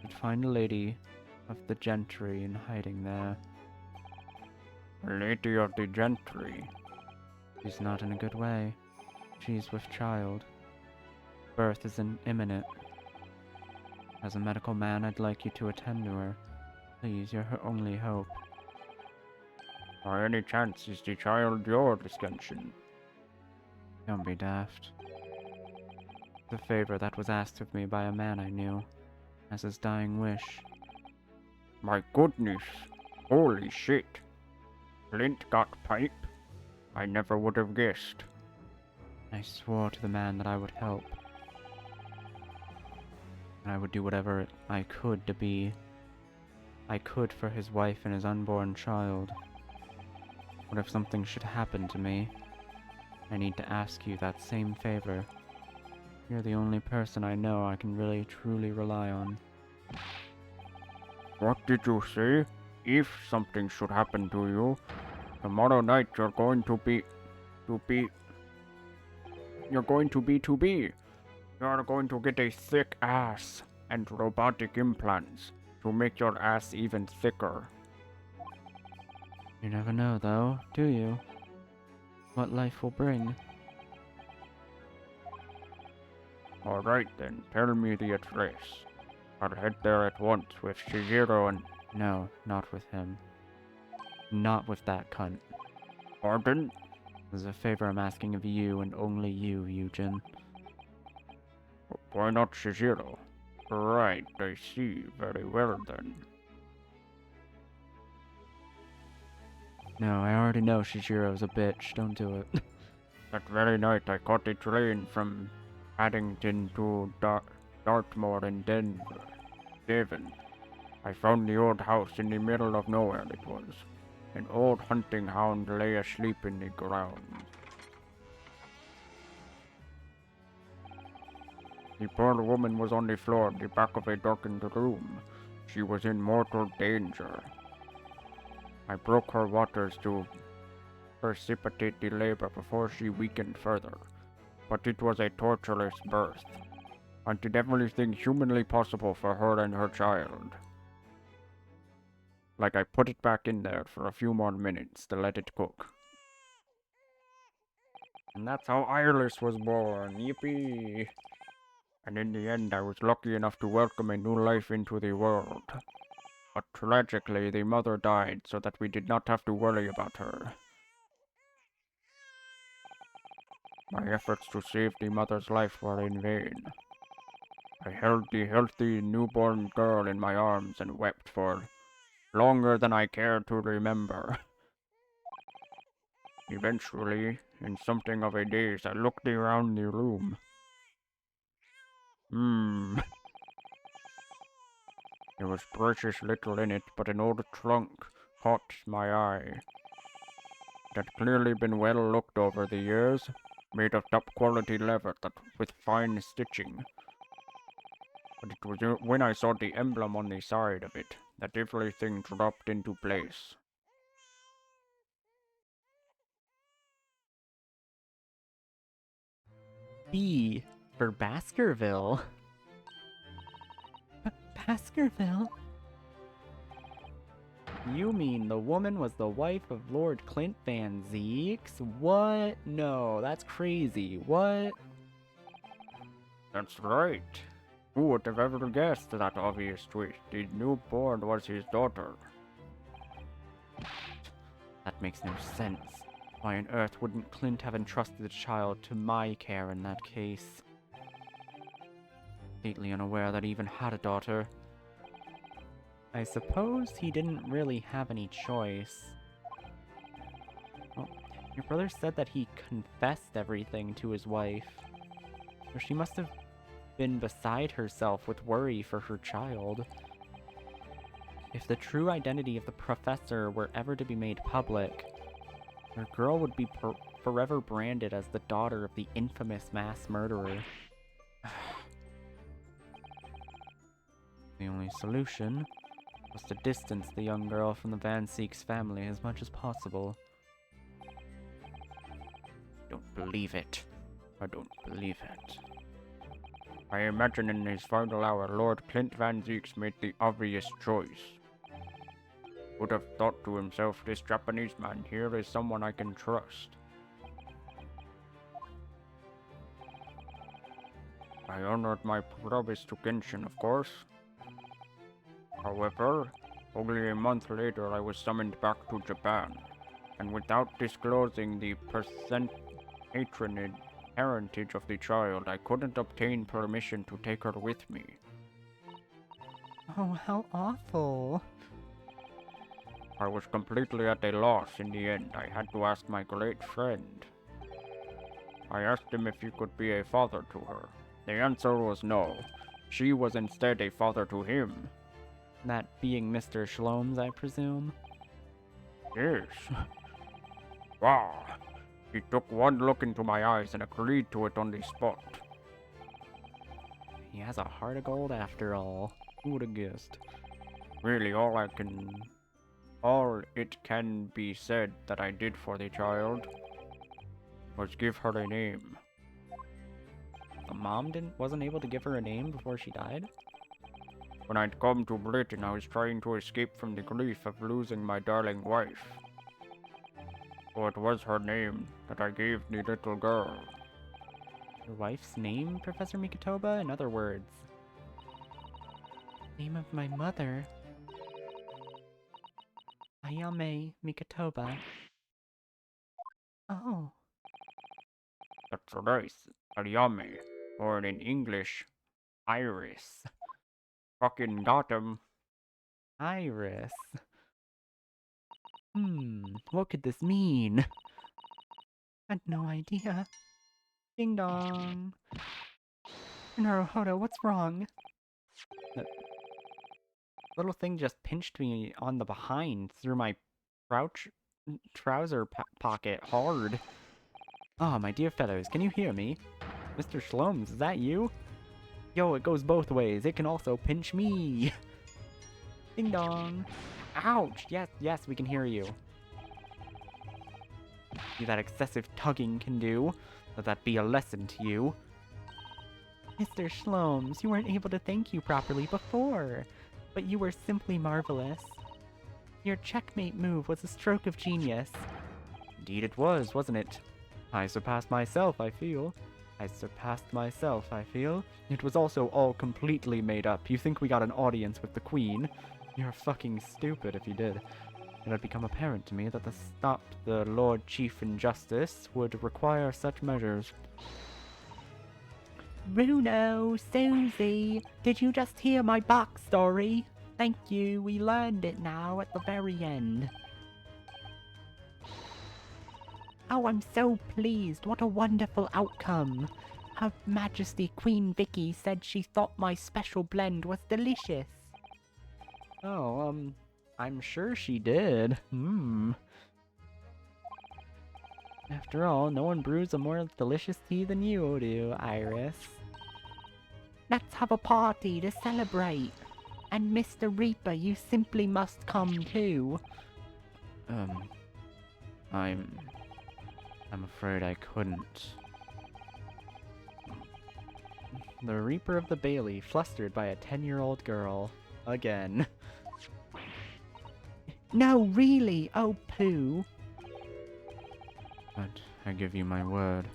You'd find a lady of the gentry in hiding there. A lady of the gentry. She's not in a good way. She's with child. Birth is imminent. As a medical man, I'd like you to attend to her. Please, you're her only hope. By any chance is the child your discussion? Don't be daft. The favor that was asked of me by a man I knew, as his dying wish. My goodness. Holy shit. Clint got pipe? I never would have guessed. I swore to the man that I would help. And I would do whatever I could to be. I could for his wife and his unborn child. What if something should happen to me? I need to ask you that same favor. You're the only person I know I can really truly rely on. What did you say? If something should happen to you, tomorrow night you're going to be... You're going to be... You're going to get a thick ass and robotic implants to make your ass even thicker. You never know, though, do you? What life will bring. Alright then, tell me the address. I'll head there at once with Shihiro and... No, not with him. Not with that cunt. Pardon? This is a favor I'm asking of you and only you, Eugen. Why not Shihiro? Right, I see. Very well then. No, I already know Shijiro's a bitch. Don't do it. That very night I caught a train from Paddington to Dartmoor in Devon. I found the old house in the middle of nowhere it was. An old hunting hound lay asleep in the ground. The poor woman was on the floor at the back of a darkened room. She was in mortal danger. I broke her waters to precipitate the labor before she weakened further. But it was a torturous birth. I did everything humanly possible for her and her child. Like I put it back in there for a few more minutes to let it cook. And that's how Iris was born. Yippee! And in the end, I was lucky enough to welcome a new life into the world. But tragically, the mother died so that we did not have to worry about her. My efforts to save the mother's life were in vain. I held the healthy newborn girl in my arms and wept for longer than I care to remember. Eventually, in something of a daze, I looked around the room. There was precious little in it, but an old trunk caught my eye. It had clearly been well looked over the years, made of top-quality leather with fine stitching. But it was when I saw the emblem on the side of it that everything dropped into place. B for Baskerville. Baskerville? You mean the woman was the wife of Lord Clint Van Zeeks? What? No, that's crazy. What? That's right. Who would have ever guessed that obvious twist? The newborn was his daughter. That makes no sense. Why on earth wouldn't Clint have entrusted the child to my care in that case? Completely unaware that he even had a daughter. I suppose he didn't really have any choice. Well, your brother said that he confessed everything to his wife. So she must have been beside herself with worry for her child. If the true identity of the professor were ever to be made public, their girl would be forever branded as the daughter of the infamous mass murderer. The only solution was to distance the young girl from the Van Zeeks family as much as possible. Don't believe it. I don't believe it. I imagine in his final hour, Lord Clint Van Zeeks made the obvious choice. would have thought to himself, this Japanese man here is someone I can trust. I honored my promise to Genshin, of course. However, only a month later I was summoned back to Japan, and without disclosing the parentage of the child, I couldn't obtain permission to take her with me. Oh, how awful. I was completely at a loss in the end. I had to ask my great friend. I asked him if he could be a father to her. The answer was no. She was instead a father to him. That being Mr. Shlomes, I presume? Yes. Wow. He took one look into my eyes and agreed to it on the spot. He has a heart of gold after all. Who would have guessed? Really, all it can be said that I did for the child was give her a name. The mom wasn't able to give her a name before she died? When I'd come to Britain, I was trying to escape from the grief of losing my darling wife. So it was her name that I gave the little girl. Your wife's name, Professor Mikotoba? In other words. Name of my mother? Ayame Mikotoba. Oh. That's right, Ayame, or in English, Iris. Fucking got him. Iris. What could this mean? Had no idea. Ding dong. Naruhodo, what's wrong? The little thing just pinched me on the behind through my trouser pocket hard. Ah, my dear fellows, can you hear me? Mr. Shlomes, is that you? Yo, it goes both ways. It can also pinch me. Ding dong. Ouch! Yes, we can hear you. See that excessive tugging can do? Let that be a lesson to you. Mr. Shlomes, you weren't able to thank you properly before, but you were simply marvelous. Your checkmate move was a stroke of genius. Indeed it was, wasn't it? I surpassed myself, I feel. It was also all completely made up. You think we got an audience with the Queen? You're fucking stupid if you did. It had become apparent to me that to stop the Lord Chief Injustice would require such measures. Bruno, Susie, did you just hear my backstory? Thank you, we learned it now at the very end. Oh, I'm so pleased. What a wonderful outcome. Her Majesty Queen Vicky said she thought my special blend was delicious. Oh, I'm sure she did. After all, no one brews a more delicious tea than you do, Iris. Let's have a party to celebrate. And Mr. Reaper, you simply must come too. I'm afraid I couldn't. The Reaper of the Bailey, flustered by a 10-year-old girl. Again. No, really! Oh, Pooh! But I give you my word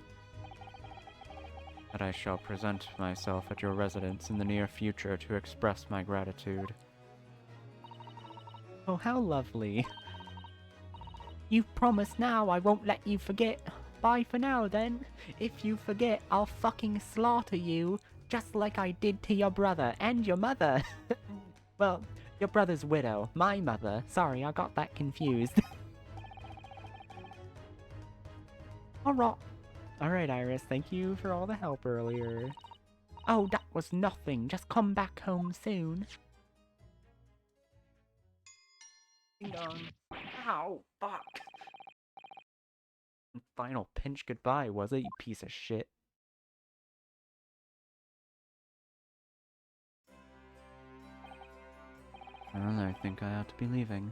that I shall present myself at your residence in the near future to express my gratitude. Oh, how lovely. You've promised now, I won't let you forget. Bye for now, then. If you forget, I'll fucking slaughter you, just like I did to your brother and your mother. Well, your brother's widow, my mother. Sorry, I got that confused. Alright, Iris, thank you for all the help earlier. Oh, that was nothing. Just come back home soon. Ding dong. Ow, fuck. Final pinch goodbye, was it, you piece of shit? Well, I think I ought to be leaving.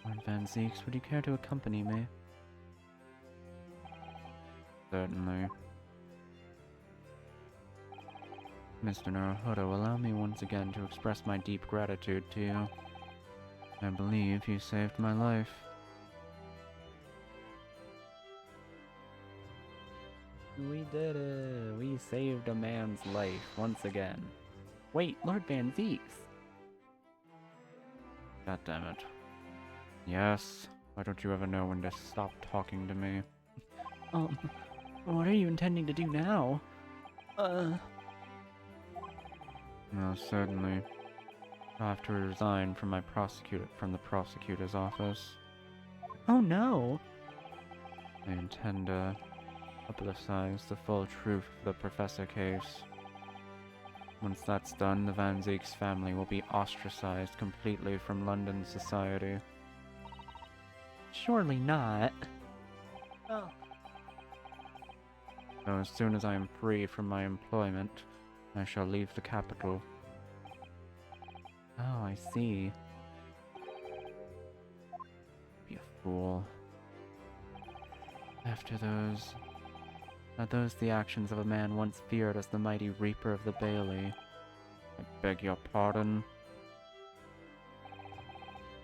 Lord Van Zeeks, would you care to accompany me? Certainly. Mr. Naruhodo, allow me once again to express my deep gratitude to you. I believe you saved my life. We did it. We saved a man's life once again. Wait, Lord Van Zeeks. God damn it. Yes. Why don't you ever know when to stop talking to me? What are you intending to do now? Well, certainly. I'll have to resign from the prosecutor's office. Oh no. I intend to publicize the full truth of the Professor case. Once that's done, the Van Zeeks family will be ostracized completely from London society. Surely not. Oh. So as soon as I am free from my employment, I shall leave the capital. Oh, I see. Be a fool. After those... Are those the actions of a man once feared as the mighty Reaper of the Bailey? I beg your pardon.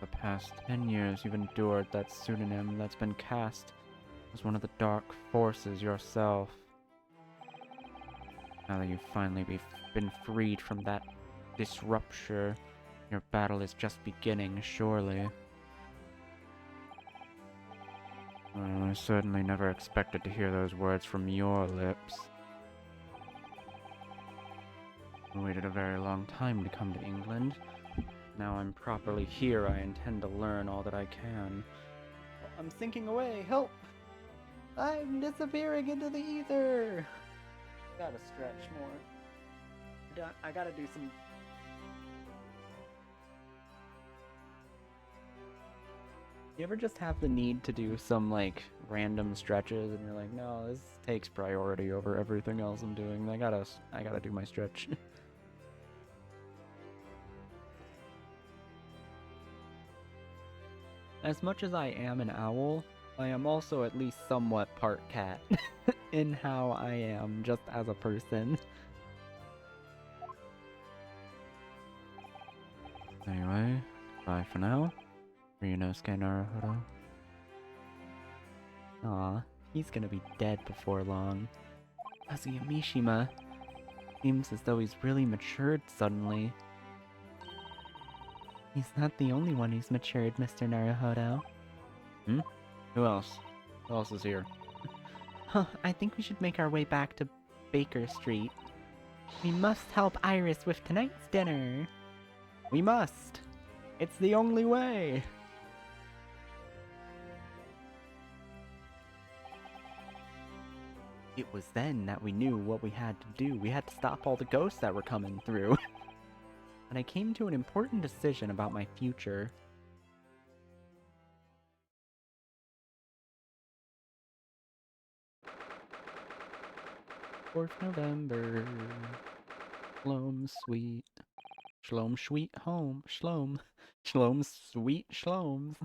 The past 10 years you've endured that pseudonym that's been cast as one of the dark forces yourself. Now that you've finally been freed from that disrupture, your battle is just beginning, surely. Well, I certainly never expected to hear those words from your lips. I waited a very long time to come to England. Now I'm properly here, I intend to learn all that I can. I'm sinking away. Help! I'm disappearing into the ether. Gotta stretch more. I gotta do some. You ever just have the need to do some like random stretches, and you're like, no, this takes priority over everything else I'm doing. I gotta do my stretch. As much as I am an owl, I am also at least somewhat part cat in how I am just as a person. Anyway, bye for now. Ryunosuke Naruhodo. Aw, he's gonna be dead before long. Kazuya Mishima seems as though he's really matured suddenly. He's not the only one who's matured, Mr. Naruhodo. Who else? Who else is here? Huh, I think we should make our way back to Baker Street. We must help Iris with tonight's dinner. We must. It's the only way. It was then that we knew what we had to do. We had to stop all the ghosts that were coming through. And I came to an important decision about my future. 4th November. Shalom sweet. Shalom sweet home. Shalom. Shalom sweet shaloms.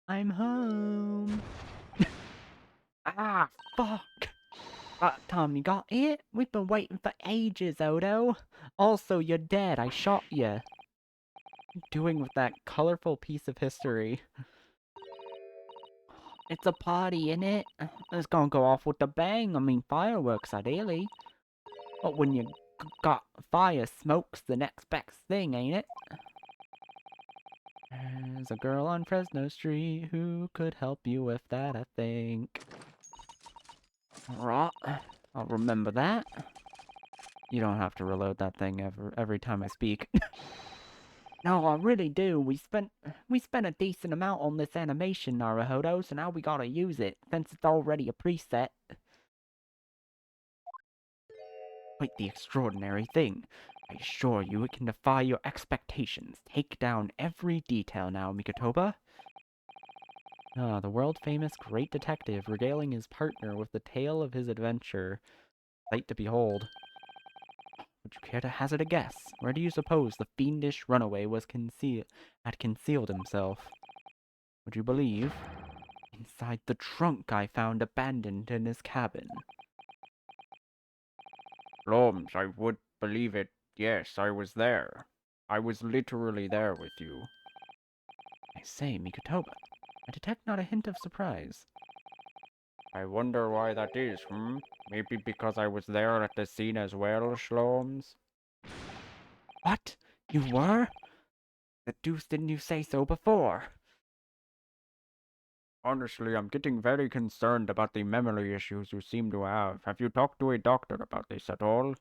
I'm home. Ah, fuck. Tom, you got it? We've been waiting for ages, Odo. Also, you're dead. I shot you. What are you doing with that colorful piece of history? It's a party, innit? It's gonna go off with a bang. I mean, fireworks, ideally. But when you got fire, smoke's the next best thing, ain't it? There's a girl on Fresno Street who could help you with that, I think. Right, I'll remember that. You don't have to reload that thing every time I speak. No, I really do. We spent a decent amount on this animation, Naruhodo, so now we gotta use it, since it's already a preset. Quite the extraordinary thing. I assure you it can defy your expectations. Take down every detail now, Mikotoba. Ah, the world-famous great detective regaling his partner with the tale of his adventure. Sight to behold. Would you care to hazard a guess? Where do you suppose the fiendish runaway had concealed himself? Would you believe? Inside the trunk I found abandoned in his cabin. Holmes, I would believe it. Yes, I was there. I was literally there with you. say, Mikotoba, I detect not a hint of surprise. I wonder why that is, hmm? Maybe because I was there at the scene as well, Shloms? What? You were? The deuce didn't you say so before? Honestly, I'm getting very concerned about the memory issues you seem to have. Have you talked to a doctor about this at all?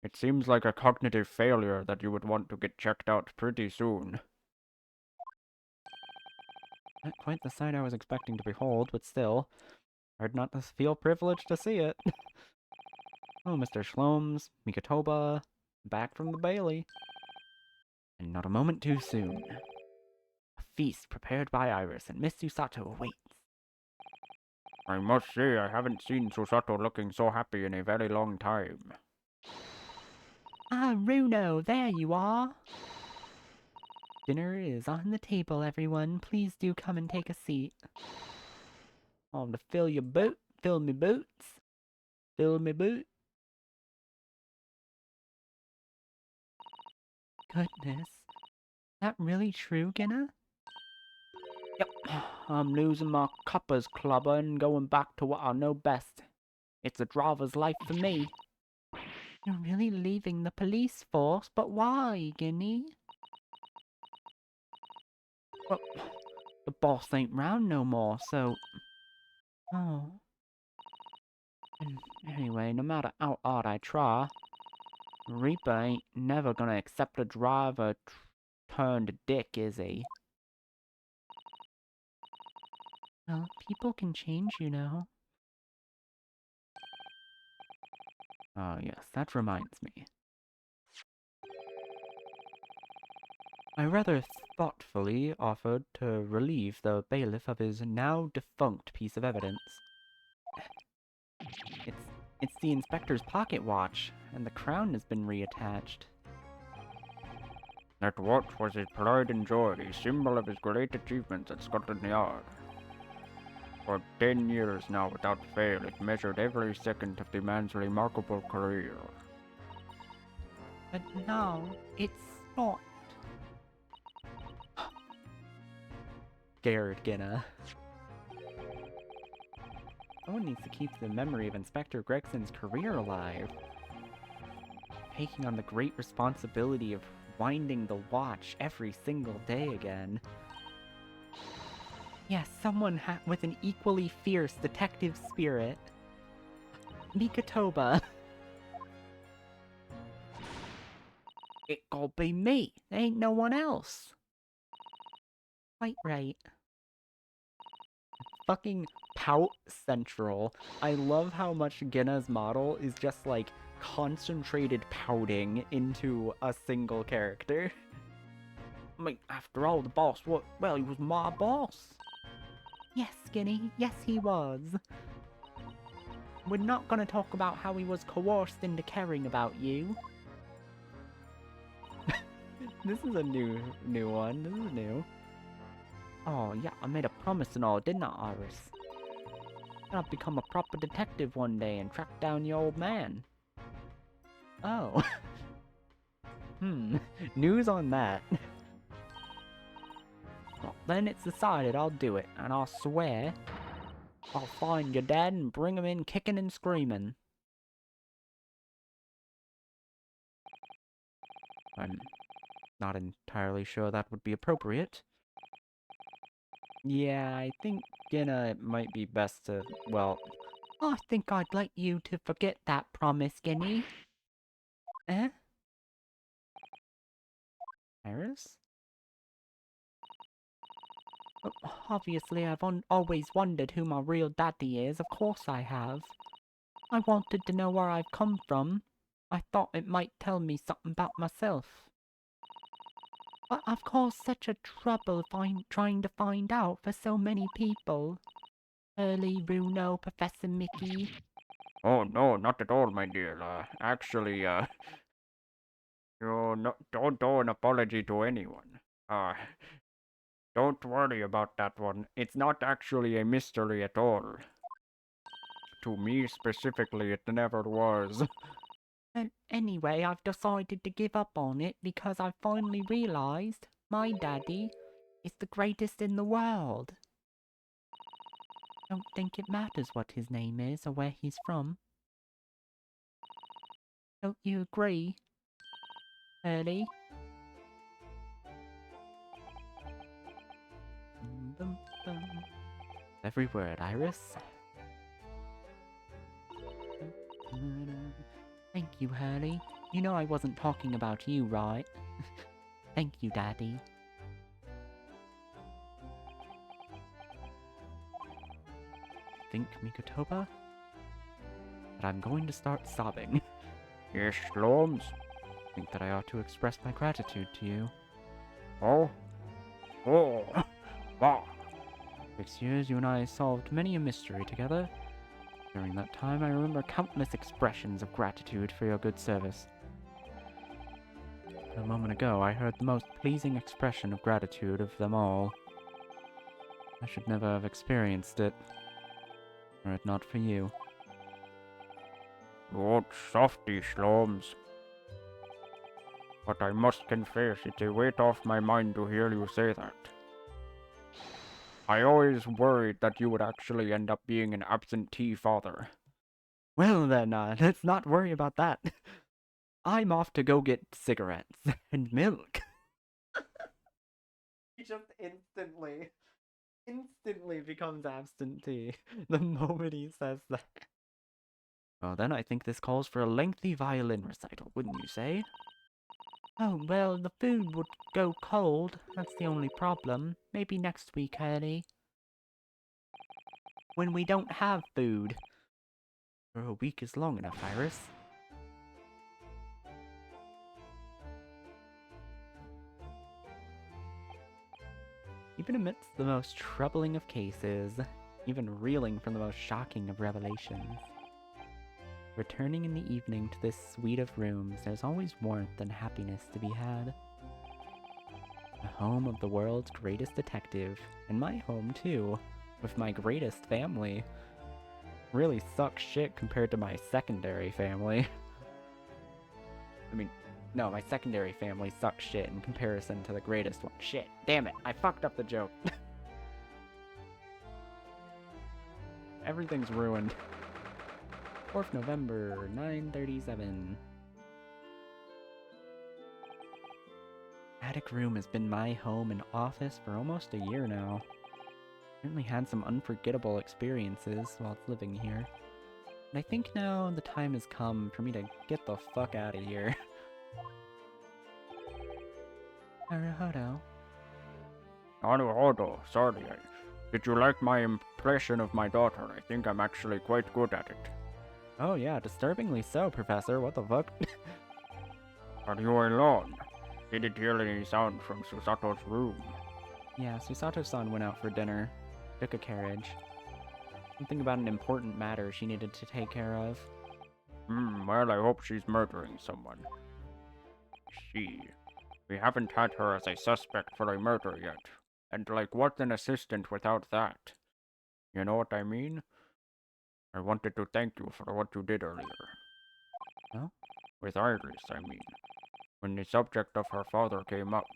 It seems like a cognitive failure that you would want to get checked out pretty soon. Not quite the sight I was expecting to behold, but still, hard not to feel privileged to see it. Oh, Mr. Shloms, Mikotoba, back from the Bailey. And not a moment too soon. A feast prepared by Iris and Miss Susato awaits. I must say, I haven't seen Susato looking so happy in a very long time. Ah, Runo, there you are. Dinner is on the table, everyone. Please do come and take a seat. Oh, to fill me boots. Fill me boots. Goodness. That really true, Ginna? Yep. I'm losing my coppers clubber and going back to what I know best. It's a driver's life for me. You're really leaving the police force, but why, Guinea? Well, the boss ain't round no more, so... Oh. And anyway, no matter how hard I try, Reaper ain't never gonna accept a driver turned dick, is he? Well, people can change, you know. Oh yes, that reminds me. I rather thoughtfully offered to relieve the bailiff of his now defunct piece of evidence. It's the inspector's pocket watch, and the crown has been reattached. That watch was his pride and joy, a symbol of his great achievements at Scotland Yard. For 10 years now, without fail, it measured every second of the man's remarkable career. But now, it's not. Scared, Ginna. Someone needs to keep the memory of Inspector Gregson's career alive. Taking on the great responsibility of winding the watch every single day again. Yes, someone with an equally fierce detective spirit. Mikotoba. It gotta be me. There ain't no one else. Quite right. Fucking Pout Central. I love how much Ginna's model is just like concentrated pouting into a single character. I mean, after all, the boss, well, he was my boss. Yes, Skinny. Yes, he was. We're not gonna talk about how he was coerced into caring about you. This is a new one. This is new. Oh, yeah, I made a promise and all, didn't I, Iris? I'll become a proper detective one day and track down your old man. Oh. News on that. Well, then it's decided I'll do it, and I'll swear I'll find your dad and bring him in kicking and screaming. I'm not entirely sure that would be appropriate. Yeah, I think Ginna it might be best to, well... I think I'd like you to forget that promise, Guinea. Eh? Iris? Obviously, I've always wondered who my real daddy is. Of course I have. I wanted to know where I've come from. I thought it might tell me something about myself. But I've caused such a trouble trying to find out for so many people. Early, Bruno, Professor Mickey. Oh, no, not at all, my dear. Actually, don't owe an apology to anyone. Don't worry about that one. It's not actually a mystery at all. To me specifically, it never was. And anyway, I've decided to give up on it because I finally realized my daddy It's the greatest in the world. Don't think it matters what his name is or where he's from. Don't you agree, Hurley? Bum, bum. Every word, Iris. Thank you, Hurley. You know I wasn't talking about you, right? Thank you, Daddy. Think, Mikotoba? That I'm going to start sobbing. Yes, Sloams? Think that I ought to express my gratitude to you. Oh? Oh! Bah! 6 years you and I solved many a mystery together. During that time I remember countless expressions of gratitude for your good service. A moment ago I heard the most pleasing expression of gratitude of them all. I should never have experienced it, were it not for you. Lord softy, Sloams. But I must confess, it's a weight off my mind to hear you say that. I always worried that you would actually end up being an absentee father. Well then, let's not worry about that. I'm off to go get cigarettes and milk. He just instantly becomes absentee the moment he says that. Well then, I think this calls for a lengthy violin recital, wouldn't you say? Oh, well, the food would go cold. That's the only problem. Maybe next week, Hurley. When we don't have food. Or a week is long enough, Iris. Even amidst the most troubling of cases, even reeling from the most shocking of revelations, returning in the evening to this suite of rooms, there's always warmth and happiness to be had. The home of the world's greatest detective, and my home too, with my greatest family. Really sucks shit compared to my secondary family. I mean, no, my secondary family sucks shit in comparison to the greatest one. Shit, damn it, I fucked up the joke. Everything's ruined. 4th November, 9:37. Attic room has been my home and office for almost a year now. Certainly had some unforgettable experiences while living here. And I think now the time has come for me to get the fuck out of here. Naruhodo. Naruhodo, sorry. Did you like my impression of my daughter? I think I'm actually quite good at it. Oh yeah, disturbingly so, Professor. What the fuck? Are you alone? Didn't hear any sound from Susato's room. Yeah, Susato-san went out for dinner. Took a carriage. Something about an important matter she needed to take care of. Well, I hope she's murdering someone. She. We haven't had her as a suspect for a murder yet. And like, what's an assistant without that? You know what I mean? I wanted to thank you for what you did earlier. Huh? With Iris, I mean. When the subject of her father came up.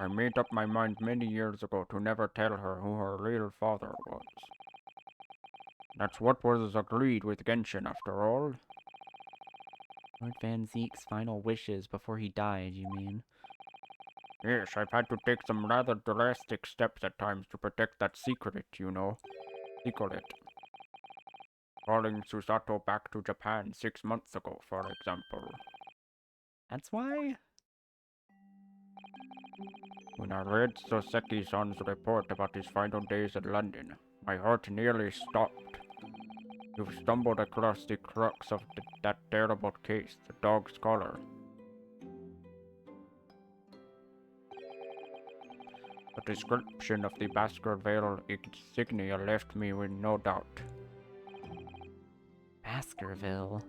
I made up my mind many years ago to never tell her who her real father was. That's what was agreed with Genshin, after all. Lord Van Zeek's final wishes before he died, you mean? Yes, I've had to take some rather drastic steps at times to protect that secret, you know. Secret. Calling Susato back to Japan 6 months ago, for example. That's why? When I read Soseki-san's report about his final days in London, my heart nearly stopped. You've stumbled across the crux of that terrible case, the dog's collar. The description of the Baskerville insignia left me with no doubt. Baskerville.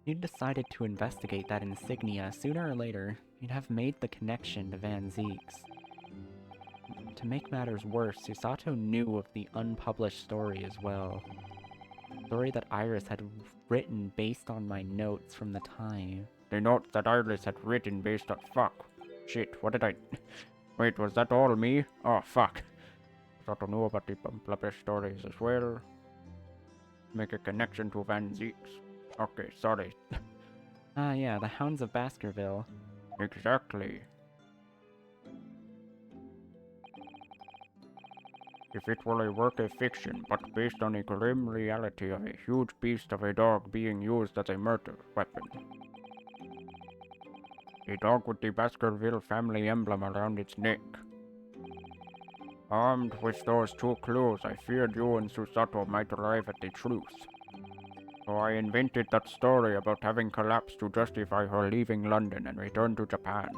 You'd decided to investigate that insignia sooner or later, you'd have made the connection to Van Zeek's. To make matters worse, Susato knew of the unpublished story as well. A story that Iris had written based on my notes from the time. the note that Iris had written based on— fuck. Shit, what did I— Wait, was that all me? Oh, fuck. Thought I knew about the Bumblebee stories as well. Make a connection to Van Zeeks. Okay, sorry. Ah, yeah, the Hounds of Baskerville. Exactly. If it were a work of fiction, but based on a grim reality of a huge beast of a dog being used as a murder weapon. A dog with the Baskerville family emblem around its neck. Armed with those two clues, I feared you and Susato might arrive at the truth. So I invented that story about having collapsed to justify her leaving London and return to Japan.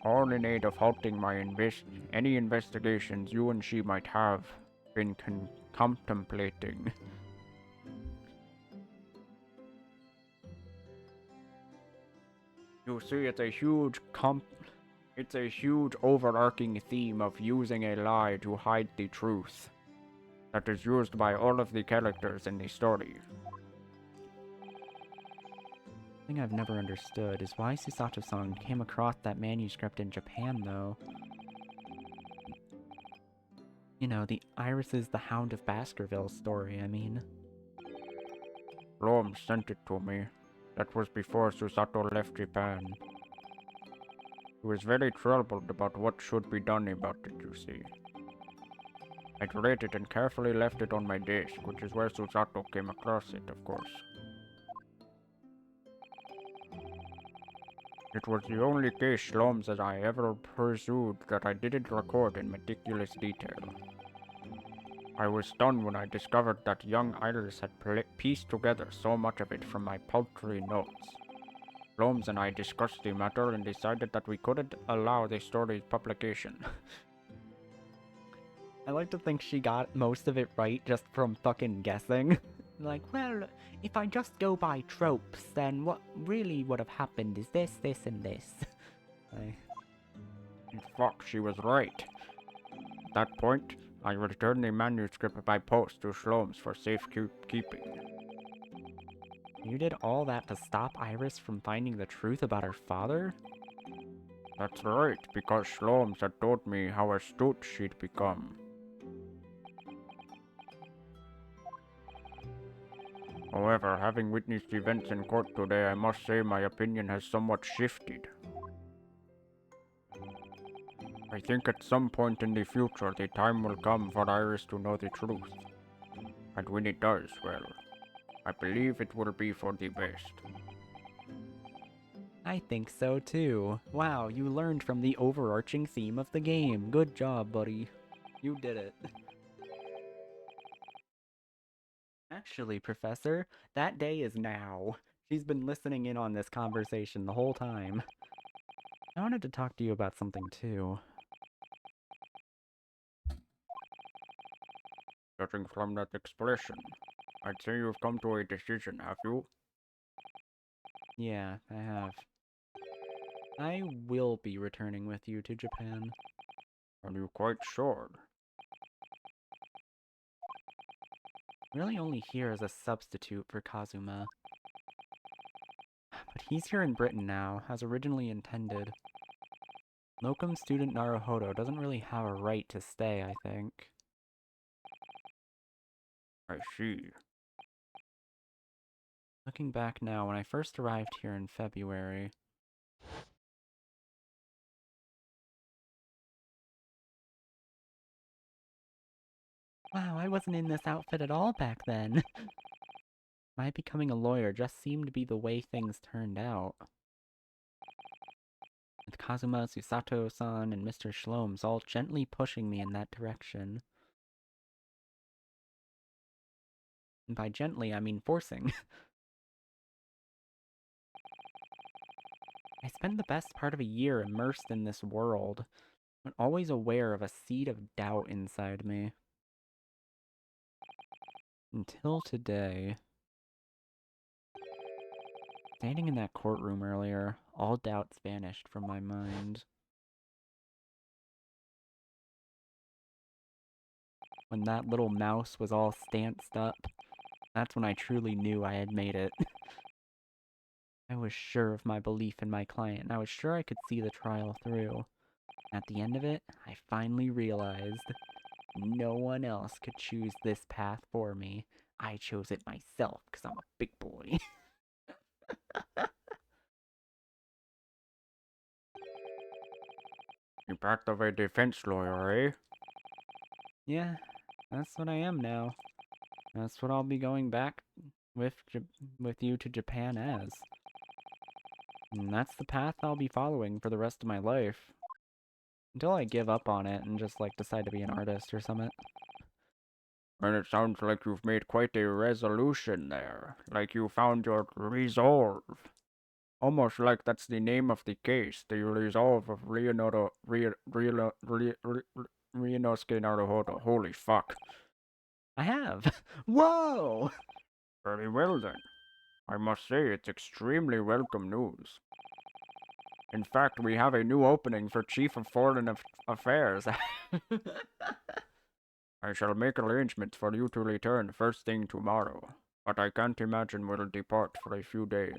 All in aid of halting my any investigations you and she might have been contemplating. You see, it's a huge overarching theme of using a lie to hide the truth that is used by all of the characters in the story. The thing I've never understood is why Susato-san came across that manuscript in Japan, though. You know, the Iris is the Hound of Baskerville story, I mean. Rome sent it to me. That was before Susato left Japan. He was very troubled about what should be done about it, you see. I'd read it and carefully left it on my desk, which is where Susato came across it, of course. It was the only case Shlom's that I ever pursued that I didn't record in meticulous detail. I was stunned when I discovered that young Iris had pieced together so much of it from my paltry notes. Shlom's and I discussed the matter and decided that we couldn't allow the story's publication. I like to think she got most of it right just from fucking guessing. Like, well, if I just go by tropes, then what really would have happened is this, this, and this. In fact, she was right. At that point, I returned the manuscript by post to Shlom's for safekeeping. You did all that to stop Iris from finding the truth about her father? That's right, because Shlom's had told me how astute she'd become. However, having witnessed events in court today, I must say my opinion has somewhat shifted. I think at some point in the future the time will come for Iris to know the truth. And when it does, well, I believe it will be for the best. I think so too. Wow, you learned from the overarching theme of the game. Good job, buddy. You did it. Actually, Professor, that day is now. She's been listening in on this conversation the whole time. I wanted to talk to you about something too. Judging from that expression, I'd say you've come to a decision, have you? Yeah, I have. I will be returning with you to Japan. Are you quite sure? Really only here as a substitute for Kazuma. But he's here in Britain now, as originally intended. Locum student Naruhodo doesn't really have a right to stay, I think. I see. Looking back now, when I first arrived here in February... Wow, I wasn't in this outfit at all back then. My becoming a lawyer just seemed to be the way things turned out. With Kazuma, Susato-san, and Mr. Shlomes all gently pushing me in that direction. And by gently, I mean forcing. I spent the best part of a year immersed in this world, but always aware of a seed of doubt inside me. Until today. Standing in that courtroom earlier, all doubts vanished from my mind. When that little mouse was all stanced up, that's when I truly knew I had made it. I was sure of my belief in my client, and I was sure I could see the trial through. At the end of it, I finally realized no one else could choose this path for me. I chose it myself because I'm a big boy. You part of a defense lawyer, eh? Yeah, that's what I am now. That's what I'll be going back with with you to Japan as. And that's the path I'll be following for the rest of my life. Until I give up on it and just, like, decide to be an artist or something. And it sounds like you've made quite a resolution there. Like you found your resolve. Almost like that's the name of the case, the resolve of Leonardo Ryunosuke Naruhodo. Holy fuck. I have! Whoa! Very well then. I must say it's extremely welcome news. In fact, we have a new opening for Chief of Foreign Affairs. I shall make arrangements for you to return first thing tomorrow, but I can't imagine we'll depart for a few days.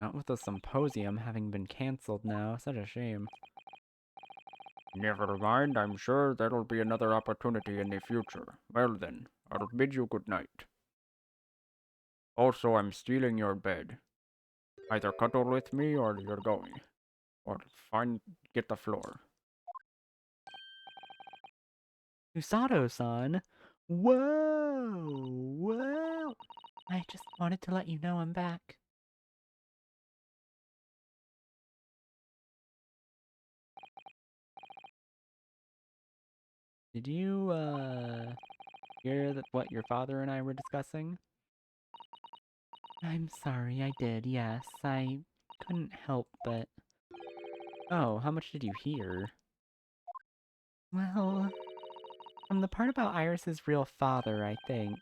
Not with the symposium having been cancelled now. Such a shame. Never mind, I'm sure there'll be another opportunity in the future. Well then, I'll bid you good night. Also, I'm stealing your bed. Either cuddle with me or you're going. Or get the floor. Usato-san! Whoa! Whoa! I just wanted to let you know I'm back. Did you, hear what your father and I were discussing? I'm sorry, I did, yes. I couldn't help but... Oh, how much did you hear? Well, from the part about Iris's real father, I think.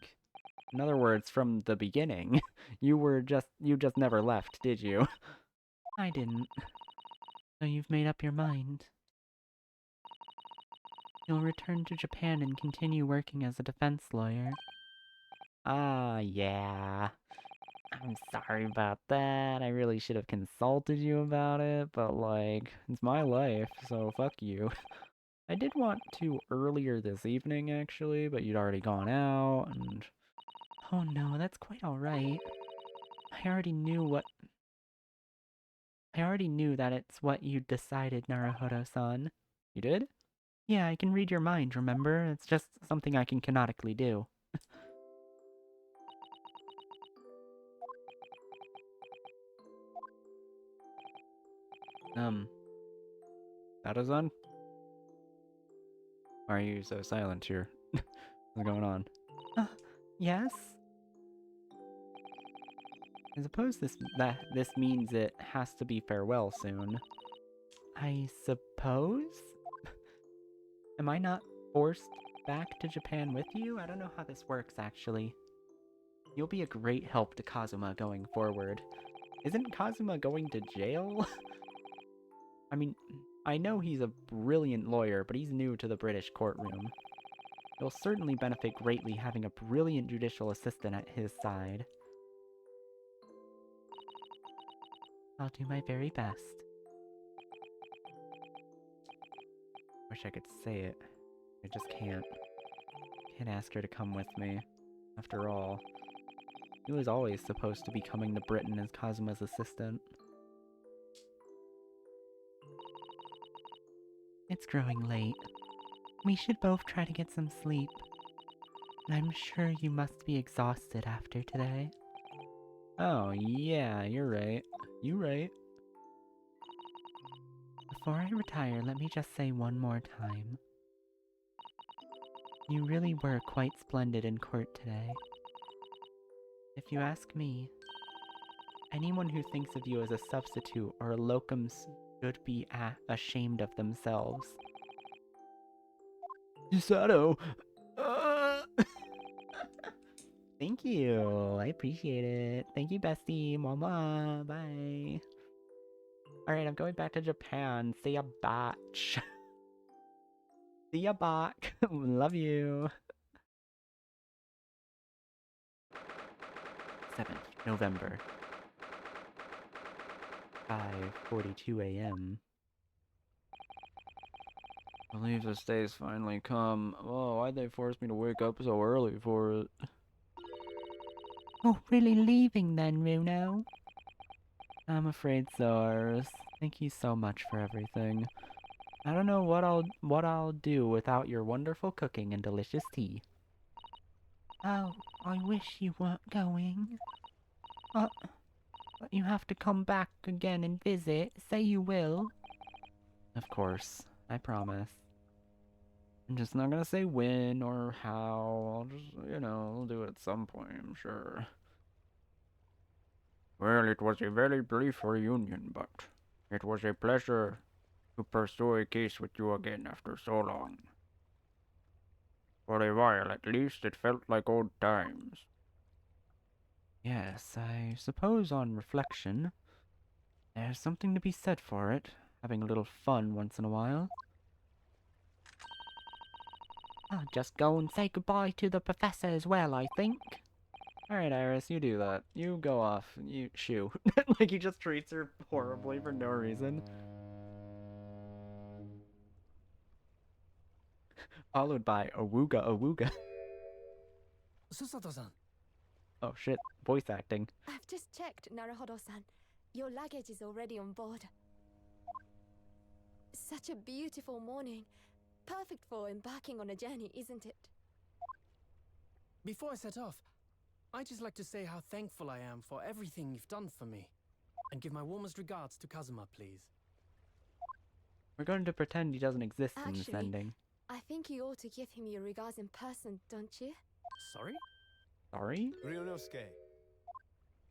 In other words, from the beginning. You just never left, did you? I didn't. So you've made up your mind. You'll return to Japan and continue working as a defense lawyer. Ah, yeah. I'm sorry about that. I really should have consulted you about it, but, like, it's my life, so fuck you. I did want to earlier this evening, actually, but you'd already gone out, and... Oh no, that's quite alright. I already knew that it's what you decided, Naruhodo-san. You did? Yeah, I can read your mind, remember? It's just something I can canonically do. Sato-san? Why are you so silent here? What's going on? Yes? I suppose this means it has to be farewell soon. I suppose? Am I not forced back to Japan with you? I don't know how this works, actually. You'll be a great help to Kazuma going forward. Isn't Kazuma going to jail? I mean, I know he's a brilliant lawyer, but he's new to the British courtroom. It'll certainly benefit greatly having a brilliant judicial assistant at his side. I'll do my very best. Wish I could say it. I just can't. Can't ask her to come with me. After all, he was always supposed to be coming to Britain as Kazuma's assistant. It's growing late. We should both try to get some sleep. I'm sure you must be exhausted after today. Oh, yeah, you're right. You're right. Before I retire, let me just say one more time. You really were quite splendid in court today. If you ask me, anyone who thinks of you as a substitute or a locum should be ashamed of themselves. Usato! Thank you. I appreciate it. Thank you, bestie. Mama. Bye. Alright, I'm going back to Japan. See ya, batch. See ya, back. Love you. 7. November. 5:42 a.m. I believe this day's finally come. Oh, why'd they force me to wake up so early for it? Oh, really leaving then, Runo? I'm afraid so, Iris. Thank you so much for everything. I don't know what I'll do without your wonderful cooking and delicious tea. Oh, I wish you weren't going. But you have to come back again and visit. Say you will. Of course, I promise. I'm just not gonna say when or how. I'll just, I'll do it at some point, I'm sure. Well, it was a very brief reunion, but it was a pleasure to pursue a case with you again after so long. For a while, at least, it felt like old times. Yes, I suppose on reflection, there's something to be said for it, having a little fun once in a while. I'll just go and say goodbye to the professor as well, I think. Alright, Iris, you do that. You go off. You shoo. Like, he just treats her horribly for no reason. Followed by Awooga Awooga. Susato-san. Oh shit, voice acting. I've just checked, Naruhodo-san. Your luggage is already on board. Such a beautiful morning. Perfect for embarking on a journey, isn't it? Before I set off, I'd just like to say how thankful I am for everything you've done for me. And give my warmest regards to Kazuma, please. We're going to pretend he doesn't exist in this Actually, ending. I think you ought to give him your regards in person, don't you? Sorry? Sorry? Ryunosuke.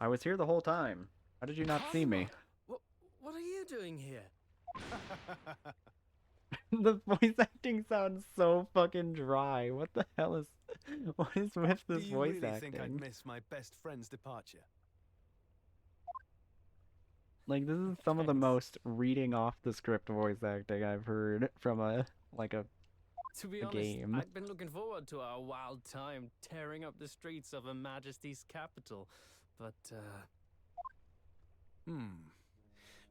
I was here the whole time. How did you not see me? What are you doing here? The voice acting sounds so fucking dry. What the hell is... What is with this Do you voice really acting? think I'd miss my best friend's departure? Like, this is some of the Thanks. most reading off the script voice acting I've heard from a To be A honest, game. I'd been looking forward to our wild time tearing up the streets of Her Majesty's capital. But,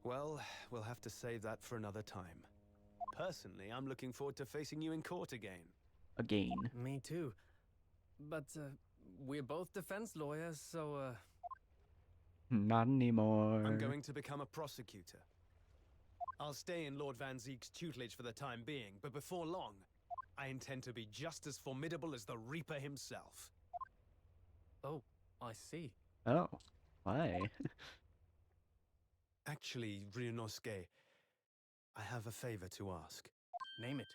Well, we'll have to save that for another time. Personally, I'm looking forward to facing you in court again. Again. me too. But, we're both defense lawyers, so, Not anymore. I'm going to become a prosecutor. I'll stay in Lord Van Zeek's tutelage for the time being, but before long, I intend to be just as formidable as the Reaper himself. oh, I see. Oh. Why? Actually, Ryunosuke, I have a favor to ask. Name it.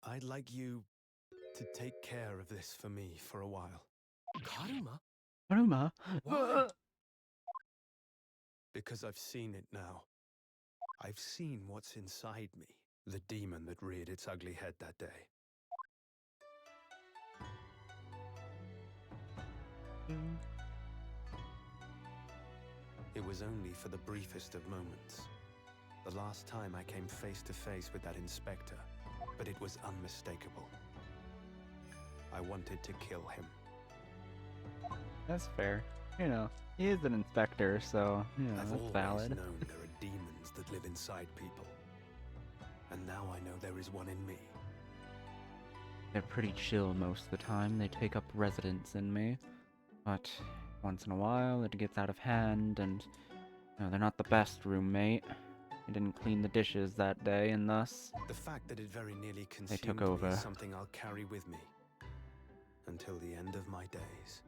I'd like you to take care of this for me for a while. Karuma? Aruma. Why? Because I've seen it now. I've seen what's inside me. The demon that reared its ugly head that day. It was only for the briefest of moments. The last time I came face to face with that inspector, but it was unmistakable. I wanted to kill him. That's fair. You know, he is an inspector, so, I've that's always valid. known there are demons that live inside people. And now I know there is one in me. They're pretty chill most of the time. They take up residence in me. But once in a while, it gets out of hand, and they're not the best roommate. He didn't clean the dishes that day, and thus... The fact that it very nearly They took consumed me over. is something I'll carry with me until the end of my days.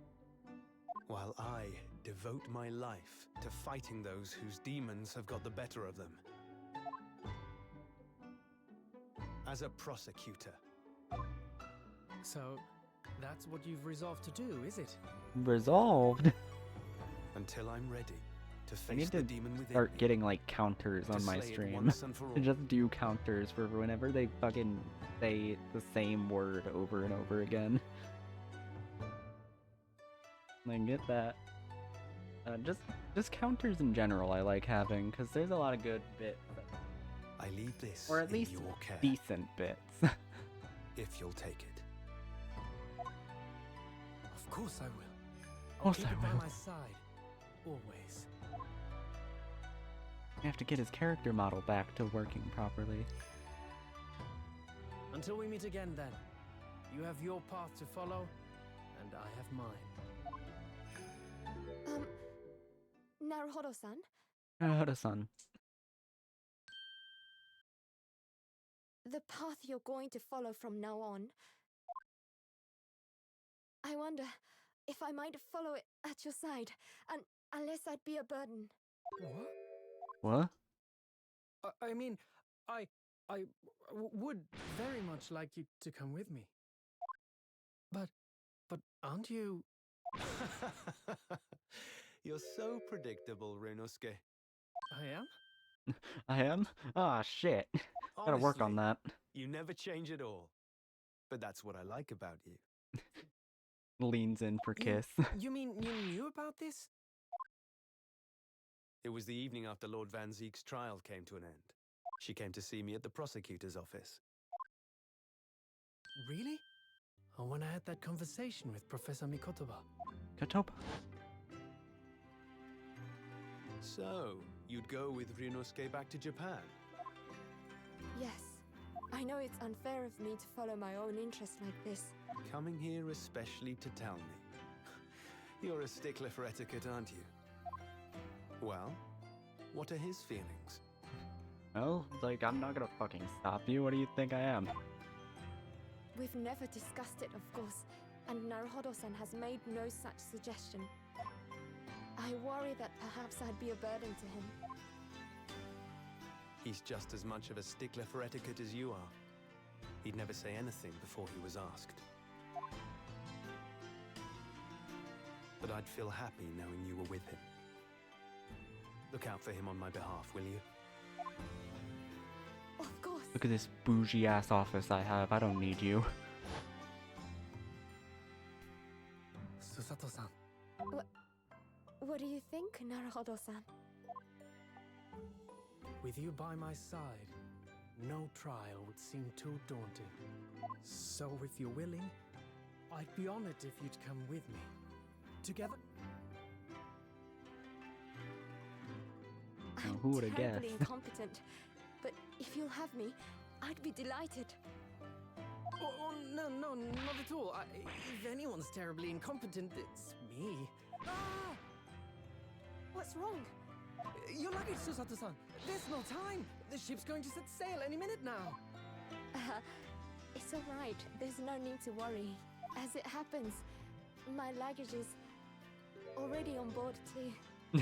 While I devote my life to fighting those whose demons have got the better of them. As a prosecutor, So, that's what you've resolved to do, is it? Resolved? until I'm ready to I need face the to demon within start me, getting, like, counters to on my slay it stream. once and for all. To just do counters for whenever they fucking say the same word over and over again. Like, get that. Just counters in general I like having, because there's a lot of good bits. I leave this Or at in least your care, decent bits. if you'll take it. course I will. I'll Course keep I it by will. my side. Always. We have to get his character model back to working properly. Until we meet again, then. You have your path to follow, and I have mine. Naruhodo-san, Harada-san. the path you're going to follow from now on, I wonder if I might follow it at your side, and unless I'd be a burden. What? What? I mean, I would very much like you to come with me. But aren't you? You're so predictable, Ryunosuke. I am? I am? Ah, shit. Gotta work on Honestly, that. You never change at all. But that's what I like about you. Leans in for You- kiss. You mean you knew about this? It was the evening after Lord Van Zeek's trial came to an end. She came to see me at the prosecutor's office. Really? Oh, when I had that conversation with Professor Mikotoba. Kotoba. So, you'd go with Ryunosuke back to Japan? Yes, I know it's unfair of me to follow my own interests like this. Coming here especially to tell me. You're a stickler for etiquette, aren't you? Well, what are his feelings? Well, like, I'm not gonna fucking stop you. What do you think I am? We've never discussed it, of course, and Naruhodo-san has made no such suggestion. I worry that perhaps I'd be a burden to him. He's just as much of a stickler for etiquette as you are. He'd never say anything before he was asked. But I'd feel happy knowing you were with him. Look out for him on my behalf, will you? Of course. Look at this bougie ass office I have. I don't need you. Susato-san. What do you think, Naruhodo-san? With you by my side, no trial would seem too daunting. So if you're willing, I'd be honored if you'd come with me. Together? Now, I'm who would've terribly guessed? incompetent, but if you'll have me, I'd be delighted. Oh, no, not at all. If anyone's terribly incompetent, it's me. Ah! What's wrong? Your luggage, Susato-san. There's no time. The ship's going to set sail any minute now. It's all right. There's no need to worry. As it happens, my luggage is already on board too.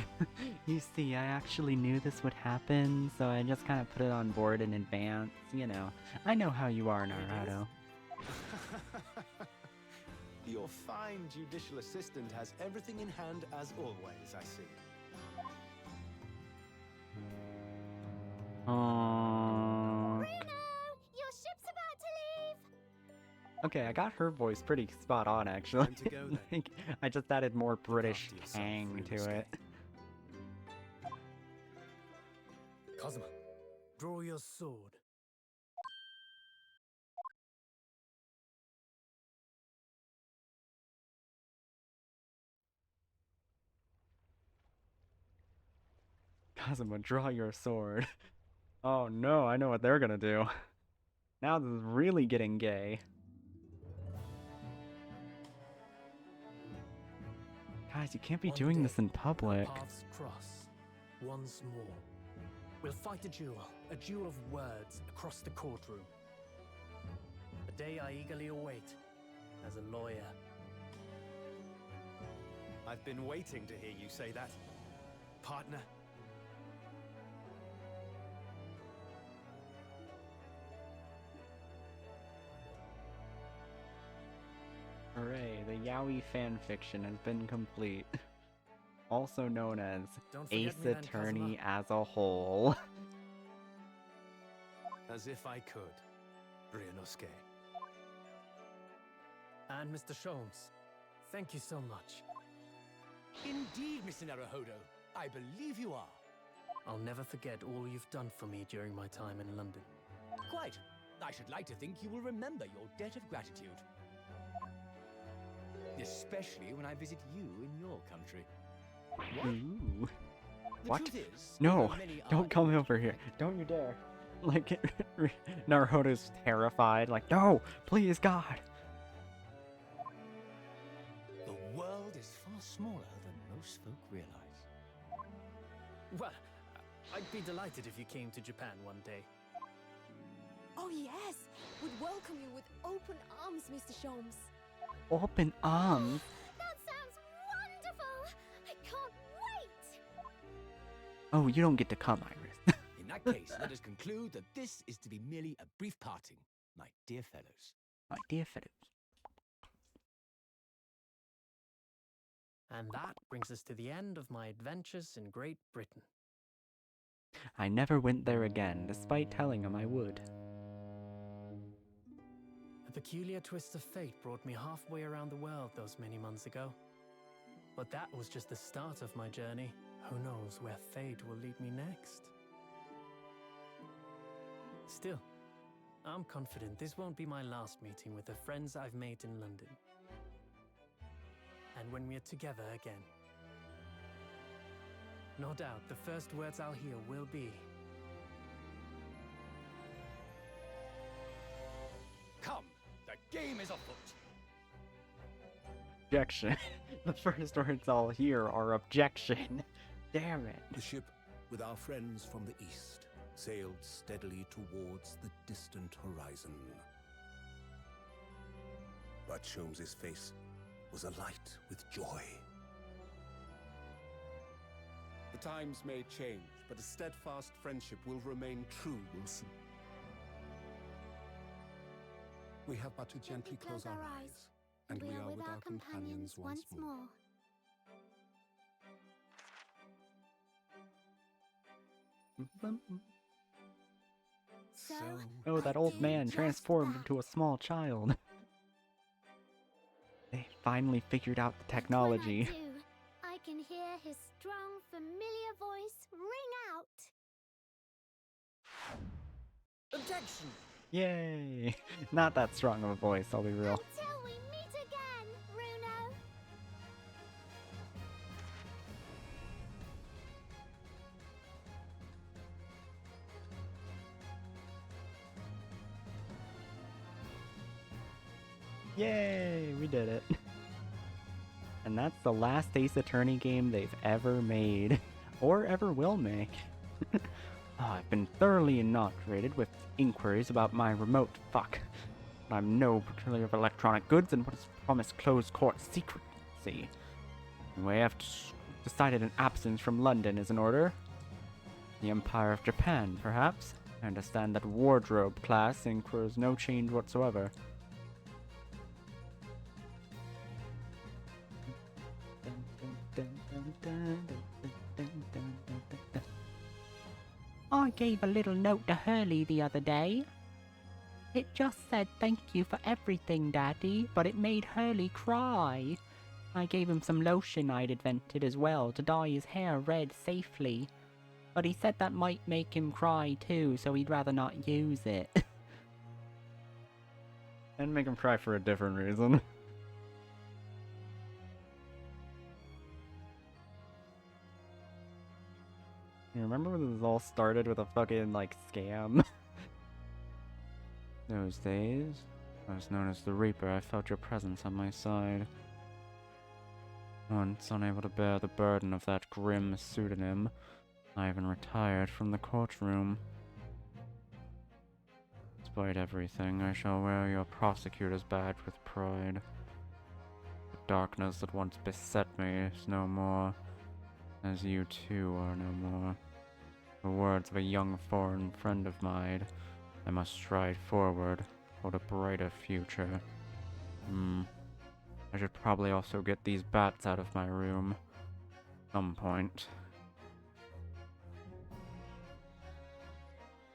You see, I actually knew this would happen, so I just kind of put it on board in advance. You know, I know how you are, Naruto. Your fine judicial assistant has everything in hand as always, I see. Aww. Your ship's about to leave! Okay, I got her voice pretty spot on, actually. Time to go, then. Like, I just added more British after yourself, tang to Ryunosuke. it. Kazuma, draw your sword. Kazuma, draw your sword. Oh no, I know what they're gonna do. Now this is really getting gay. Guys, you can't be One doing this day, in public. Our paths cross once more. We'll fight a duel of words across the courtroom. A day I eagerly await as a lawyer. I've been waiting to hear you say that, partner. Hooray, the Yaoi fanfiction has been complete. Also known as Don't forget Ace me then, Attorney Kazuma. as a whole. As if I could, Ryunosuke. And Mr. Sholmes, thank you so much. Indeed, Mr. Naruhodo. I believe you are. I'll never forget all you've done for me during my time in London. Quite. I should like to think you will remember your debt of gratitude. Especially when I visit you in your country. Ooh. The What? truth is, No, although many don't come argue over here. Don't you dare. Like, Naruto's terrified. Like, no, please, God. the world is far smaller than most folk realize. Well, I'd be delighted if you came to Japan one day. Oh yes, would welcome you with open arms, Mr. Sholmes. Open arms. That sounds wonderful! I can't wait! Oh, you don't get to come, Iris. In that case, let us conclude that this is to be merely a brief parting, my dear fellows. My dear fellows. And that brings us to the end of my adventures in Great Britain. I never went there again, despite telling him I would. A peculiar twist of fate brought me halfway around the world those many months ago. But that was just the start of my journey. Who knows where fate will lead me next? Still, I'm confident this won't be my last meeting with the friends I've made in London. And when we're together again, no doubt the first words I'll hear will be, Come, the game is afoot. Objection. The first words I'll hear are objection. Damn it. The ship, with our friends from the east, sailed steadily towards the distant horizon. But Sholmes's face was alight with joy. The times may change, but a steadfast friendship will remain true, Wilson. We have but to gently close our eyes, and we are with our companions once more. So, Oh, that old man transformed into a small child. They finally figured out the technology. I can hear his strong, familiar voice ring out. objection! Yay! Not that strong of a voice, I'll be real. Until we meet again, Runo. Yay! We did it. And that's the last Ace Attorney game they've ever made. Or ever will make. I've been thoroughly inoculated with inquiries about my remote fuck. I'm no particular of electronic goods and what is promised closed court secrecy. Anyway, I've decided an absence from London is in order. The Empire of Japan, perhaps? I understand that wardrobe class incurs no change whatsoever. I gave a little note to Hurley the other day. It just said thank you for everything, Daddy, but it made Hurley cry. I gave him some lotion I'd invented as well to dye his hair red safely. But he said that might make him cry too, so he'd rather not use it. And make him cry for a different reason. You remember when this all started with a fucking, like, scam? Those days, I was known as the Reaper. I felt your presence on my side. Once unable to bear the burden of that grim pseudonym, I even retired from the courtroom. Despite everything, I shall wear your prosecutor's badge with pride. The darkness that once beset me is no more, as you too are no more. The words of a young foreign friend of mine, I must stride forward toward a brighter future. I should probably also get these bats out of my room. Some point.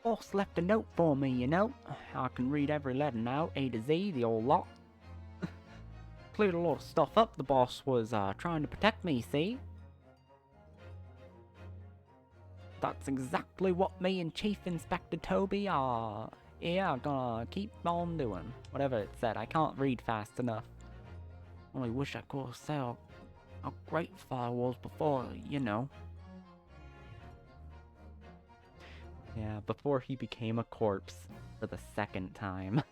Boss left a note for me, you know. I can read every letter now, A to Z, the old lot. Cleared a lot of stuff up. The boss was trying to protect me, see? That's exactly what me and Chief Inspector Toby are gonna keep on doing. Whatever it said, I can't read fast enough. Only wish I could say how grateful I was before, you know. Yeah, before he became a corpse for the second time.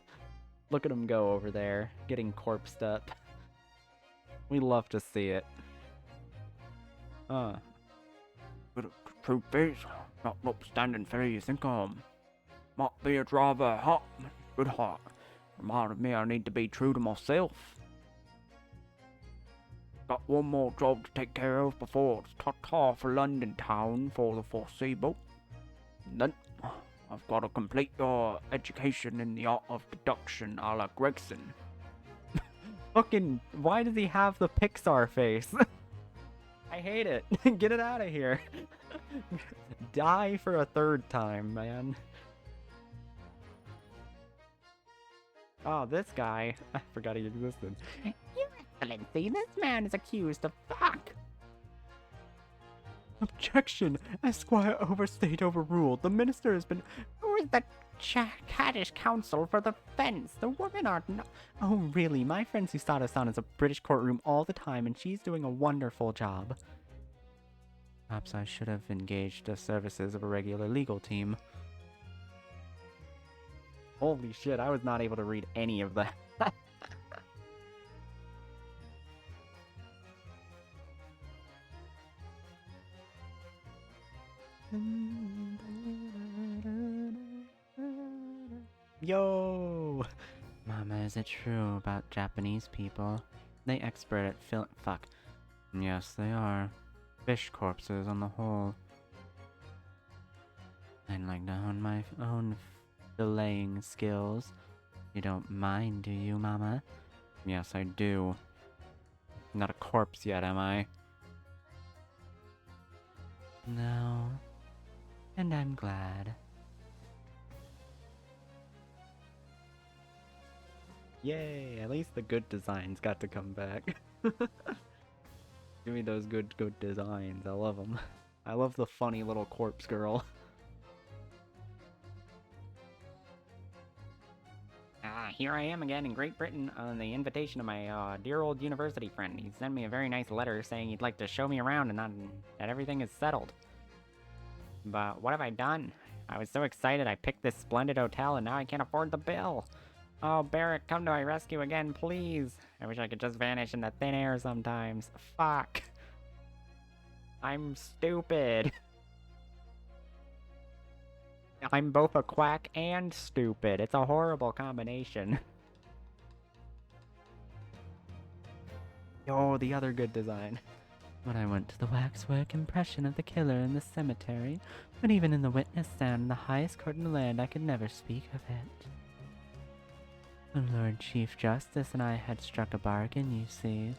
Look at him go over there, getting corpsed up. We love to see it. But the truth is, notwithstanding fair you think might be a rather hot, good heart. Reminded me I need to be true to myself. Got one more job to take care of before it's ta-ta for London town for the foreseeable. Then I've got to complete your education in the art of deduction a la Gregson. Fucking, why does he have the Pixar face? I hate it. Get it out of here. Die for a third time, man. Oh, this guy. I forgot he existed. Your Excellency, this man is accused of fuck. Objection! Esquire overstayed overruled. The minister has been... Who is the caddish counsel for the fence? The women are not... Oh, really? My friend Susada-san is a British courtroom all the time, and she's doing a wonderful job. Perhaps I should have engaged the services of a regular legal team. Holy shit, I was not able to read any of that. Yo! Mama, is it true about Japanese people? They expert at fuck. Yes, they are. Fish corpses on the whole. I'd like to hone my own filleting skills. You don't mind, do you, Mama? Yes, I do. Not a corpse yet, am I? No. And I'm glad. Yay, at least the good designs got to come back. Give me those good designs. I love them. I love the funny little corpse girl. Here I am again in Great Britain on the invitation of my dear old university friend. He sent me a very nice letter saying he'd like to show me around and that everything is settled. But what have I done? I was so excited I picked this splendid hotel and now I can't afford the bill. Oh, Barrett, come to my rescue again, please. I wish I could just vanish into thin air sometimes. Fuck. I'm stupid. I'm both a quack and stupid. It's a horrible combination. Yo, the other good design. When I went to the waxwork impression of the killer in the cemetery, but even in the witness stand in the highest court in the land, I could never speak of it. The Lord Chief Justice and I had struck a bargain, you see.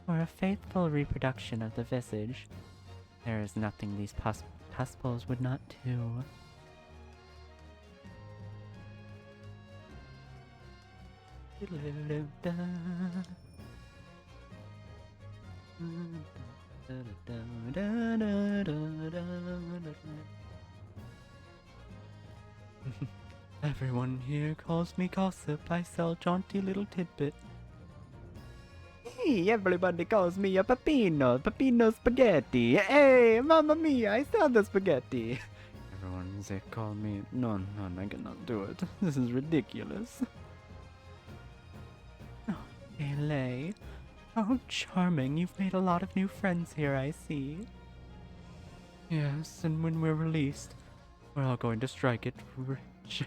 For a faithful reproduction of the visage, there is nothing these pusples would not do. Everyone here calls me Gossip. I sell jaunty little tidbit. Hey, everybody calls me a Peppino. Peppino spaghetti. Hey, mamma mia, I sell the spaghetti. Everyone, they call me... No, I cannot do it. This is ridiculous. Oh, Lay. How charming. You've made a lot of new friends here, I see. Yes, and when we're released, we're all going to strike it rich.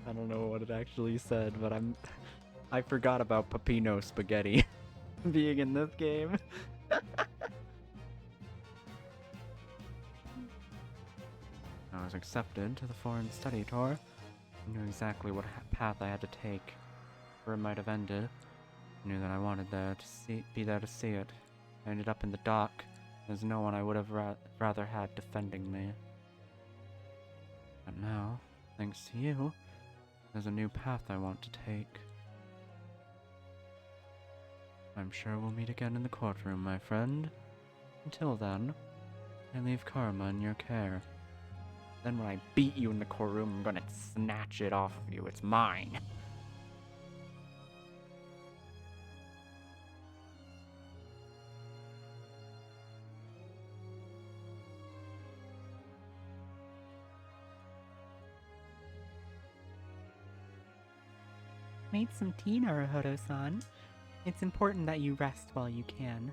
I don't know what it actually said, but I forgot about Peppino spaghetti being in this game. I was accepted to the foreign study tour. I knew exactly what path I had to take, where it might have ended. I knew that I wanted be there to see it. I ended up in the dock. There's no one I would have rather had defending me. But now, thanks to you, there's a new path I want to take. I'm sure we'll meet again in the courtroom, my friend. Until then, I leave Karma in your care. Then when I beat you in the core room, I'm gonna snatch it off of you. It's mine. Made some tea, Naruhodo-san. It's important that you rest while you can.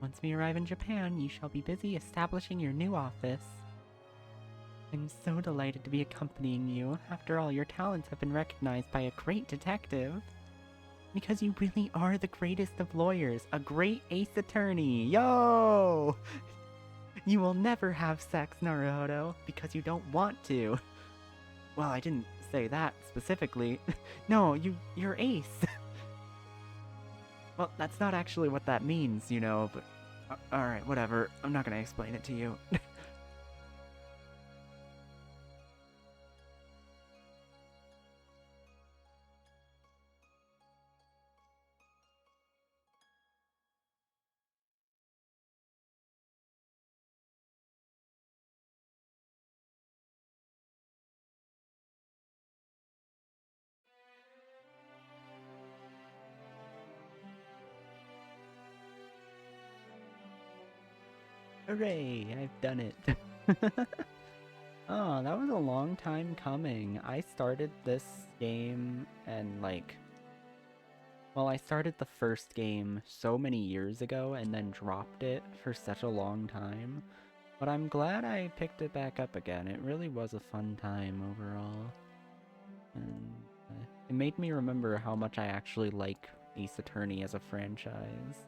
Once we arrive in Japan, you shall be busy establishing your new office. I'm so delighted to be accompanying you. After all, your talents have been recognized by a great detective. Because you really are the greatest of lawyers, a great ace attorney. Yo! You will never have sex, Naruhodo, because you don't want to. Well, I didn't say that specifically. No, you're ace. Well, that's not actually what that means, you know, but... Alright, whatever. I'm not gonna explain it to you. Hooray, I've done it. Oh, that was a long time coming. I started this game and well, I started the first game so many years ago and then dropped it for such a long time. But I'm glad I picked it back up again. It really was a fun time overall. And it made me remember how much I actually like Ace Attorney as a franchise.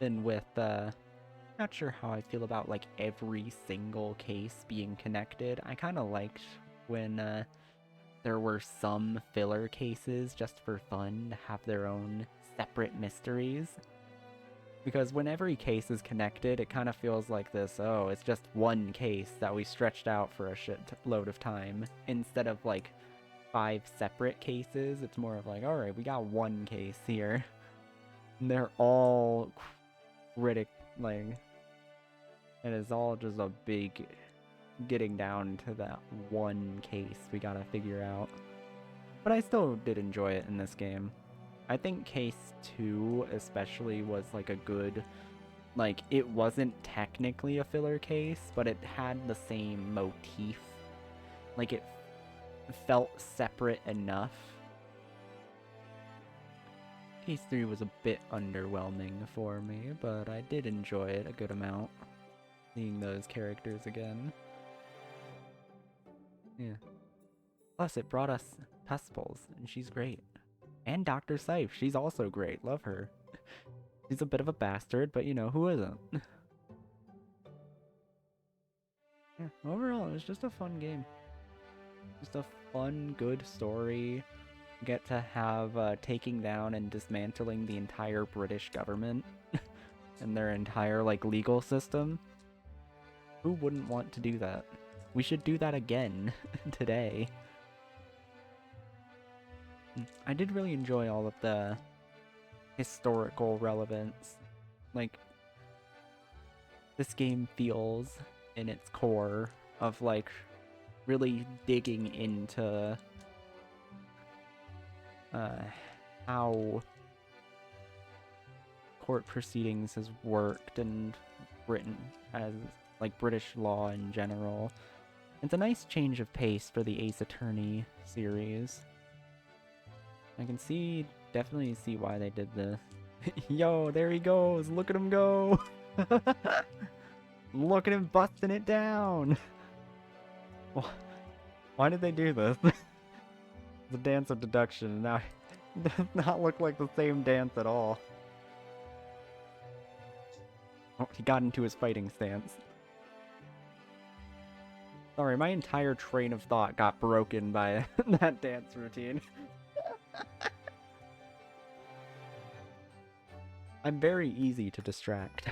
Even with, not sure how I feel about, like, every single case being connected. I kind of liked when, there were some filler cases just for fun to have their own separate mysteries. Because when every case is connected, it kind of feels like this, oh, it's just one case that we stretched out for a shit load of time. Instead of, like, 5 separate cases, it's more of like, alright, we got one case here. And they're all like, it is all just a big getting down to that one case we gotta figure out. But I still did enjoy it in this game. I think case 2 especially was like a good, like, it wasn't technically a filler case, but it had the same motif. Like, it felt separate enough. Case 3 was a bit underwhelming for me, but I did enjoy it a good amount, seeing those characters again. Yeah. Plus, it brought us Pesples, and she's great. And Dr. Scythe, she's also great, love her. She's a bit of a bastard, but you know, who isn't? Yeah, overall, it was just a fun game. Just a fun, good story. Get to have taking down and dismantling the entire British government and their entire like legal system. Who wouldn't want to do that? We should do that again today. I did really enjoy all of the historical relevance. Like, this game feels in its core of like really digging into how court proceedings has worked and Britain as like British law in general. It's a nice change of pace for the Ace Attorney series. I can definitely see why they did this. Yo, there he goes! Look at him go! Look at him busting it down! Why did they do this? The dance of deduction, now it does not look like the same dance at all. Oh, he got into his fighting stance. Sorry, my entire train of thought got broken by that dance routine. I'm very easy to distract.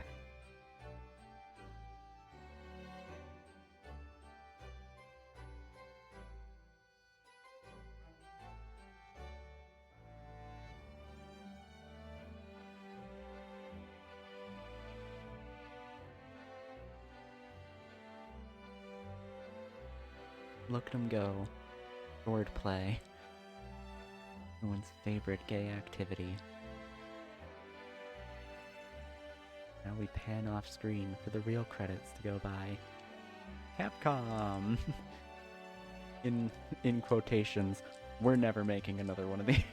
Look at 'em go. Swordplay. Everyone's favorite gay activity. Now we pan off screen for the real credits to go by. Capcom! in quotations, we're never making another one of these.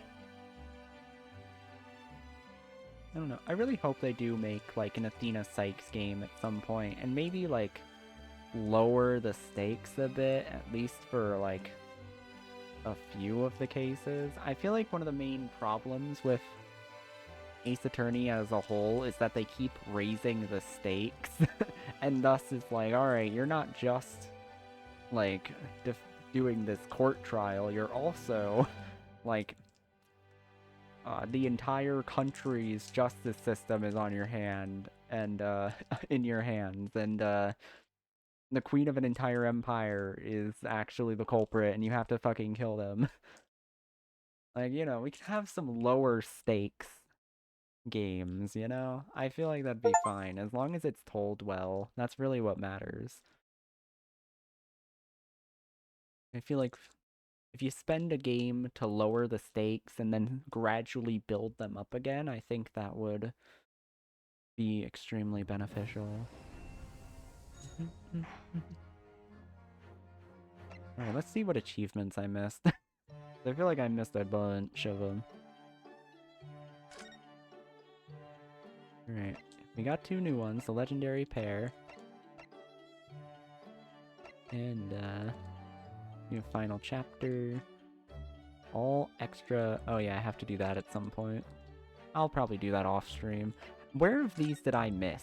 I don't know. I really hope they do make like an Athena Sykes game at some point, and maybe like lower the stakes a bit, at least for like a few of the cases. I feel like one of the main problems with Ace Attorney as a whole is that they keep raising the stakes, and thus it's like, alright, you're not just like doing this court trial, you're also like the entire country's justice system is on your hand and in your hands, and the queen of an entire empire is actually the culprit and you have to fucking kill them. Like, you know, we can have some lower stakes games, you know? I feel like that'd be fine, as long as it's told well. That's really what matters. I feel like if you spend a game to lower the stakes and then gradually build them up again, I think that would be extremely beneficial. Alright, let's see what achievements I missed. I feel like I missed a bunch of them. Alright, we got 2 new ones, the legendary pair. And, new final chapter. All extra... Oh yeah, I have to do that at some point. I'll probably do that off stream. Where of these did I miss?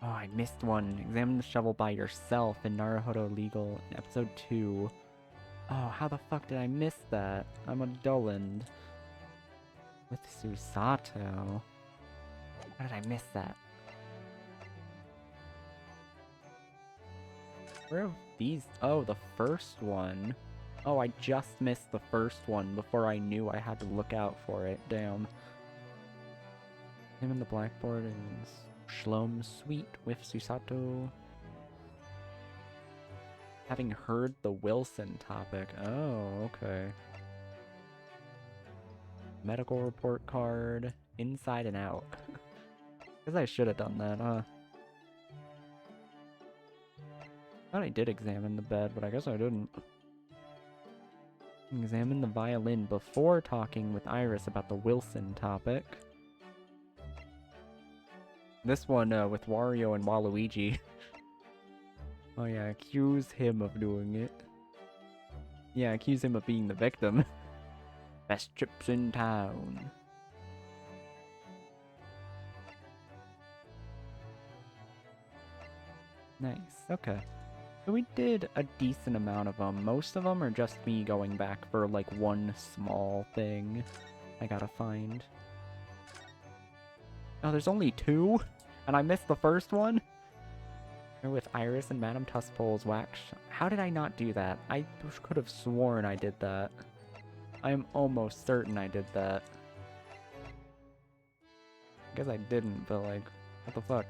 Oh, I missed one. Examine the shovel by yourself in Naruhodo Legal in episode 2. Oh, how the fuck did I miss that? I'm a dullend. With Susato. How did I miss that? Where are these? Oh, the first one. Oh, I just missed the first one before I knew I had to look out for it. Damn. Him and the blackboard is Shlom Sweet with Susato. Having heard the Wilson topic. Oh, okay. Medical report card. Inside and out. Guess I should have done that, huh? I thought I did examine the bed, but I guess I didn't. Examine the violin before talking with Iris about the Wilson topic. This one with Wario and Waluigi. Oh yeah, accuse him of doing it. Yeah, accuse him of being the victim. Best trips in town. Nice, okay. So we did a decent amount of them. Most of them are just me going back for like one small thing I gotta find. Oh, there's only 2? And I missed the first one? They're with Iris and Madame Tusspole's wax. How did I not do that? I could have sworn I did that. I'm almost certain I did that. I guess I didn't, but like, what the fuck?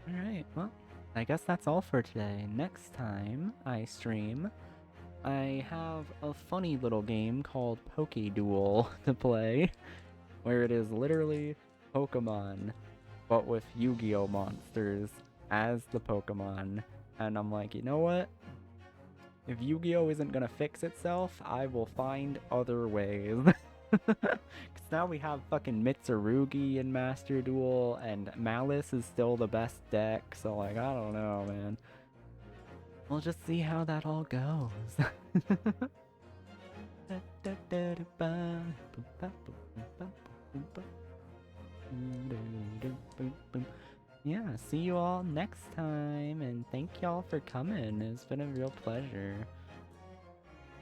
Alright, well, I guess that's all for today. Next time I stream, I have a funny little game called Pokéduel to play, where it is literally Pokemon, but with Yu-Gi-Oh monsters as the Pokemon. And I'm like, you know what? If Yu-Gi-Oh isn't gonna fix itself, I will find other ways. Because now we have fucking Mitsurugi in Master Duel, and Malice is still the best deck, so like, I don't know, man. We'll just see how that all goes. Yeah, see you all next time, and thank y'all for coming. It's been a real pleasure.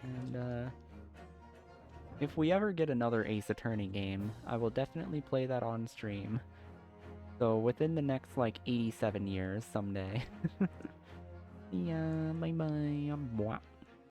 And, if we ever get another Ace Attorney game, I will definitely play that on stream. So within the next, like, 87 years someday. Yeah, bye-bye.